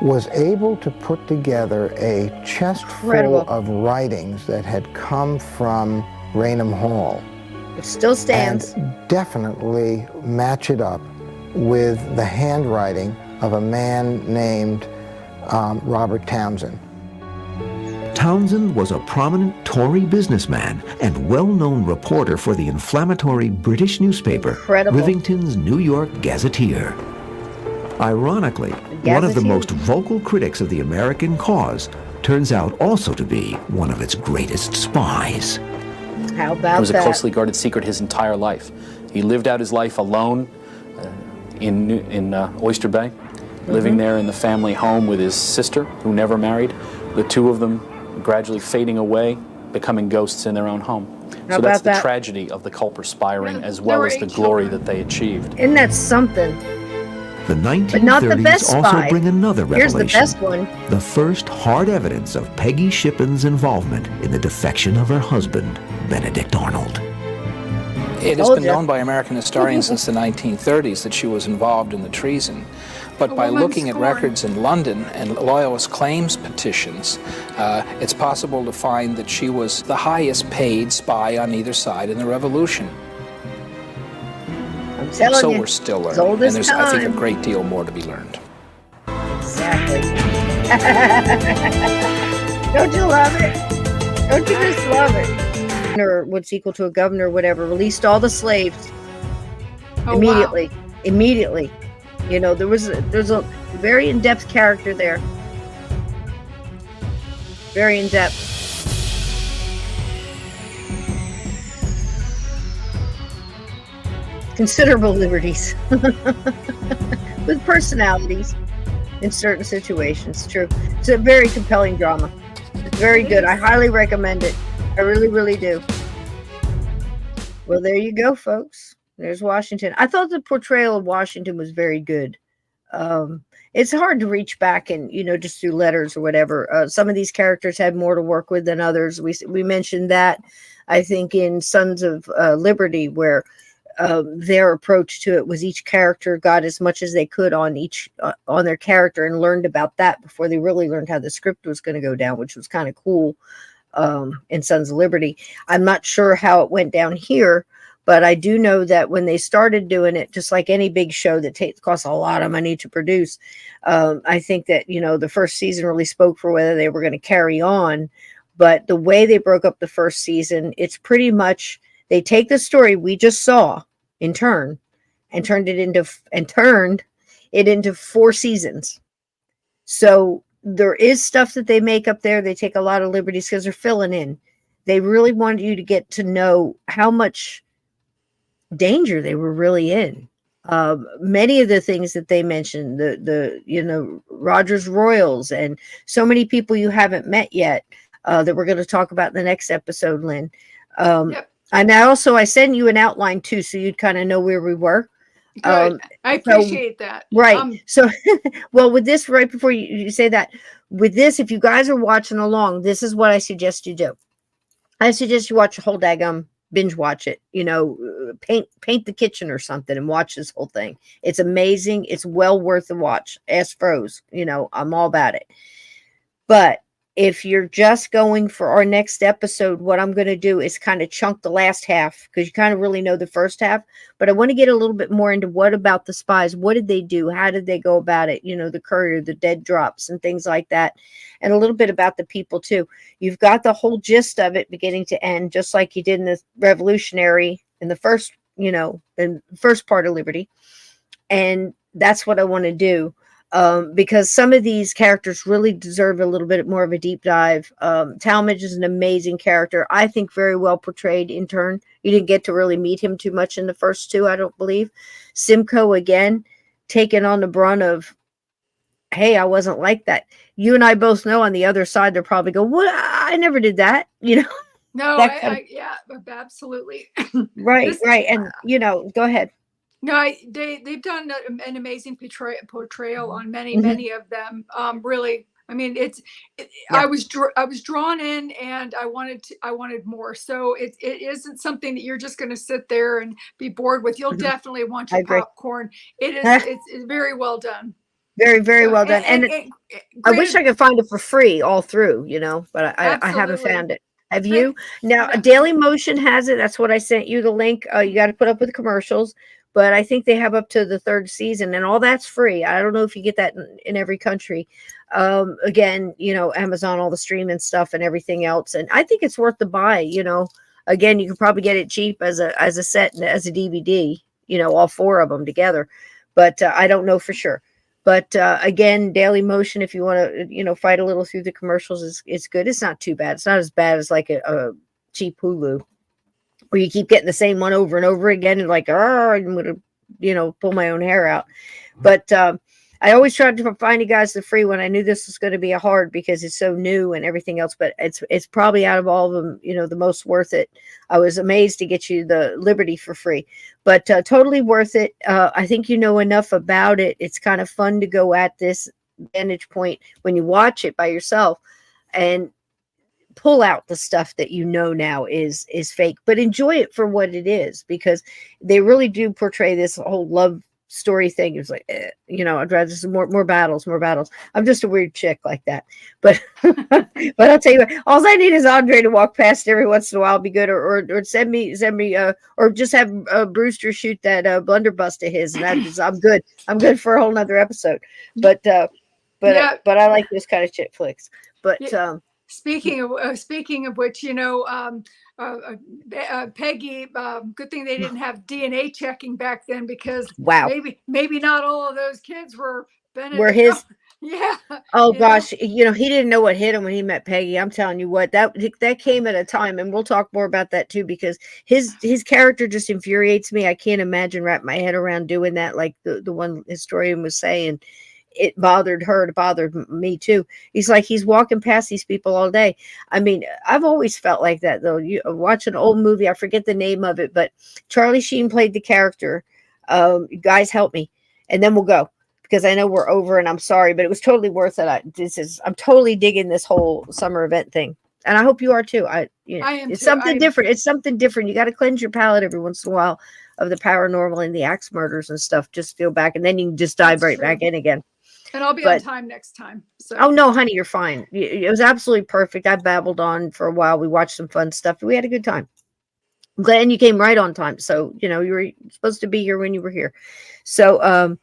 was able to put together a chest full Incredible. of writings that had come from Raynham Hall. It still stands. And definitely match it up with the handwriting of a man named Robert Townsend. Townsend was a prominent Tory businessman and well-known reporter for the inflammatory British newspaper, Incredible. Rivington's New York Gazetteer. Ironically, one of the Gazetteer. most vocal critics of the American cause turns out also to be one of its greatest spies. How about It was a that? closely guarded secret his entire life. He lived out his life alone in Oyster Bay, living there in the family home with his sister, who never married. The two of them gradually fading away, becoming ghosts in their own home. How So that's about the that? tragedy of the Culper Spy Ring, as there well were as the 8 glory that they achieved. Isn't that something? The But not the 1930s best also spy. bring another Here's revelation. the best one. The first hard evidence of Peggy Shippen's involvement in the defection of her husband, Benedict Arnold. It has Told been ya. known by American historians since the 1930s that she was involved in the treason. But by looking at records in London and loyalist claims petitions, it's possible to find that she was the highest paid spy on either side in the revolution. I'm telling So you. we're still as learning. old And as there's, I think, a time. great deal more to be learned. Exactly. Don't you love it? Don't you just love it? Or what's equal to a governor, whatever, released all the slaves. Oh, immediately. wow. Immediately. You know, there's a very in-depth character there. Very in-depth. Considerable liberties with personalities in certain situations. True. It's a very compelling drama. It's very good. I highly recommend it. I really, really do. Well, there you go, folks. There's Washington. I thought the portrayal of Washington was very good. It's hard to reach back and, you know, just through letters or whatever. Some of these characters had more to work with than others. We mentioned that, I think, in Sons of Liberty, where their approach to it was each character got as much as they could on each on their character and learned about that before they really learned how the script was going to go down, which was kind of cool. In Sons of Liberty, I'm not sure how it went down here, but I do know that when they started doing it, just like any big show that costs a lot of money to produce, I think that, you know, the first season really spoke for whether they were going to carry on. But the way they broke up the first season, it's pretty much they take the story we just saw in turn and turned it into 4 seasons. So there is stuff that they make up there. They take a lot of liberties because they're filling in. They really wanted you to get to know how much danger they were really in. Many of the things that they mentioned, the you know, Rogers Royals and so many people you haven't met yet that we're going to talk about in the next episode, Lynn. Yep. And I sent you an outline too, so you'd kind of know where we were. Good. I appreciate that. Right. So, well, with this, right before you say that, with this, if you guys are watching along, this is what I suggest you do. I suggest you watch a whole daggum, binge watch it, you know, paint the kitchen or something and watch this whole thing. It's amazing. It's well worth the watch. Ask Froze, you know, I'm all about it. But if you're just going for our next episode, what I'm going to do is kind of chunk the last half because you kind of really know the first half. But I want to get a little bit more into what about the spies? What did they do? How did they go about it? You know, the courier, the dead drops and things like that. And a little bit about the people too. You've got the whole gist of it beginning to end, just like you did in the Revolutionary in the first, you know, in the first part of Liberty. And that's what I want to do. Because some of these characters really deserve a little bit more of a deep dive. Talmadge is an amazing character. I think very well portrayed in turn. You didn't get to really meet him too much in the first 2, I don't believe. Simcoe, again, taking on the brunt of, hey, I wasn't like that. You and I both know on the other side, they'll probably go, what? I never did that, you know? No, yeah, absolutely. Right. And, you know, go ahead. No, they've done an amazing portrayal on many of them. Really, I mean, I was drawn in, and I wanted more. So it isn't something that you're just going to sit there and be bored with. You'll definitely want your popcorn. It's very well done. Very, very well done. And I wish I could find it for free all through, you know, but I haven't found it. Have you? Now, Daily Motion has it. That's what I sent you the link. You got to put up with the commercials. But I think they have up to the 3rd season, and all that's free. I don't know if you get that in every country. Again, you know, Amazon, all the streaming stuff and everything else. And I think it's worth the buy, you know. Again, you can probably get it cheap as a set, as a DVD, you know, all 4 of them together. But I don't know for sure. But again, Daily Motion, if you want to, you know, fight a little through the commercials, it's good. It's not too bad. It's not as bad as like a cheap Hulu, where you keep getting the same one over and over again, and like, I'm going to, you know, pull my own hair out. But I always tried to find you guys the free one. I knew this was going to be a hard because it's so new and everything else, but it's probably out of all of them, you know, the most worth it. I was amazed to get you the Liberty for free, but totally worth it. I think you know enough about it. It's kind of fun to go at this vantage point when you watch it by yourself and pull out the stuff that you know now is fake, but enjoy it for what it is, because they really do portray this whole love story thing. It's like, you know, I'd rather just more battles. I'm just a weird chick like that. But but I'll tell you what, all I need is Andre to walk past every once in a while, be good, or send me or just have Brewster shoot that blunderbuss of his, and I'm good. I'm good for a whole nother episode. But I like this kind of chick flicks. But Speaking of which, Peggy, good thing they didn't have DNA checking back then, because Wow. maybe not all of those kids were Were Benedict. his? Yeah. Oh gosh, he didn't know what hit him when he met Peggy. I'm telling you what, that came at a time, and we'll talk more about that too, because his character just infuriates me. I can't imagine wrap my head around doing that, like the one historian was saying. It bothered her, it bothered me too. He's walking past these people all day. I mean, I've always felt like that though. You watch an old movie, I forget the name of it, but Charlie Sheen played the character. Guys, help me, and then we'll go, because I know we're over, and I'm sorry, but it was totally worth it. I'm totally digging this whole summer event thing, and I hope you are too. I am it's too. something different. It's something different. You got to cleanse your palate every once in a while of the paranormal and the axe murders and stuff. Just feel back, and then you can just dive right back in again. And I'll be on time next time. So. Oh no, honey, you're fine. It was absolutely perfect. I babbled on for a while. We watched some fun stuff. We had a good time. I'm glad you came right on time. So, you were supposed to be here when you were here. So,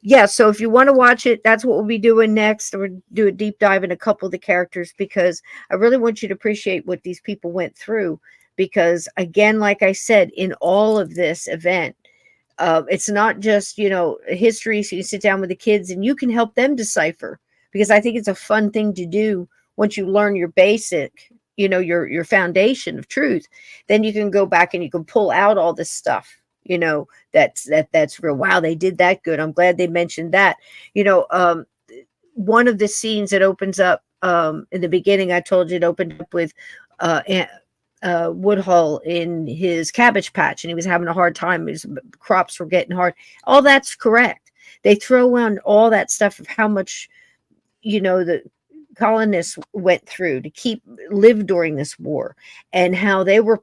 yeah, so if you want to watch it, that's what we'll be doing next. We'll do a deep dive in a couple of the characters, because I really want you to appreciate what these people went through. Because again, like I said, in all of this event, it's not just, history. So you sit down with the kids and you can help them decipher, because I think it's a fun thing to do. Once you learn your basic, your foundation of truth, then you can go back and you can pull out all this stuff, that's real. Wow, they did that good. I'm glad they mentioned that. One of the scenes that opens up in the beginning, I told you it opened up with Woodhull in his cabbage patch, and he was having a hard time. His crops were getting hard. All that's correct. They throw in all that stuff of how much, the colonists went through to live during this war, and how they were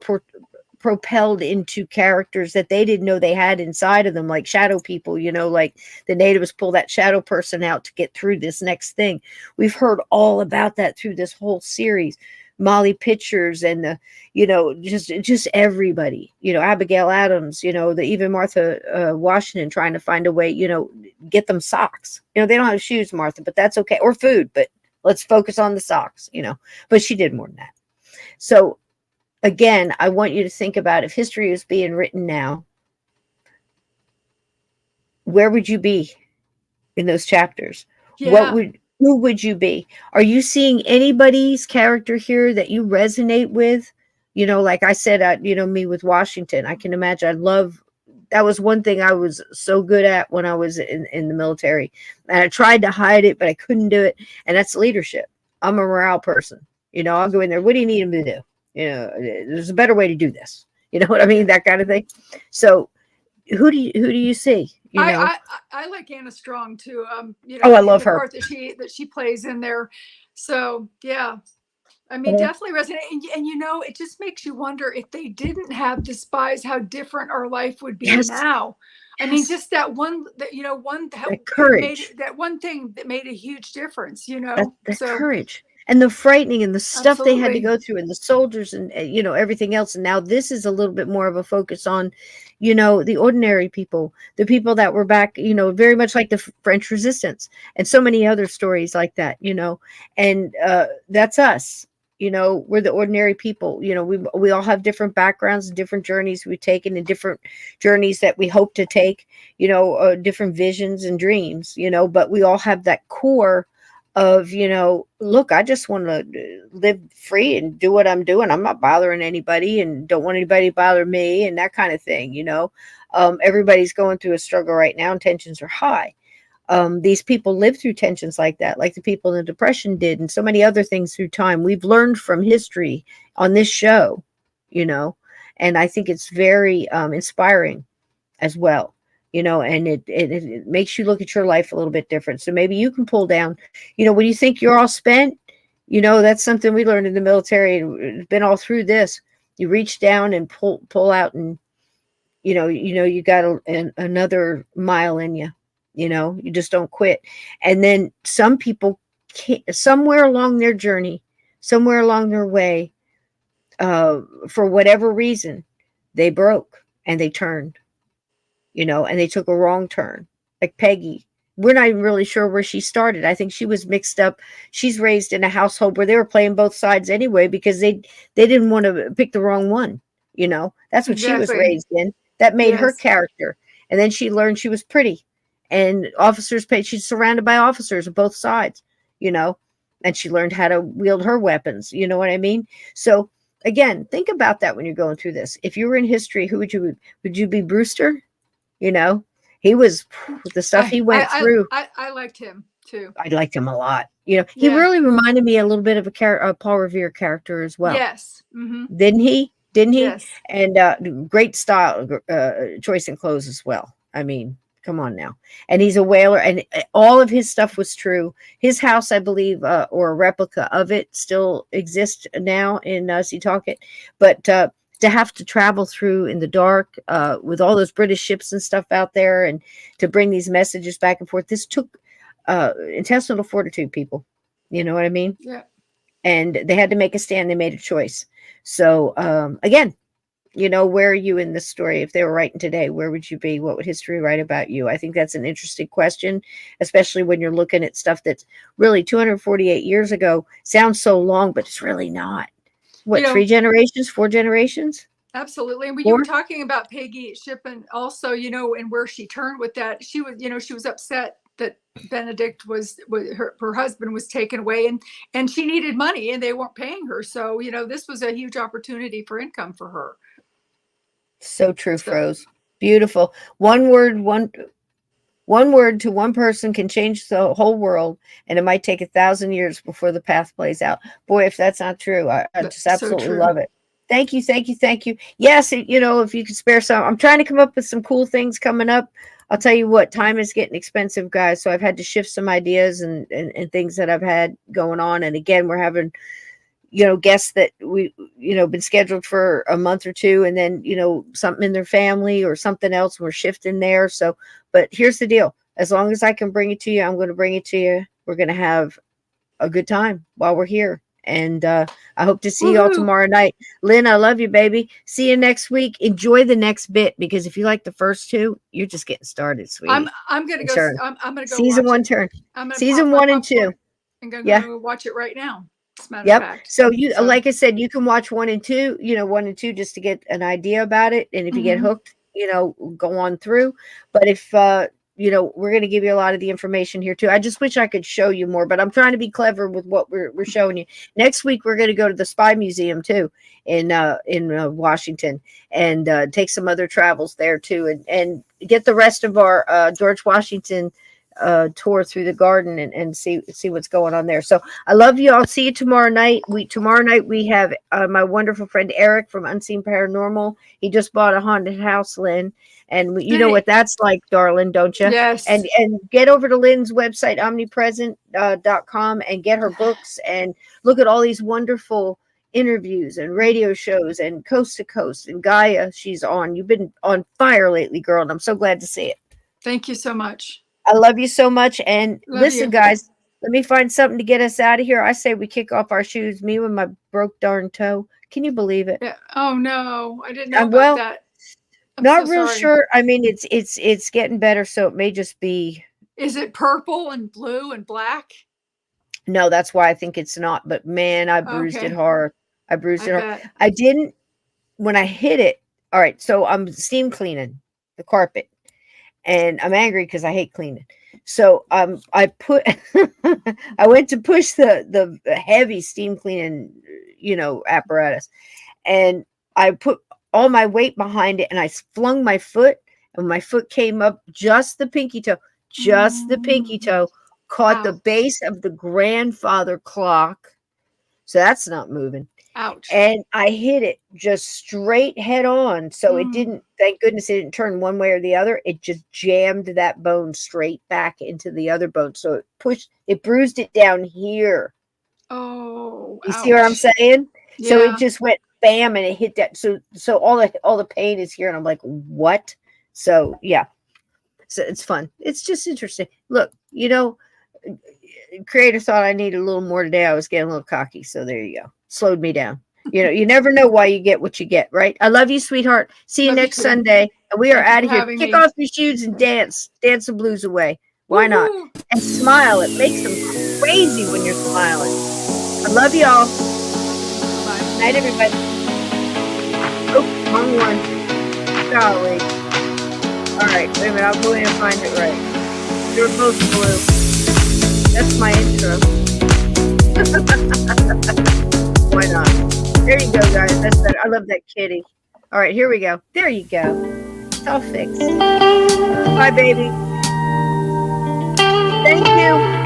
propelled into characters that they didn't know they had inside of them, like shadow people, like the natives pull that shadow person out to get through this next thing. We've heard all about that through this whole series. Molly Pitchers and just everybody, Abigail Adams, even Martha Washington trying to find a way, get them socks. They don't have shoes, Martha, but that's okay, or food, but let's focus on the socks, but she did more than that. So again, I want you to think about, if history is being written now, where would you be in those chapters? Yeah. Who would you be? Are you seeing anybody's character here that you resonate with? Like I said, me with Washington, I can imagine. That was one thing I was so good at when I was in the military. And I tried to hide it, but I couldn't do it. And that's leadership. I'm a morale person. I'll go in there. What do you need him to do? There's a better way to do this. You know what I mean? That kind of thing. So who do you see? I like Anna Strong too. I love her. Part that she plays in there. So yeah, I mean, definitely resonate. And it just makes you wonder, if they didn't have the spies, how different our life would be now. I mean, just that one, that courage, that one thing that made a huge difference. That courage. And the frightening and the stuff they had to go through, and the soldiers and, everything else. And now this is a little bit more of a focus on, the ordinary people, the people that were back, very much like the French Resistance and so many other stories like that, and that's us. We're the ordinary people. We all have different backgrounds and different journeys we've taken, and different journeys that we hope to take, different visions and dreams, but we all have that core of, look, I just want to live free and do what I'm doing. I'm not bothering anybody and don't want anybody to bother me, and that kind of thing. Everybody's going through a struggle right now, and tensions are high. These people live through tensions like that, like the people in the Depression did, and so many other things through time. We've learned from history on this show, and I think it's very inspiring as well. And it makes you look at your life a little bit different. So maybe you can pull down, when you think you're all spent, that's something we learned in the military, and it's been all through this. You reach down and pull out, and, you got another mile in you, you just don't quit. And then some people somewhere along their journey, somewhere along their way, for whatever reason, they broke and they turned. And they took a wrong turn, like Peggy, we're not even really sure where she started. I think she was mixed up. She's raised in a household where they were playing both sides anyway, because they didn't want to pick the wrong one. You know, that's what she was raised in. That made her character. And then she learned she was pretty, and officers paid. She's surrounded by officers of both sides, you know, and she learned how to wield her weapons. You know what I mean? So again, think about that when you're going through this. If you were in history, who would you be? Would you be Brewster? You know, he was the stuff he went through. I liked him too. I liked him a lot. You know, he really reminded me a little bit of a Paul Revere character as well. Yes. Mm-hmm. Didn't he? Didn't he? Yes. And great style choice in clothes as well. I mean, come on now. And he's a whaler, and all of his stuff was true. His house, I believe, or a replica of it, still exists now in Setauket. But to have to travel through in the dark with all those British ships and stuff out there, and to bring these messages back and forth, this took intestinal fortitude, people. You know what I mean? Yeah. And they had to make a stand. They made a choice. So again, you know, where are you in this story? If they were writing today, where would you be? What would history write about you? I think that's an interesting question, especially when you're looking at stuff that's really 248 years ago. Sounds so long, but it's really not. What, 3 generations, 4 generations? Absolutely. And when you were talking about Peggy Shippen also, you know, and where she turned with that, she was, you know, she was upset that Benedict was her husband was taken away, and she needed money and they weren't paying her. So, you know, this was a huge opportunity for income for her. So true, Froze. Beautiful. One word to one person can change the whole world, and it might take 1,000 years before the path plays out. Boy, if that's not true, I just absolutely love it. Thank you, thank you, thank you. Yes, you know, if you could spare some, I'm trying to come up with some cool things coming up. I'll tell you what, time is getting expensive, guys. So I've had to shift some ideas and things that I've had going on. And again, we're having, you know, guests that we, you know, been scheduled for a month or two, and then, you know, something in their family or something else, we're shifting there. So, but here's the deal. As long as I can bring it to you, I'm going to bring it to you. We're going to have a good time while we're here. And I hope to see you all tomorrow night. Lynn, I love you, baby. See you next week. Enjoy the next bit, because if you like the first 2, you're just getting started, sweetie. I'm gonna go. I'm gonna go. Season 1 turn. Season 1 and 2. I'm gonna go watch it right now. As a matter Yep. of fact. So you, like I said, you can watch 1 and 2. You know, 1 and 2 just to get an idea about it. And if you get hooked, you know, go on through. But if you know, we're going to give you a lot of the information here too. I just wish I could show you more, but I'm trying to be clever with what we're showing you. Next week, we're going to go to the Spy Museum too in Washington, and take some other travels there too, and get the rest of our George Washington tour through the garden and see what's going on there. So I love you. I'll see you tomorrow night. Tomorrow night we have my wonderful friend Eric from Unseen Paranormal. He just bought a haunted house, Lynn. And you know what that's like, darling, don't you? Yes. And get over to Lynn's website, omnipresent.com, and get her books and look at all these wonderful interviews and radio shows and Coast to Coast and Gaia she's on. You've been on fire lately, girl, and I'm so glad to see it. Thank you so much. I love you so much. And listen, you. guys, let me find something to get us out of here. I say we kick off our shoes, me with my broke darn toe. Can you believe it? Yeah. Oh no, I didn't know about that. I'm not so real sorry. sure. I mean, it's getting better, so it may just be. Is it purple and blue and black? No, that's why I think it's not. But man, I bruised it hard. I bruised it hard. I didn't when I hit it. All right, so I'm steam cleaning the carpet, and I'm angry because I hate cleaning. So I went to push the heavy steam cleaning, you know, apparatus, and I put all my weight behind it, and I flung my foot, and my foot came up just the pinky toe, caught the base of the grandfather clock. So that's not moving. Ouch. And I hit it just straight head on. So it didn't, thank goodness it didn't turn one way or the other. It just jammed that bone straight back into the other bone. So it bruised it down here. Oh, you see what I'm saying? Yeah. So it just went bam, and it hit that. So all the pain is here, and I'm like, what? So yeah, so it's fun. It's just interesting. Look, you know, creator thought I needed a little more today. I was getting a little cocky, so there you go. Slowed me down. You know, you never know why you get what you get, right? I love you, sweetheart. See you next Sunday, and we are out of here. Kick off your shoes and dance the blues away. Why not? And smile. It makes them crazy when you're smiling. I love y'all. Good night, everybody. Oh, wrong one. Golly. All right, wait a minute. I'll go in and find it right. They're both blue. That's my intro. Why not? There you go, guys. That's better. I love that kitty. All right, here we go. There you go. It's all fixed. Bye, baby. Thank you.